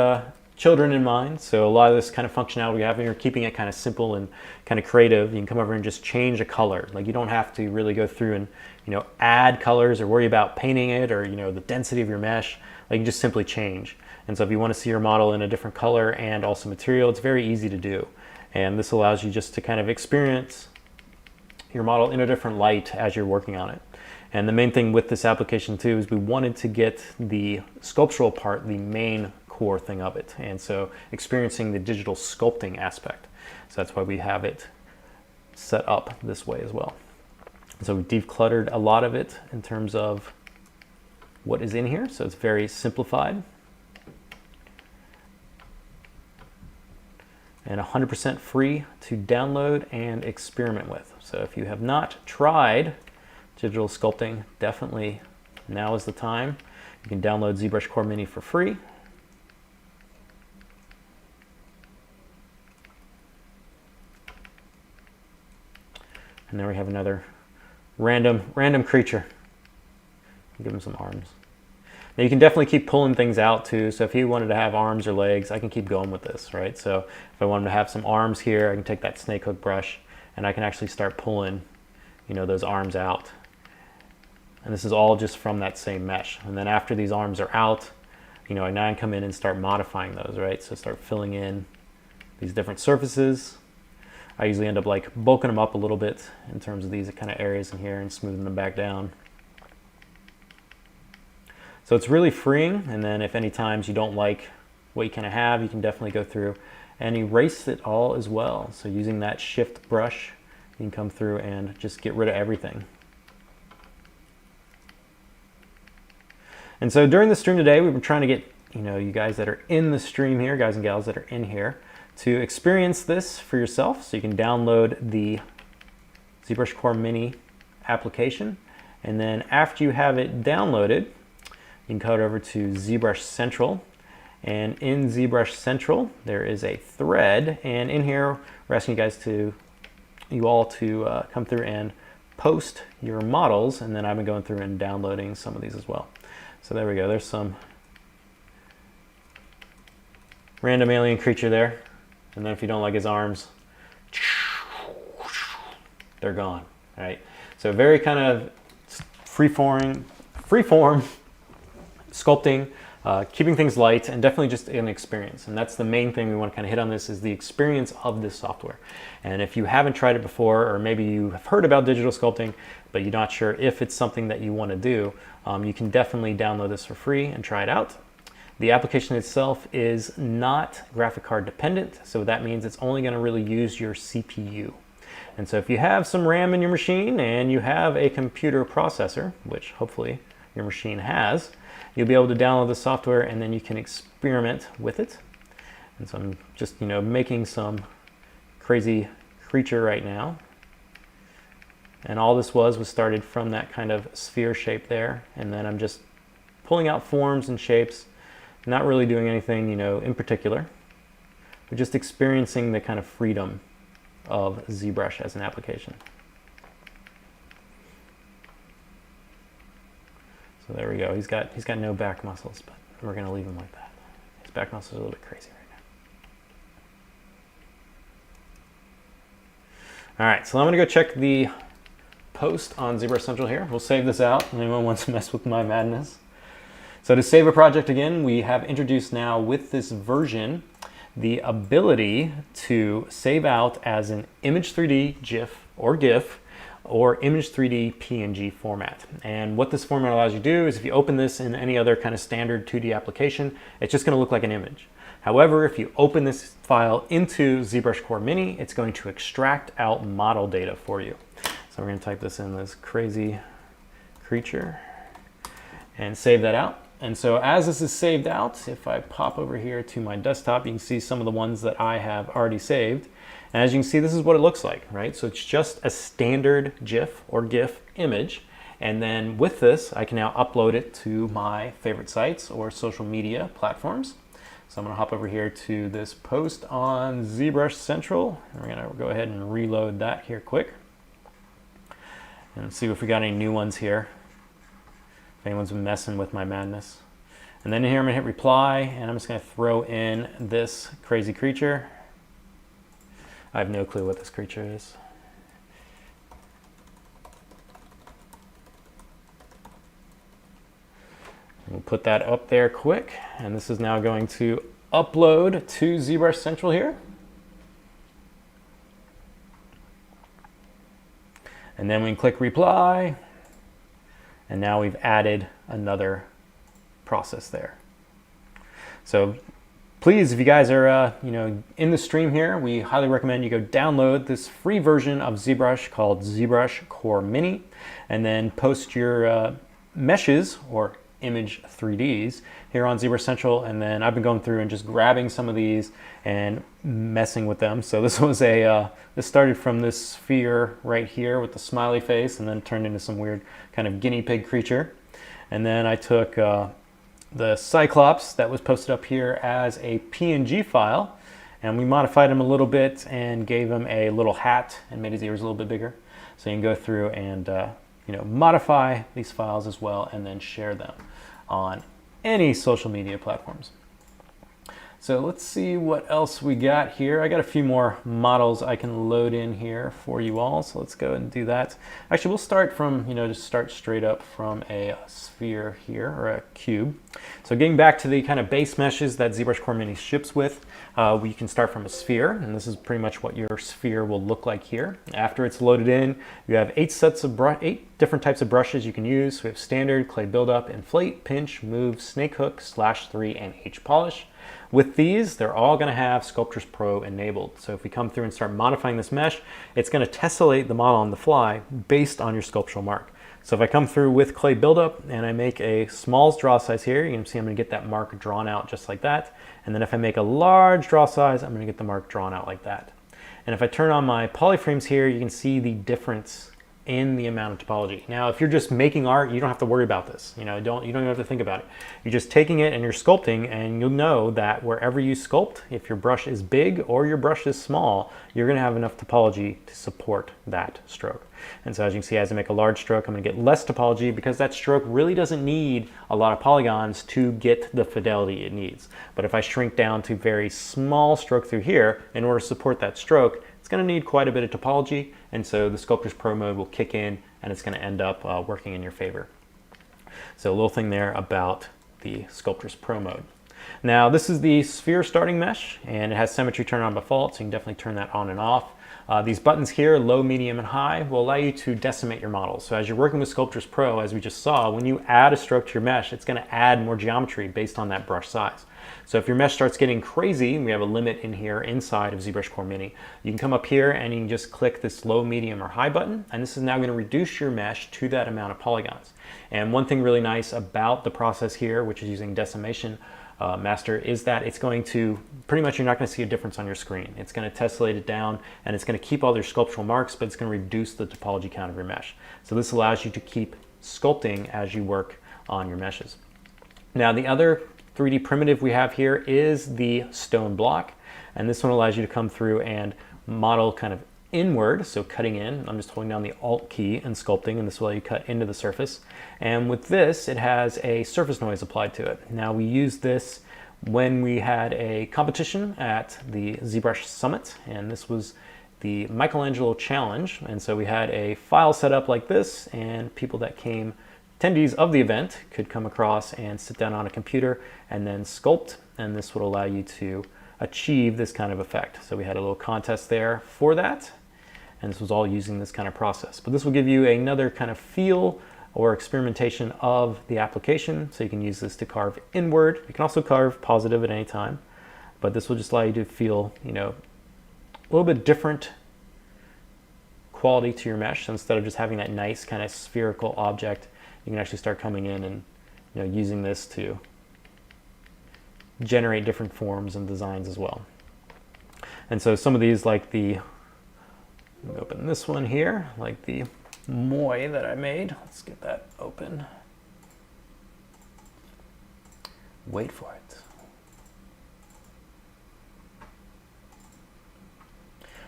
children in mind. So a lot of this kind of functionality we have here, keeping it kind of simple and kind of creative. You can come over and just change a color. Like, you don't have to really go through and add colors or worry about painting it or the density of your mesh. Like, you can just simply change. And so if you want to see your model in a different color and also material, it's very easy to do. And this allows you just to kind of experience your model in a different light as you're working on it. And the main thing with this application too is we wanted to get the sculptural part, the main core thing of it. And so experiencing the digital sculpting aspect. So that's why we have it set up this way as well. So we've decluttered a lot of it in terms of what is in here. So it's very simplified. And 100% free to download and experiment with. So if you have not tried digital sculpting, definitely now is the time. You can download ZBrushCoreMini for free. And there we have another random creature. Give him some arms. Now you can definitely keep pulling things out too. So if you wanted to have arms or legs, I can keep going with this, right? So if I wanted to have some arms here, I can take that snake hook brush and I can actually start pulling, those arms out. And this is all just from that same mesh. And then after these arms are out, now I can come in and start modifying those, right? So start filling in these different surfaces. I usually end up like bulking them up a little bit in terms of these kind of areas in here and smoothing them back down. So it's really freeing. And then if any times you don't like what you kind of have, you can definitely go through and erase it all as well. So using that shift brush, you can come through and just get rid of everything. And so during the stream today, we've been trying to get, you guys that are in the stream here, guys and gals that are in here, to experience this for yourself. So you can download the ZBrushCoreMini application. And then after you have it downloaded, you can go over to ZBrush Central. And in ZBrush Central, there is a thread. And in here, we're asking you all to come through and post your models. And then I've been going through and downloading some of these as well. So there we go. There's some random alien creature there. And then if you don't like his arms, they're gone. All right. So very kind of free-form sculpting, keeping things light, and definitely just an experience. And that's the main thing we want to kind of hit on this, is the experience of this software. And if you haven't tried it before, or maybe you have heard about digital sculpting, but you're not sure if it's something that you want to do, you can definitely download this for free and try it out. The application itself is not graphic card dependent, so that means it's only going to really use your CPU. And so if you have some RAM in your machine and you have a computer processor, which hopefully your machine has, you'll be able to download the software and then you can experiment with it. And so I'm just, making some crazy creature right now. And all this was started from that kind of sphere shape there. And then I'm just pulling out forms and shapes, not really doing anything, in particular, but just experiencing the kind of freedom of ZBrush as an application. So there we go. He's got no back muscles, but we're gonna leave him like that. His back muscles are a little bit crazy right now. All right, so I'm gonna go check the post on ZBrush Central here. We'll save this out if anyone wants to mess with my madness. So to save a project again, we have introduced now with this version the ability to save out as an image 3D GIF or GIF or image 3D PNG format. And what this format allows you to do is if you open this in any other kind of standard 2D application, it's just going to look like an image. However, if you open this file into ZBrushCoreMini, it's going to extract out model data for you. So we're going to type this in, this crazy creature, and save that out. And so as this is saved out, if I pop over here to my desktop, you can see some of the ones that I have already saved. And as you can see, this is what it looks like, right? So it's just a standard GIF or GIF image. And then with this, I can now upload it to my favorite sites or social media platforms. So I'm gonna hop over here to this post on ZBrush Central. We're gonna go ahead and reload that here quick. And see if we got any new ones here. If anyone's been messing with my madness. And then here I'm gonna hit reply and I'm just gonna throw in this crazy creature. I have no clue what this creature is. We'll put that up there quick. And this is now going to upload to ZBrush Central here. And then we can click reply. And now we've added another process there. So please, if you guys are in the stream here, we highly recommend you go download this free version of ZBrush called ZBrushCoreMini, and then post your meshes or image 3Ds here on ZBrush Central. And then I've been going through and just grabbing some of these and messing with them. So this was this started from this sphere right here with the smiley face, and then turned into some weird kind of guinea pig creature. And then I took the Cyclops that was posted up here as a PNG file, and we modified him a little bit and gave him a little hat and made his ears a little bit bigger. So you can go through and modify these files as well and then share them on any social media platforms. So let's see what else we got here. I got a few more models I can load in here for you all. So let's go and do that. Actually, we'll start from, just start straight up from a sphere here, or a cube. So getting back to the kind of base meshes that ZBrushCoreMini ships with, we can start from a sphere, and this is pretty much what your sphere will look like here. After it's loaded in, you have 8 different types of brushes you can use. We have standard, clay buildup, inflate, pinch, move, snake hook, /3, and H polish. With these, they're all going to have Sculptors Pro enabled. So if we come through and start modifying this mesh, it's going to tessellate the model on the fly based on your sculptural mark. So if I come through with clay buildup and I make a small draw size here, you can see I'm going to get that mark drawn out just like that. And then if I make a large draw size, I'm going to get the mark drawn out like that. And if I turn on my polyframes here, you can see the difference in the amount of topology. Now, if you're just making art, you don't have to worry about this. You don't even have to think about it. You're just taking it and you're sculpting, and you'll know that wherever you sculpt, if your brush is big or your brush is small, you're going to have enough topology to support that stroke. And so as you can see, as I make a large stroke, I'm going to get less topology because that stroke really doesn't need a lot of polygons to get the fidelity it needs. But if I shrink down to very small stroke through here, in order to support that stroke, it's going to need quite a bit of topology, and so the Sculptors Pro mode will kick in and it's going to end up working in your favor. So a little thing there about the Sculptors Pro mode. Now this is the sphere starting mesh, and it has symmetry turned on by default, so you can definitely turn that on and off. These buttons here, low, medium, and high, will allow you to decimate your model. So as you're working with Sculptors Pro, as we just saw, when you add a stroke to your mesh, it's going to add more geometry based on that brush size. So if your mesh starts getting crazy, we have a limit in here inside of ZBrushCoreMini, you can come up here and you can just click this low, medium, or high button, and this is now going to reduce your mesh to that amount of polygons. And one thing really nice about the process here, which is using decimation master, is that it's going to, pretty much you're not going to see a difference on your screen. It's going to tessellate it down, and it's going to keep all your sculptural marks, but it's going to reduce the topology count of your mesh. So this allows you to keep sculpting as you work on your meshes. Now the other 3D primitive we have here is the stone block, and this one allows you to come through and model kind of inward, so cutting in. I'm just holding down the Alt key and sculpting, and this will let you cut into the surface. And with this, it has a surface noise applied to it. Now we used this when we had a competition at the ZBrush Summit, and this was the Michelangelo challenge. And so we had a file set up like this, and people that came, attendees of the event, could come across and sit down on a computer and then sculpt, and this would allow you to achieve this kind of effect. So we had a little contest there for that, and this was all using this kind of process. But this will give you another kind of feel or experimentation of the application. So you can use this to carve inward. You can also carve positive at any time, but this will just allow you to feel, you know, a little bit different quality to your mesh. So instead of just having that nice kind of spherical object, you can actually start coming in and, you know, using this to generate different forms and designs as well. And so some of these, like the, let me open this one here, like the Moi that I made. Let's get that open. Wait for it.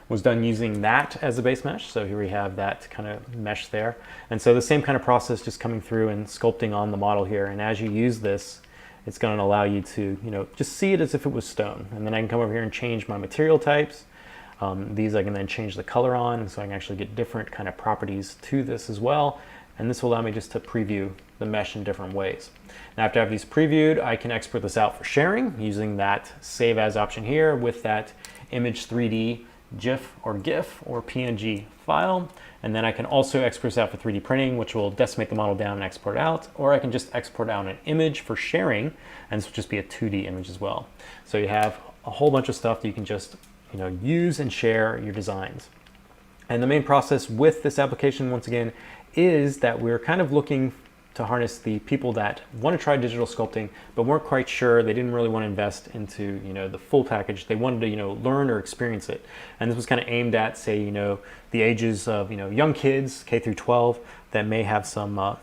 Was done using that as a base mesh. So here we have that kind of mesh there. And so the same kind of process just coming through and sculpting on the model here. And as you use this, it's going to allow you to, you know, just see it as if it was stone. And then I can come over here and change my material types. These I can then change the color on, and so I can actually get different kind of properties to this as well. And this will allow me just to preview the mesh in different ways. Now after I have these previewed, I can export this out for sharing using that Save As option here with that Image 3D GIF or GIF or PNG file. And then I can also export this out for 3D printing, which will decimate the model down and export out, or I can just export out an image for sharing, and this will just be a 2D image as well. So you have a whole bunch of stuff that you can just, you know, use and share your designs. And the main process with this application, once again, is that we're kind of looking to harness the people that want to try digital sculpting but weren't quite sure. They didn't really want to invest into, you know, the full package. They wanted to, you know, learn or experience it. And this was kind of aimed at, say, you know, the ages of, you know, young kids, K through 12, that may have some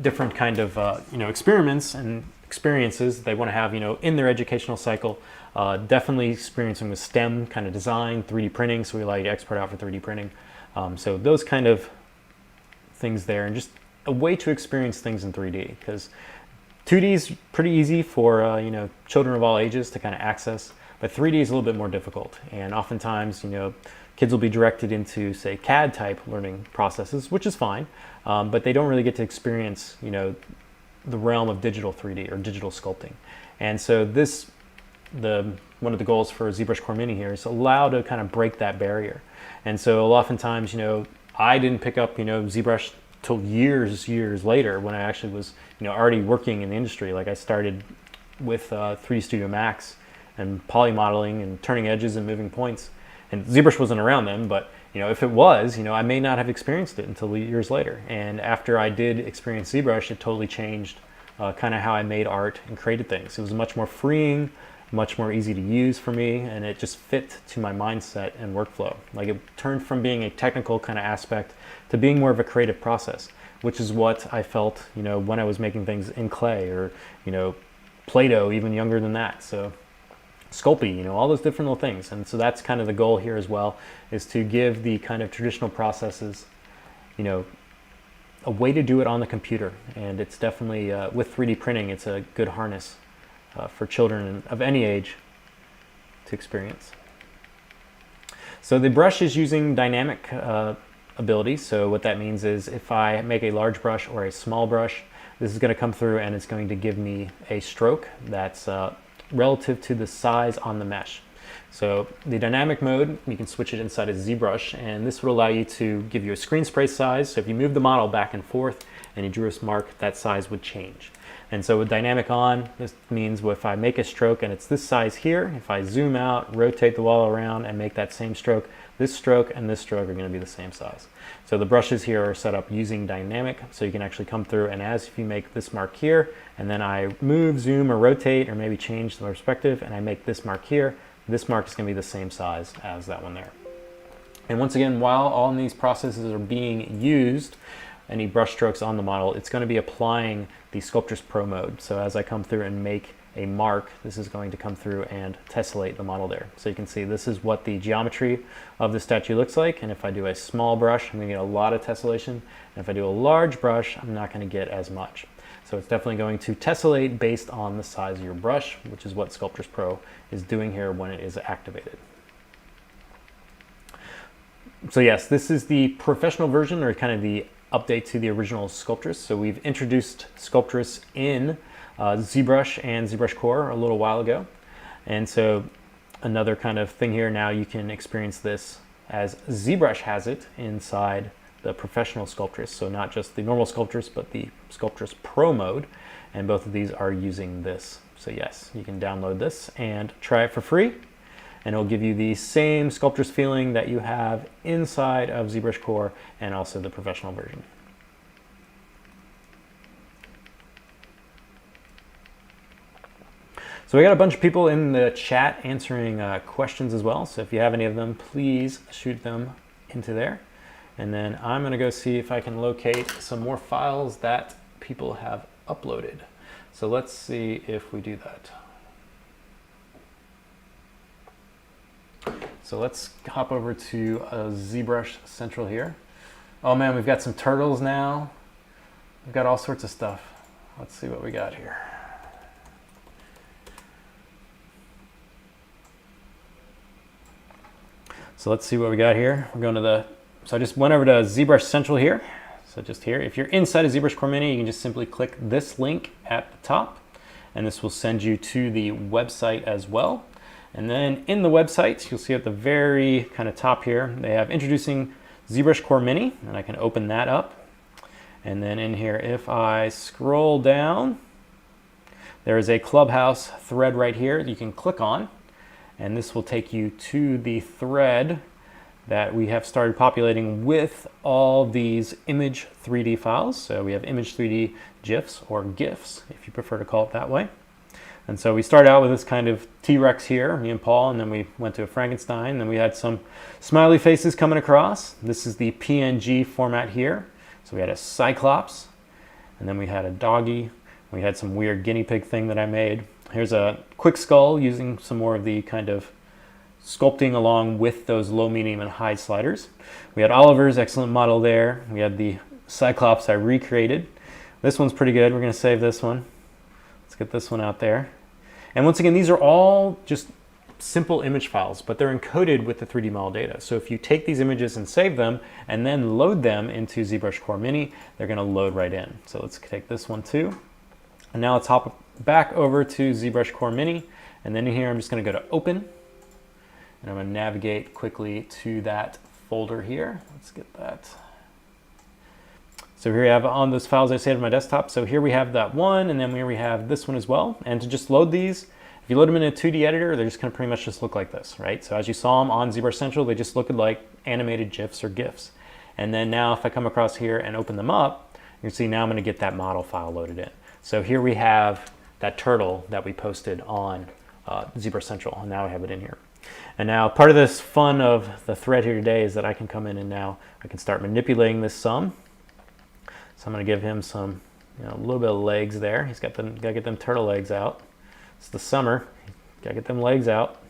different kind of, you know, experiments and experiences they want to have, you know, in their educational cycle. Definitely experiencing with STEM kind of design, 3D printing, so we like export out for 3D printing. So those kind of things there, and just a way to experience things in 3D, because 2D is pretty easy for you know, children of all ages to kind of access, but 3D is a little bit more difficult. And oftentimes, you know, kids will be directed into, say, CAD type learning processes, which is fine, but they don't really get to experience, you know, the realm of digital 3D or digital sculpting. And so this, one of the goals for ZBrushCoreMini here is allow to kind of break that barrier. And so oftentimes, you know, I didn't pick up, you know, ZBrush till years later, when I actually was, you know, already working in the industry. Like I started with 3D Studio Max and poly modeling and turning edges and moving points. And ZBrush wasn't around then, but, you know, if it was, you know, I may not have experienced it until years later. And after I did experience ZBrush, it totally changed kind of how I made art and created things. It was much more freeing, much more easy to use for me, and it just fit to my mindset and workflow. Like it turned from being a technical kind of aspect to being more of a creative process, which is what I felt, you know, when I was making things in clay or, you know, Play-Doh, even younger than that. So Sculpey, you know, all those different little things. And so that's kind of the goal here as well, is to give the kind of traditional processes, you know, a way to do it on the computer. And it's definitely, with 3D printing, it's a good harness for children of any age to experience. So the brush is using dynamic ability. So what that means is if I make a large brush or a small brush, this is going to come through and it's going to give me a stroke that's relative to the size on the mesh. So the dynamic mode, you can switch it inside of ZBrush, and this would allow you to give you a screen spray size. So if you move the model back and forth and you drew a mark, that size would change. And so with dynamic on, this means if I make a stroke and it's this size here, if I zoom out, rotate the wall around and make that same stroke, this stroke and this stroke are going to be the same size. So the brushes here are set up using dynamic, so you can actually come through, and as if you make this mark here, and then I move, zoom, or rotate, or maybe change the perspective, and I make this mark here, this mark is going to be the same size as that one there. And once again, while all these processes are being used, any brush strokes on the model, it's going to be applying the Sculptors Pro mode. So as I come through and make a mark, this is going to come through and tessellate the model there. So you can see this is what the geometry of the statue looks like, and if I do a small brush, I'm going to get a lot of tessellation, and if I do a large brush, I'm not going to get as much. So it's definitely going to tessellate based on the size of your brush, which is what Sculptors Pro is doing here when it is activated. So yes, this is the professional version, or kind of the update to the original Sculptress. So we've introduced Sculptress in ZBrush and ZBrush Core a little while ago. And so another kind of thing here, now you can experience this as ZBrush has it inside the professional Sculptress. So not just the normal Sculptress, but the Sculptress Pro mode. And both of these are using this. So yes, you can download this and try it for free. And it'll give you the same Sculptress feeling that you have inside of ZBrush Core and also the professional version. So we got a bunch of people in the chat answering questions as well. So if you have any of them, please shoot them into there. And then I'm going to go see if I can locate some more files that people have uploaded. So let's see if we do that. So let's hop over to ZBrush Central here. Oh man, we've got some turtles now. We've got all sorts of stuff. Let's see what we got here. So let's see what we got here. We're going to the, so I just went over to ZBrush Central here. So just here, if you're inside of ZBrushCoreMini, you can just simply click this link at the top, and this will send you to the website as well. And then in the website, you'll see at the very kind of top here, they have introducing ZBrushCoreMini, and I can open that up. And then in here, if I scroll down, there is a Clubhouse thread right here that you can click on, and this will take you to the thread that we have started populating with all these image 3D files. So we have image 3D GIFs, or GIFs, if you prefer to call it that way. And so we started out with this kind of T-Rex here, me and Paul, and then we went to a Frankenstein, then we had some smiley faces coming across. This is the PNG format here. So we had a Cyclops, and then we had a doggy. We had some weird guinea pig thing that I made. Here's a quick skull using some more of the kind of sculpting along with those low, medium, and high sliders. We had Oliver's excellent model there. We had the Cyclops I recreated. This one's pretty good. We're going to save this one. Let's get this one out there. And once again, these are all just simple image files, but they're encoded with the 3D model data. So if you take these images and save them and then load them into ZBrushCoreMini, they're going to load right in. So let's take this one too. And now let's hop back over to ZBrushCoreMini. And then in here, I'm just going to go to Open. And I'm going to navigate quickly to that folder here. Let's get that. So here we have on those files I saved on my desktop. So here we have that one, and then here we have this one as well. And to just load these, if you load them in a 2D editor, they're just going to pretty much just look like this, right? So as you saw them on ZBrush Central, they just look like animated GIFs or GIFs. And then now if I come across here and open them up, you can see now I'm going to get that model file loaded in. So here we have that turtle that we posted on ZBrush Central, and now I have it in here. And now part of this fun of the thread here today is that I can come in and now I can start manipulating this some. So I'm going to give him some, a little bit of legs there. He's got them, gotta get them turtle legs out. It's the summer, gotta get them legs out.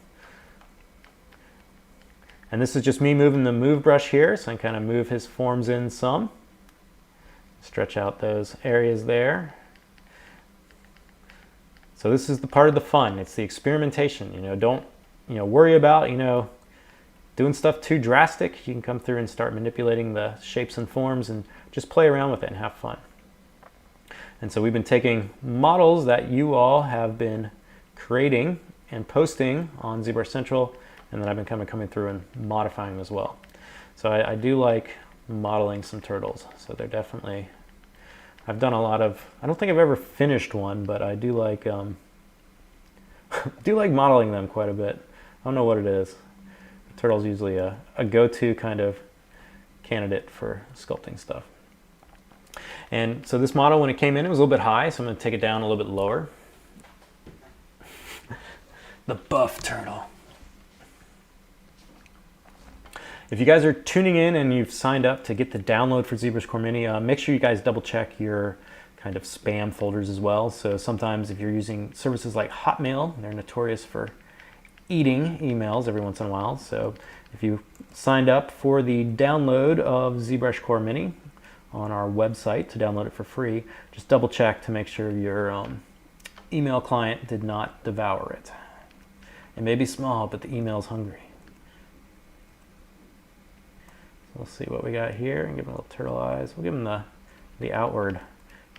And this is just me moving the move brush here, so I can kind of move his forms in some. Stretch out those areas there. So this is the part of the fun. It's the experimentation. Don't worry about doing stuff too drastic. You can come through and start manipulating the shapes and forms and just play around with it and have fun. And so we've been taking models that you all have been creating and posting on ZBrush Central, and then I've been coming through and modifying them as well. So I do like modeling some turtles. So they're definitely, I've done a lot of, I don't think I've ever finished one, but I do like modeling them quite a bit. I don't know what it is. The turtle's usually a go-to kind of candidate for sculpting stuff. And so this model, when it came in, it was a little bit high, so I'm going to take it down a little bit lower. The buff turtle. If you guys are tuning in and you've signed up to get the download for ZBrushCoreMini, make sure you guys double check your kind of spam folders as well. So sometimes if you're using services like Hotmail, they're notorious for eating emails every once in a while. So if you signed up for the download of ZBrushCoreMini on our website to download it for free, just double check to make sure your email client did not devour it. It may be small, but the email's hungry. So we'll see what we got here and give him a little turtle eyes. We'll give him the outward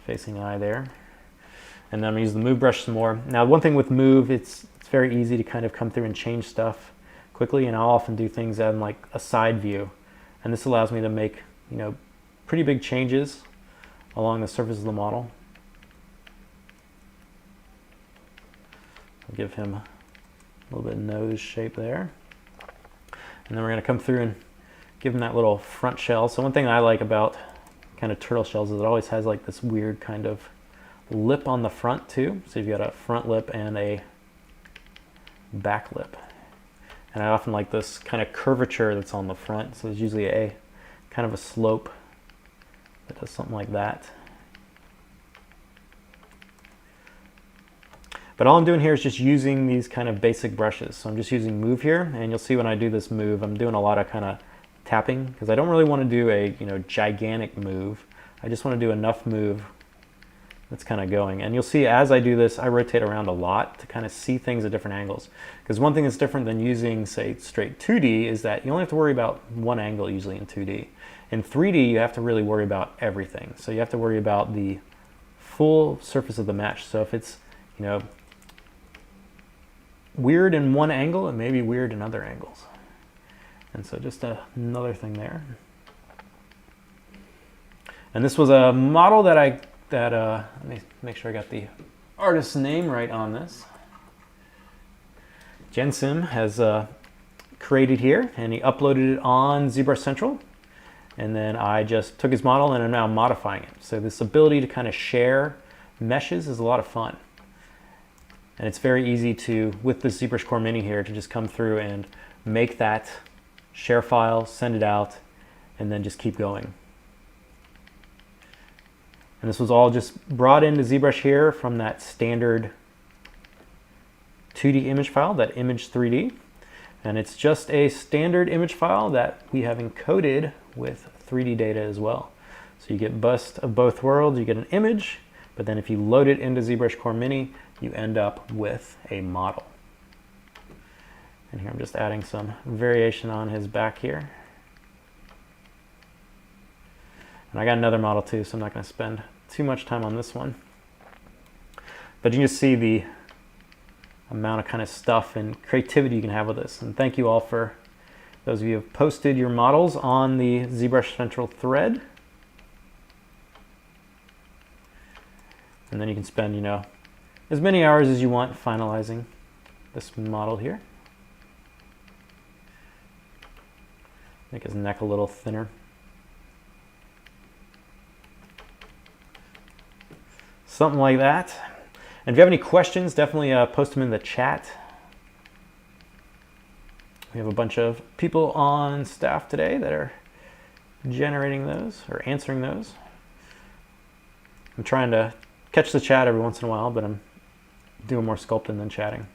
facing eye there. And then I'm gonna use the move brush some more. Now, one thing with move, it's very easy to kind of come through and change stuff quickly, and I'll often do things on like a side view. And this allows me to make, you know, pretty big changes along the surface of the model. I'll give him a little bit of nose shape there. And then we're gonna come through and give him that little front shell. So one thing I like about kind of turtle shells is it always has like this weird kind of lip on the front too. So you've got a front lip and a back lip. And I often like this kind of curvature that's on the front. So there's usually a kind of a slope that does something like that. But all I'm doing here is just using these kind of basic brushes. So I'm just using move here, and you'll see when I do this move, I'm doing a lot of kind of tapping because I don't really want to do a, you know, gigantic move. I just want to do enough move that's kind of going. And you'll see as I do this, I rotate around a lot to kind of see things at different angles. Because one thing that's different than using, say, straight 2D is that you only have to worry about one angle usually in 2D. In 3D, you have to really worry about everything. So you have to worry about the full surface of the mesh. So if it's, you know, weird in one angle, it may be weird in other angles. And so just another thing there. And this was a model that let me make sure I got the artist's name right on this. Jensim has created here, and he uploaded it on ZBrush Central. And then I just took his model and I'm now modifying it. So this ability to kind of share meshes is a lot of fun. And it's very easy to, with the ZBrushCoreMini here, to just come through and make that share file, send it out, and then just keep going. And this was all just brought into ZBrush here from that standard 2D image file, that image 3D. And it's just a standard image file that we have encoded with 3D data as well. So you get best of both worlds, you get an image, but then if you load it into ZBrushCoreMini, you end up with a model. And here I'm just adding some variation on his back here. And I got another model too, so I'm not going to spend too much time on this one. But you can just see the amount of kind of stuff and creativity you can have with this. And thank you all for those of you who have posted your models on the ZBrush Central thread. And then you can spend, you know, as many hours as you want finalizing this model here. Make his neck a little thinner. Something like that. And if you have any questions, definitely post them in the chat. We have a bunch of people on staff today that are generating those or answering those. I'm trying to catch the chat every once in a while, but I'm doing more sculpting than chatting.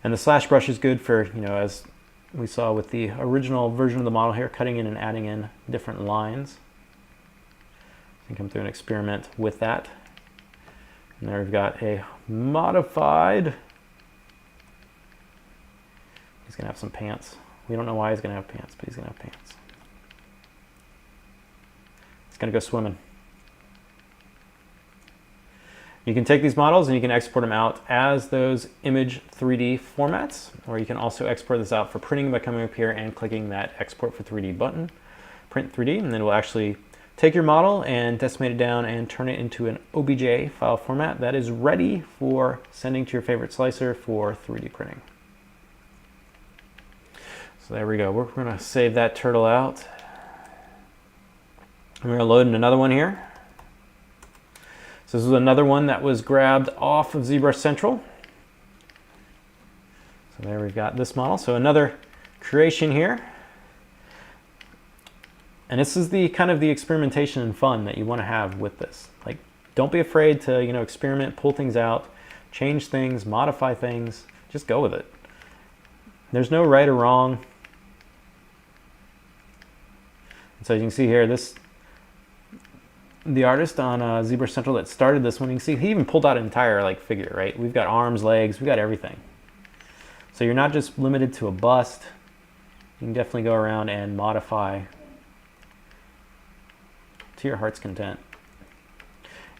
And the slash brush is good for, you know, as we saw with the original version of the model here, cutting in and adding in different lines. You can come through and experiment with that. And there we've got a modified. He's gonna have some pants. We don't know why he's gonna have pants, but he's gonna have pants. He's gonna go swimming. You can take these models and you can export them out as those image 3D formats, or you can also export this out for printing by coming up here and clicking that export for 3D button, print 3D, and then we'll actually take your model and decimate it down and turn it into an OBJ file format that is ready for sending to your favorite slicer for 3D printing. So there we go. We're going to save that turtle out. I'm going to load in another one here. So this is another one that was grabbed off of ZBrush Central. So there we've got this model. So another creation here. And this is the kind of the experimentation and fun that you want to have with this. Like, don't be afraid to, you know, experiment, pull things out, change things, modify things. Just go with it. There's no right or wrong. And so you can see here, the artist on ZBrush Central that started this one, you can see he even pulled out an entire like figure, right? We've got arms, legs, we've got everything. So you're not just limited to a bust. You can definitely go around and modify to your heart's content.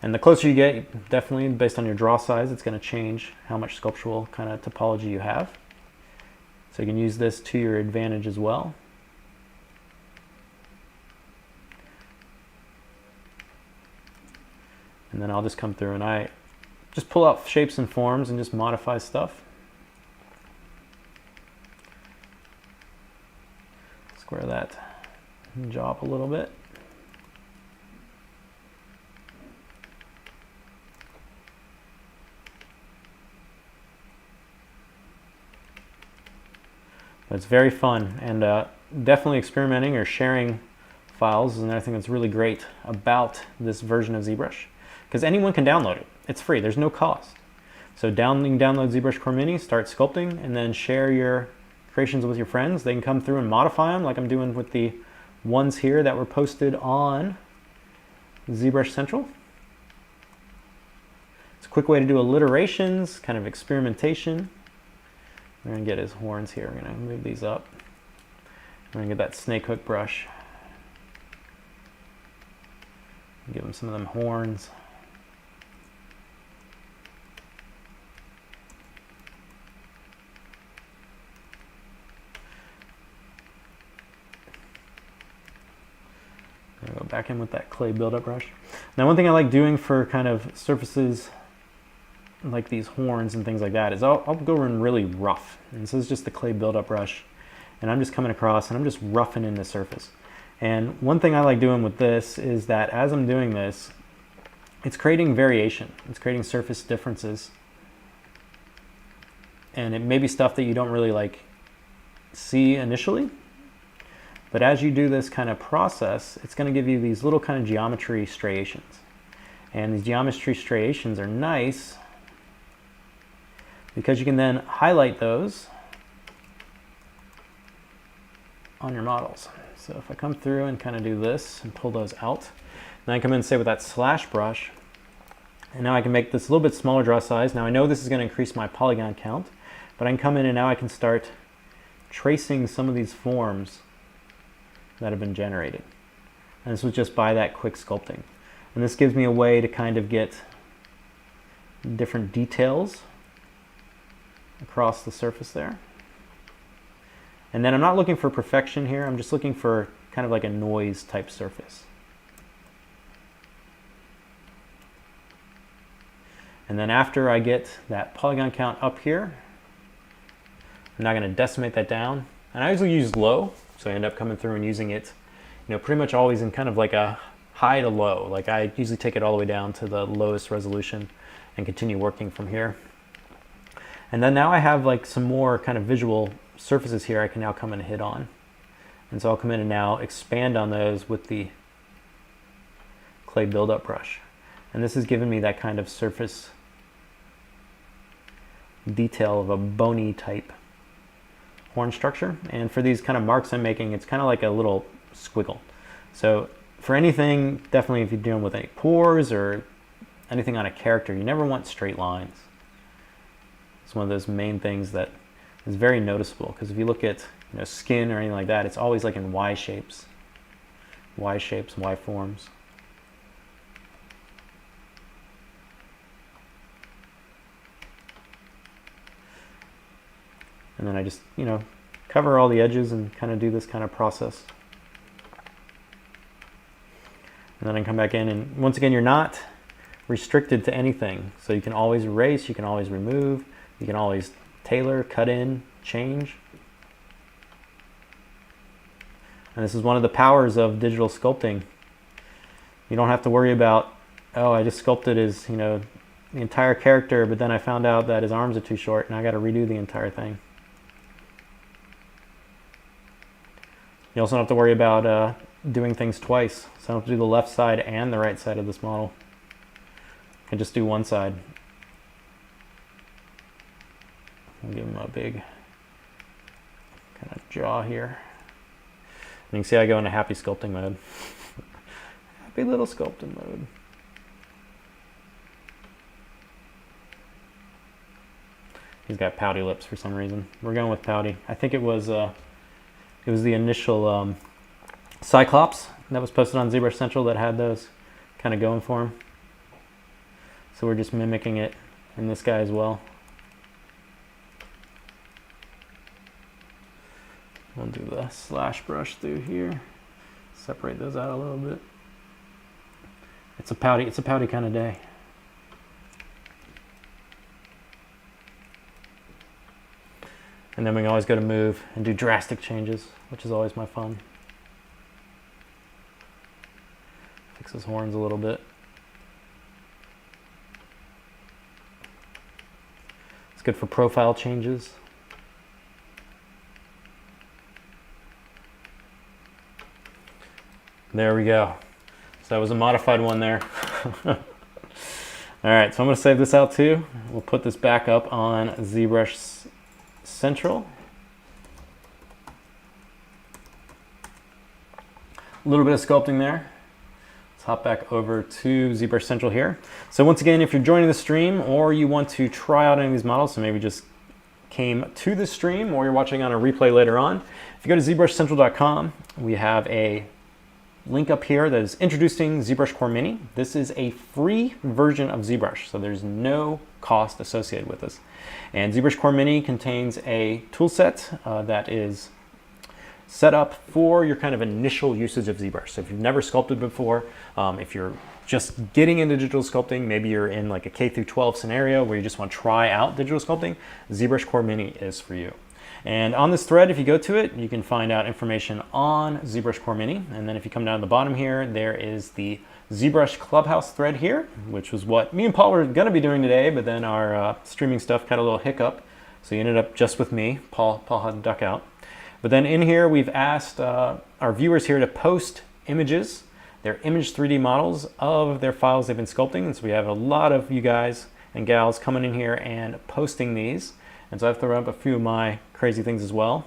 And the closer you get, definitely based on your draw size, it's going to change how much sculptural kind of topology you have. So you can use this to your advantage as well. And then I'll just come through and I just pull out shapes and forms and just modify stuff. Square that jaw up a little bit. But it's very fun, and definitely experimenting or sharing files is another thing that's really great about this version of ZBrush, because anyone can download it. It's free, there's no cost. So you can download ZBrushCoreMini, start sculpting, and then share your creations with your friends. They can come through and modify them like I'm doing with the ones here that were posted on ZBrush Central. It's a quick way to do alliterations, kind of experimentation. We're going to get his horns here. We're going to move these up. We're going to get that snake hook brush. Give him some of them horns. Go back in with that clay buildup brush. Now, one thing I like doing for kind of surfaces like these horns and things like that is I'll go in really rough. And this is just the clay buildup brush. And I'm just coming across and I'm just roughing in the surface. And one thing I like doing with this is that as I'm doing this, it's creating variation. It's creating surface differences. And it may be stuff that you don't really like see initially. But as you do this kind of process, it's going to give you these little kind of geometry striations. And these geometry striations are nice because you can then highlight those on your models. So if I come through and kind of do this and pull those out, then I come in and say with that slash brush, and now I can make this a little bit smaller draw size. Now I know this is going to increase my polygon count, but I can come in and now I can start tracing some of these forms that have been generated. And this was just by that quick sculpting. And this gives me a way to kind of get different details across the surface there. And then I'm not looking for perfection here, I'm just looking for kind of like a noise type surface. And then after I get that polygon count up here, I'm now going to decimate that down. And I usually use low, so I end up coming through and using it, you know, pretty much always in kind of like a high to low. Like I usually take it all the way down to the lowest resolution and continue working from here. And then now I have like some more kind of visual surfaces here I can now come and hit on. And so I'll come in and now expand on those with the clay buildup brush. And this has given me that kind of surface detail of a bony type horn structure. And for these kind of marks I'm making, it's kind of like a little squiggle. So for anything, definitely if you're dealing with any pores or anything on a character, you never want straight lines. It's one of those main things that is very noticeable, because if you look at, you know, skin or anything like that, it's always like in Y shapes, Y forms. And then I just, you know, cover all the edges and kind of do this kind of process. And then I come back in, and once again, you're not restricted to anything. So you can always erase, you can always remove, you can always tailor, cut in, change. And this is one of the powers of digital sculpting. You don't have to worry about, oh, I just sculpted his, you know, the entire character, but then I found out that his arms are too short and I got to redo the entire thing. You also don't have to worry about doing things twice. So I don't have to do the left side and the right side of this model. I can just do one side. I'll give him a big kind of jaw here. And you can see I go into happy sculpting mode. Happy little sculpting mode. He's got pouty lips for some reason. We're going with pouty. I think it was the initial Cyclops that was posted on ZBrush Central that had those kind of going for him. So we're just mimicking it in this guy as well. We'll do the slash brush through here. Separate those out a little bit. It's a pouty kind of day. And then we can always go to move and do drastic changes, which is always my fun. Fix his horns a little bit. It's good for profile changes. There we go. So that was a modified one there. All right, so I'm going to save this out too. We'll put this back up on ZBrush Central. A little bit of sculpting there. Let's hop back over to ZBrush Central here. So once again, if you're joining the stream or you want to try out any of these models, so maybe just came to the stream or you're watching on a replay later on, if you go to ZBrushCentral.com, we have a link up here that is introducing ZBrushCoreMini. This is a free version of ZBrush, so there's no cost associated with this. And ZBrushCoreMini contains a tool set that is set up for your kind of initial usage of ZBrush. So if you've never sculpted before, if you're just getting into digital sculpting, maybe you're in like a K through 12 scenario where you just want to try out digital sculpting, ZBrushCoreMini is for you. And on this thread, if you go to it, you can find out information on ZBrushCoreMini. And then if you come down to the bottom here, there is the ZBrush Clubhouse thread here, which was what me and Paul were going to be doing today, but then our streaming stuff got a little hiccup. So you ended up just with me. Paul had to duck out. But then in here, we've asked our viewers here to post images, their image 3D models of their files they've been sculpting. And so we have a lot of you guys and gals coming in here and posting these. And so I've thrown up a few of my crazy things as well.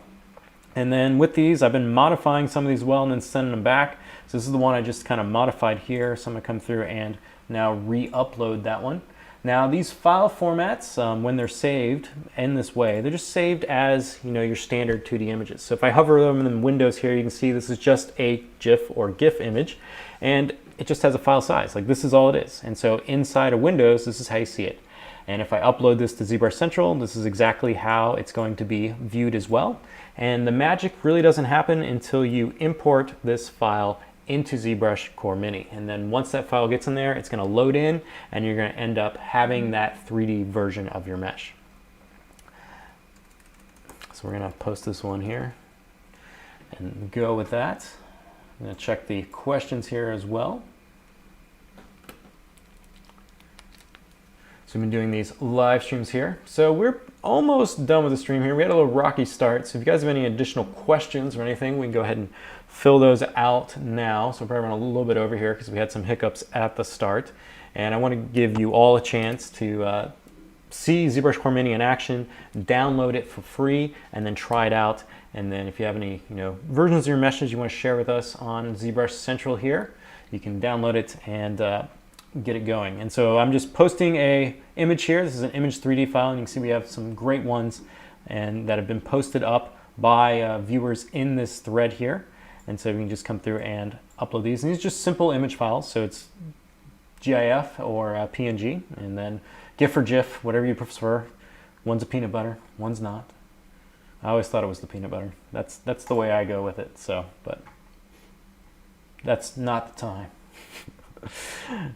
And then with these, I've been modifying some of these well and then sending them back. So this is the one I just kind of modified here. So I'm gonna come through and now re-upload that one. Now these file formats, when they're saved in this way, they're just saved as your standard 2D images. So if I hover them in Windows here, you can see this is just a GIF or GIF image, and it just has a file size. Like this is all it is. And so inside of Windows, this is how you see it. And if I upload this to ZBrush Central, this is exactly how it's going to be viewed as well. And the magic really doesn't happen until you import this file into ZBrushCoreMini. And then once that file gets in there, it's going to load in and you're going to end up having that 3D version of your mesh. So we're going to post this one here and go with that. I'm going to check the questions here as well. So we've been doing these live streams here. So we're almost done with the stream here. We had a little rocky start. So if you guys have any additional questions or anything, we can go ahead and fill those out now. So we're probably running a little bit over here because we had some hiccups at the start. And I want to give you all a chance to see ZBrushCoreMini in action, download it for free, and then try it out. And then if you have any versions of your meshes you want to share with us on ZBrush Central here, you can download it and get it going. And so I'm just posting a image here. This is an image 3D file, and you can see we have some great ones and that have been posted up by viewers in this thread here. And so we can just come through and upload these. And these are just simple image files. So it's GIF or PNG, and then GIF or GIF, whatever you prefer. One's a peanut butter, one's not. I always thought it was the peanut butter. That's the way I go with it. So, but that's not the time.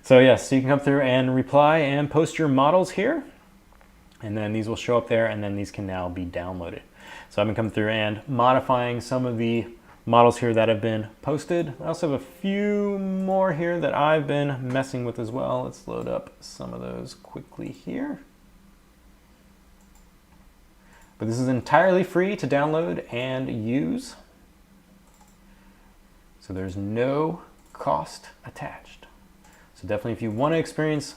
So yes, so you can come through and reply and post your models here, and then these will show up there, and then these can now be downloaded. So I've been coming through and modifying some of the models here that have been posted. I also have a few more here that I've been messing with as well. Let's load up some of those quickly here. But this is entirely free to download and use. So there's no cost attached. So definitely if you want to experience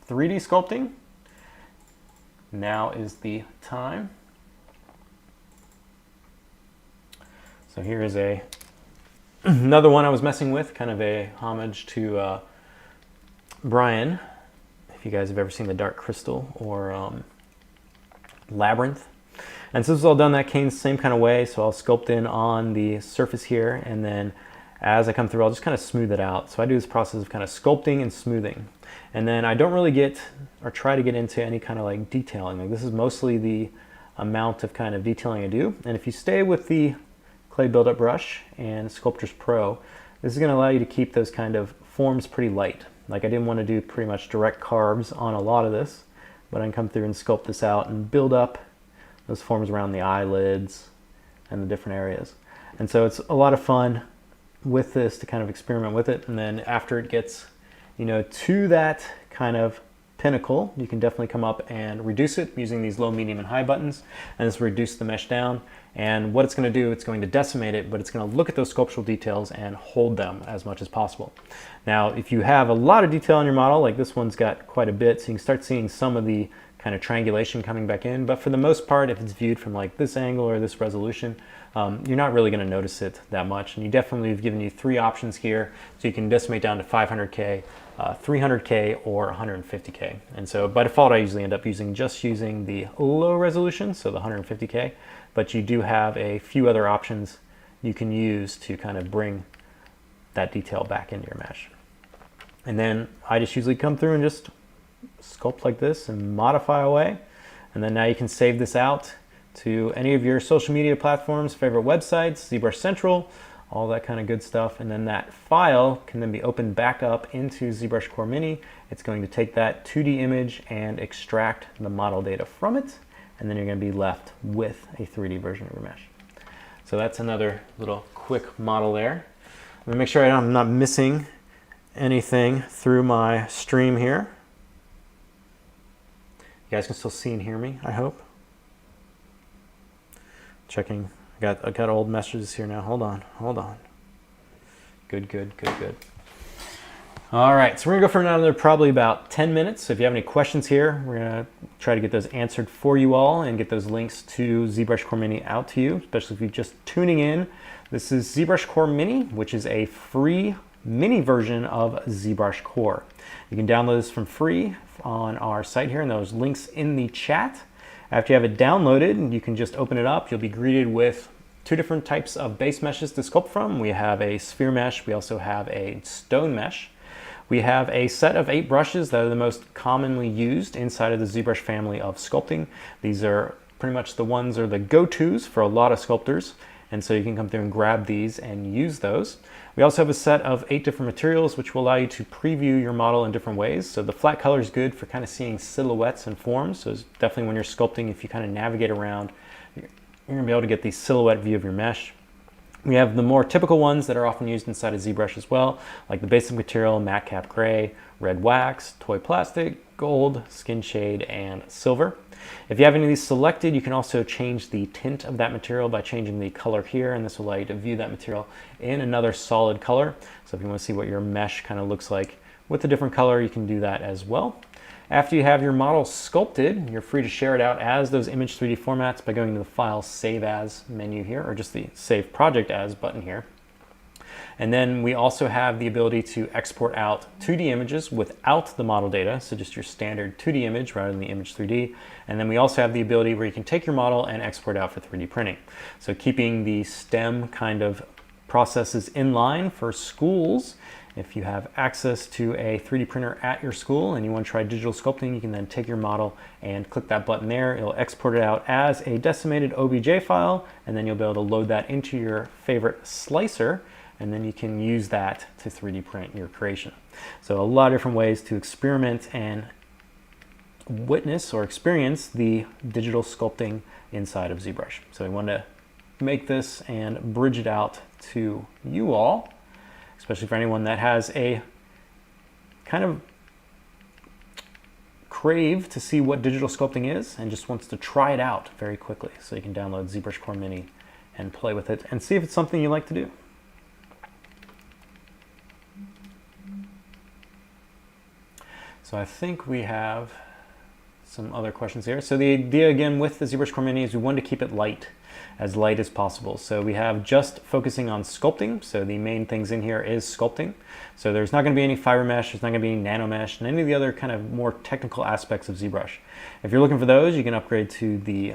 3D sculpting, now is the time. So here is another one I was messing with, kind of a homage to Brian. If you guys have ever seen the Dark Crystal or Labyrinth. And so this is all done that same kind of way. So I'll sculpt in on the surface here, and then as I come through, I'll just kind of smooth it out. So I do this process of kind of sculpting and smoothing. And then I don't really get, or try to get into any kind of like detailing. Like this is mostly the amount of kind of detailing I do. And if you stay with the clay buildup brush and Sculptors Pro, this is going to allow you to keep those kind of forms pretty light. Like I didn't want to do pretty much direct carves on a lot of this, but I can come through and sculpt this out and build up those forms around the eyelids and the different areas. And so it's a lot of fun with this to kind of experiment with it. And then after it gets, you know, to that kind of pinnacle, you can definitely come up and reduce it using these low, medium, and high buttons, and just reduce the mesh down. And what it's going to do, it's going to decimate it, but it's going to look at those sculptural details and hold them as much as possible. Now, if you have a lot of detail on your model, like this one's got quite a bit, so you can start seeing some of the kind of triangulation coming back in. But for the most part, if it's viewed from like this angle or this resolution, you're not really going to notice it that much. And you definitely have given you 3 options here, so you can decimate down to 500K, 300K, or 150K. And so by default, I usually end up using the low resolution, so the 150K. But you do have a few other options you can use to kind of bring that detail back into your mesh. And then I just usually come through and just sculpt like this and modify away. And then now you can save this out to any of your social media platforms, favorite websites, ZBrush Central, all that kind of good stuff. And then that file can then be opened back up into ZBrushCoreMini. It's going to take that 2D image and extract the model data from it. And then you're going to be left with a 3D version of your mesh. So that's another little quick model there. Let me make sure I'm not missing anything through my stream here. You guys can still see and hear me, I hope. Checking. I got old messages here now. Hold on. Good. All right, so we're gonna go for another probably about 10 minutes. So if you have any questions here, we're gonna try to get those answered for you all and get those links to ZBrushCoreMini out to you, especially if you're just tuning in. This is ZBrushCoreMini, which is a free mini version of ZBrush Core. You can download this from free on our site here, and those links in the chat. After you have it downloaded, you can just open it up. You'll be greeted with 2 different types of base meshes to sculpt from. We have a sphere mesh. We also have a stone mesh. We have a set of 8 brushes that are the most commonly used inside of the ZBrush family of sculpting. These are pretty much the ones or the go-tos for a lot of sculptors. And so you can come through and grab these and use those. We also have a set of 8 different materials which will allow you to preview your model in different ways. So the flat color is good for kind of seeing silhouettes and forms. So it's definitely when you're sculpting, if you kind of navigate around, you're going to be able to get the silhouette view of your mesh. We have the more typical ones that are often used inside of ZBrush as well, like the basic material, matte cap gray, red wax, toy plastic, gold, skin shade, and silver. If you have any of these selected, you can also change the tint of that material by changing the color here, and this will allow you to view that material in another solid color. So if you want to see what your mesh kind of looks like with a different color, you can do that as well. After you have your model sculpted, you're free to share it out as those image 3D formats by going to the File Save As menu here, or just the Save Project As button here. And then we also have the ability to export out 2D images without the model data, so just your standard 2D image rather than the image 3D. And then we also have the ability where you can take your model and export out for 3D printing. So keeping the STEM kind of processes in line for schools. If you have access to a 3D printer at your school and you want to try digital sculpting, you can then take your model and click that button there. It'll export it out as a decimated OBJ file, and then you'll be able to load that into your favorite slicer, and then you can use that to 3D print your creation. So a lot of different ways to experiment and witness or experience the digital sculpting inside of ZBrush. So we want to make this and bridge it out to you all, especially for anyone that has a kind of crave to see what digital sculpting is and just wants to try it out very quickly. So you can download ZBrushCoreMini and play with it and see if it's something you like to do. So I think we have some other questions here. So the idea again with the ZBrushCoreMini is we want to keep it light as possible. So we have just focusing on sculpting. So the main things in here is sculpting. So there's not going to be any fiber mesh, there's not going to be any nano mesh, and any of the other kind of more technical aspects of ZBrush. If you're looking for those, you can upgrade to the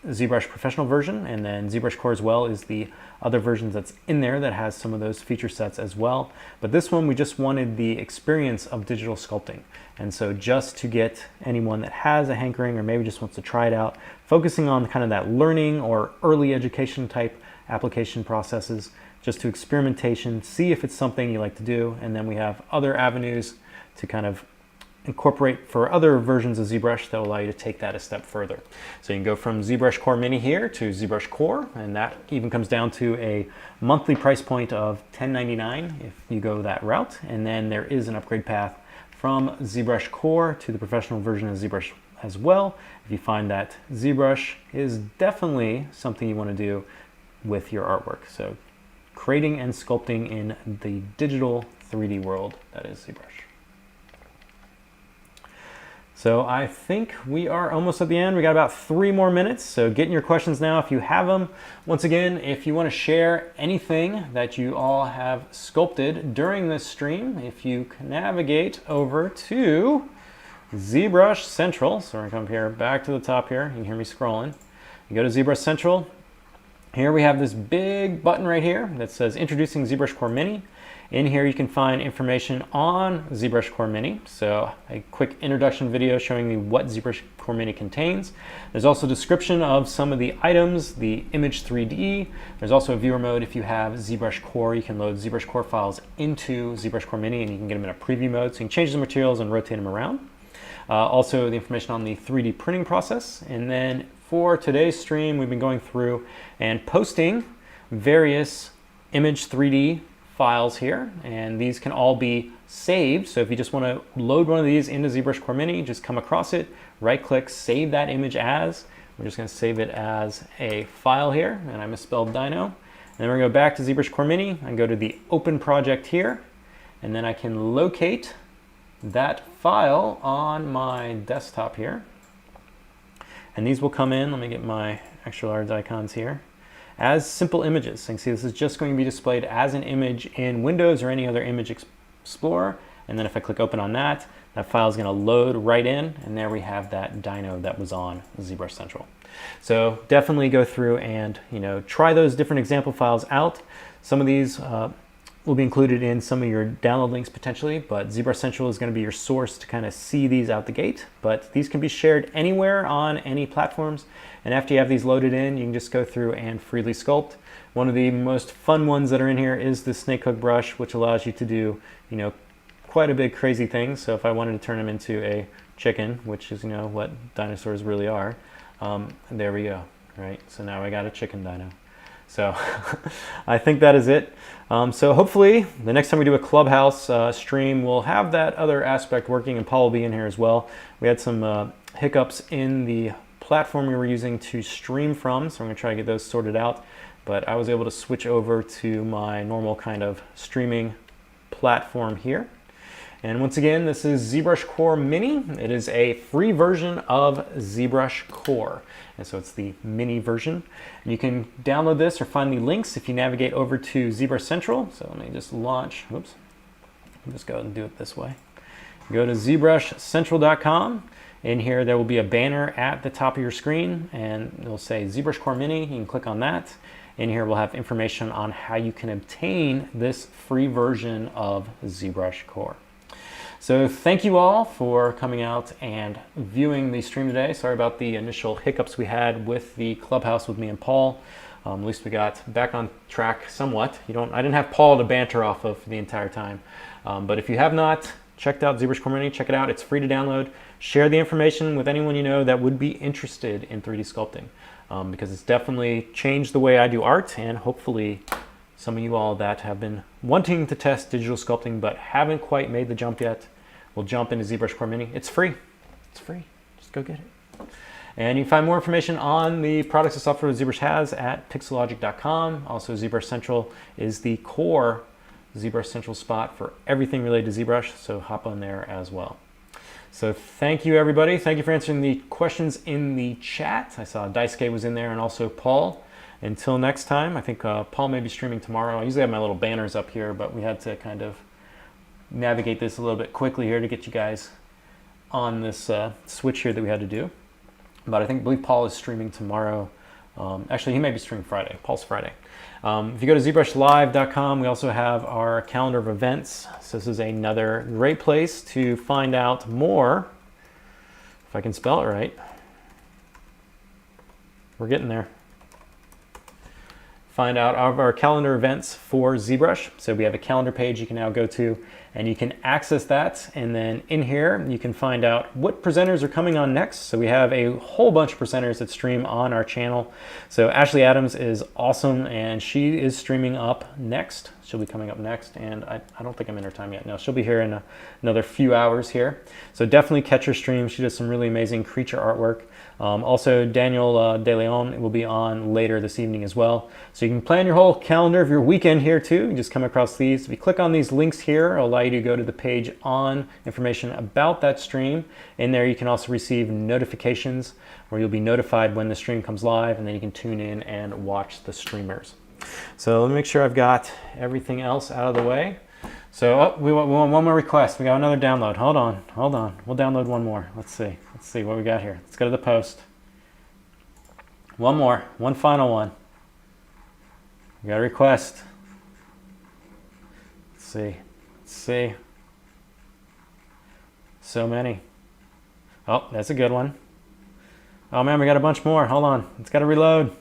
ZBrush Professional version, and then ZBrush Core as well is the other versions that's in there that has some of those feature sets as well. But this one, we just wanted the experience of digital sculpting. And so just to get anyone that has a hankering or maybe just wants to try it out, focusing on kind of that learning or early education type application processes, just to experimentation, see if it's something you like to do. And then we have other avenues to kind of incorporate for other versions of ZBrush that will allow you to take that a step further. So you can go from ZBrushCoreMini here to ZBrush Core, and that even comes down to a monthly price point of $10.99 if you go that route. And then there is an upgrade path from ZBrush Core to the professional version of ZBrush as well, if you find that ZBrush is definitely something you want to do with your artwork. So creating and sculpting in the digital 3D world, that is ZBrush. So I think we are almost at the end. We got about 3 more minutes, so get in your questions now if you have them. Once again, if you want to share anything that you all have sculpted during this stream, if you can navigate over to ZBrush Central, so we're gonna come here back to the top here, you can hear me scrolling. You go to ZBrush Central, here we have this big button right here that says Introducing ZBrushCoreMini. In here you can find information on ZBrushCoreMini, so a quick introduction video showing you what ZBrushCoreMini contains. There's also a description of some of the items, the image 3D. There's also a viewer mode if you have ZBrush Core. You can load ZBrush Core files into ZBrushCoreMini and you can get them in a preview mode, so you can change the materials and rotate them around. Also the information on the 3D printing process. And then for today's stream, we've been going through and posting various image 3D files here, and these can all be saved. So if you just want to load one of these into ZBrushCoreMini, just come across it, right click, save that image as. We're just going to save it as a file here, and I misspelled dino. And then we're going to go back to ZBrushCoreMini and go to the open project here, and then I can locate that file on my desktop here. And these will come in, let me get my extra large icons here, as simple images. So you can see this is just going to be displayed as an image in Windows or any other image explorer. And then if I click open on that, that file is going to load right in, and there we have that dino that was on ZBrush Central. So definitely go through and try those different example files out. Some of these will be included in some of your download links potentially, but ZBrush Central is going to be your source to kind of see these out the gate. But these can be shared anywhere on any platforms. And after you have these loaded in, you can just go through and freely sculpt. One of the most fun ones that are in here is the snake hook brush, which allows you to do, quite a big crazy things. So if I wanted to turn them into a chicken, which is, what dinosaurs really are, there we go, right? So now I got a chicken dino. So I think that is it. So hopefully the next time we do a Clubhouse stream, we'll have that other aspect working, and Paul will be in here as well. We had some hiccups in the platform we were using to stream from, so I'm going to try to get those sorted out. But I was able to switch over to my normal kind of streaming platform here. And once again, this is ZBrushCoreMini. It is a free version of ZBrush Core. And so it's the mini version. And you can download this or find the links if you navigate over to ZBrush Central. So let me just launch, oops, I'll just go and do it this way. Go to ZBrushCentral.com. In here, there will be a banner at the top of your screen, and it'll say ZBrushCoreMini. You can click on that. In here, we'll have information on how you can obtain this free version of ZBrush Core. So thank you all for coming out and viewing the stream today. Sorry about the initial hiccups we had with the Clubhouse with me and Paul. At least we got back on track somewhat. I didn't have Paul to banter off of the entire time. But if you have not checked out ZBrushCoreMini, check it out. It's free to download. Share the information with anyone you know that would be interested in 3D sculpting, because it's definitely changed the way I do art, and hopefully some of you all that have been wanting to test digital sculpting but haven't quite made the jump yet will jump into ZBrushCoreMini. It's free. It's free. Just go get it. And you can find more information on the products and software that ZBrush has at Pixologic.com. Also, ZBrush Central is the core ZBrush Central spot for everything related to ZBrush, so hop on there as well. So thank you, everybody. Thank you for answering the questions in the chat. I saw Daisuke was in there and also Paul. Until next time, I think Paul may be streaming tomorrow. I usually have my little banners up here, but we had to kind of navigate this a little bit quickly here to get you guys on this switch here that we had to do. But I believe Paul is streaming tomorrow. Actually, he may be streaming Friday. Paul's Friday. If you go to ZBrushLive.com, we also have our calendar of events. So this is another great place to find out more, if I can spell it right. We're getting there. Find out our calendar events for ZBrush. So we have a calendar page you can now go to, and you can access that. And then in here, you can find out what presenters are coming on next. So we have a whole bunch of presenters that stream on our channel. So Ashley Adams is awesome, and she is streaming up next. She'll be coming up next, and I don't think I'm in her time yet. No, she'll be here in another few hours here. So definitely catch her stream. She does some really amazing creature artwork. Also, Daniel De Leon will be on later this evening as well. So you can plan your whole calendar of your weekend here too. You just come across these. If you click on these links here, it'll allow you to go to the page on information about that stream. In there, you can also receive notifications where you'll be notified when the stream comes live, and then you can tune in and watch the streamers. So let me make sure I've got everything else out of the way. So we want one more request. We got another download. Hold on. We'll download one more. Let's see what we got here. Let's go to the post. One more, one final one. We got a request. Let's see. So many. Oh, that's a good one. Oh man, we got a bunch more. Hold on. It's got to reload.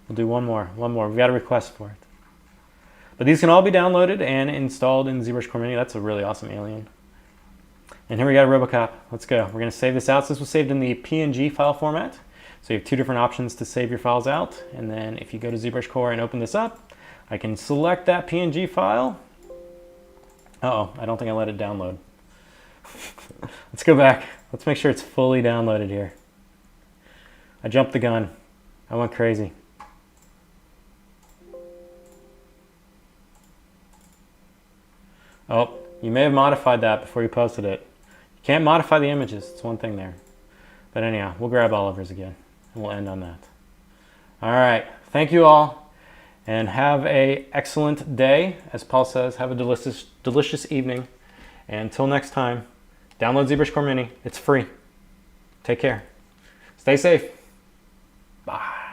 We'll do one more. We've got a request for it. But these can all be downloaded and installed in ZBrushCoreMini. That's a really awesome alien. And here we got a Robocop. Let's go. We're going to save this out. So this was saved in the PNG file format. So you have two different options to save your files out. And then if you go to ZBrushCore and open this up, I can select that PNG file. Uh-oh, I don't think I let it download. Let's go back. Let's make sure it's fully downloaded here. I jumped the gun. I went crazy. Oh, you may have modified that before you posted it. You can't modify the images. It's one thing there. But anyhow, we'll grab Oliver's again, and we'll end on that. All right. Thank you all, and have an excellent day. As Paul says, have a delicious evening. And until next time, download ZBrushCoreMini. It's free. Take care. Stay safe. Bye.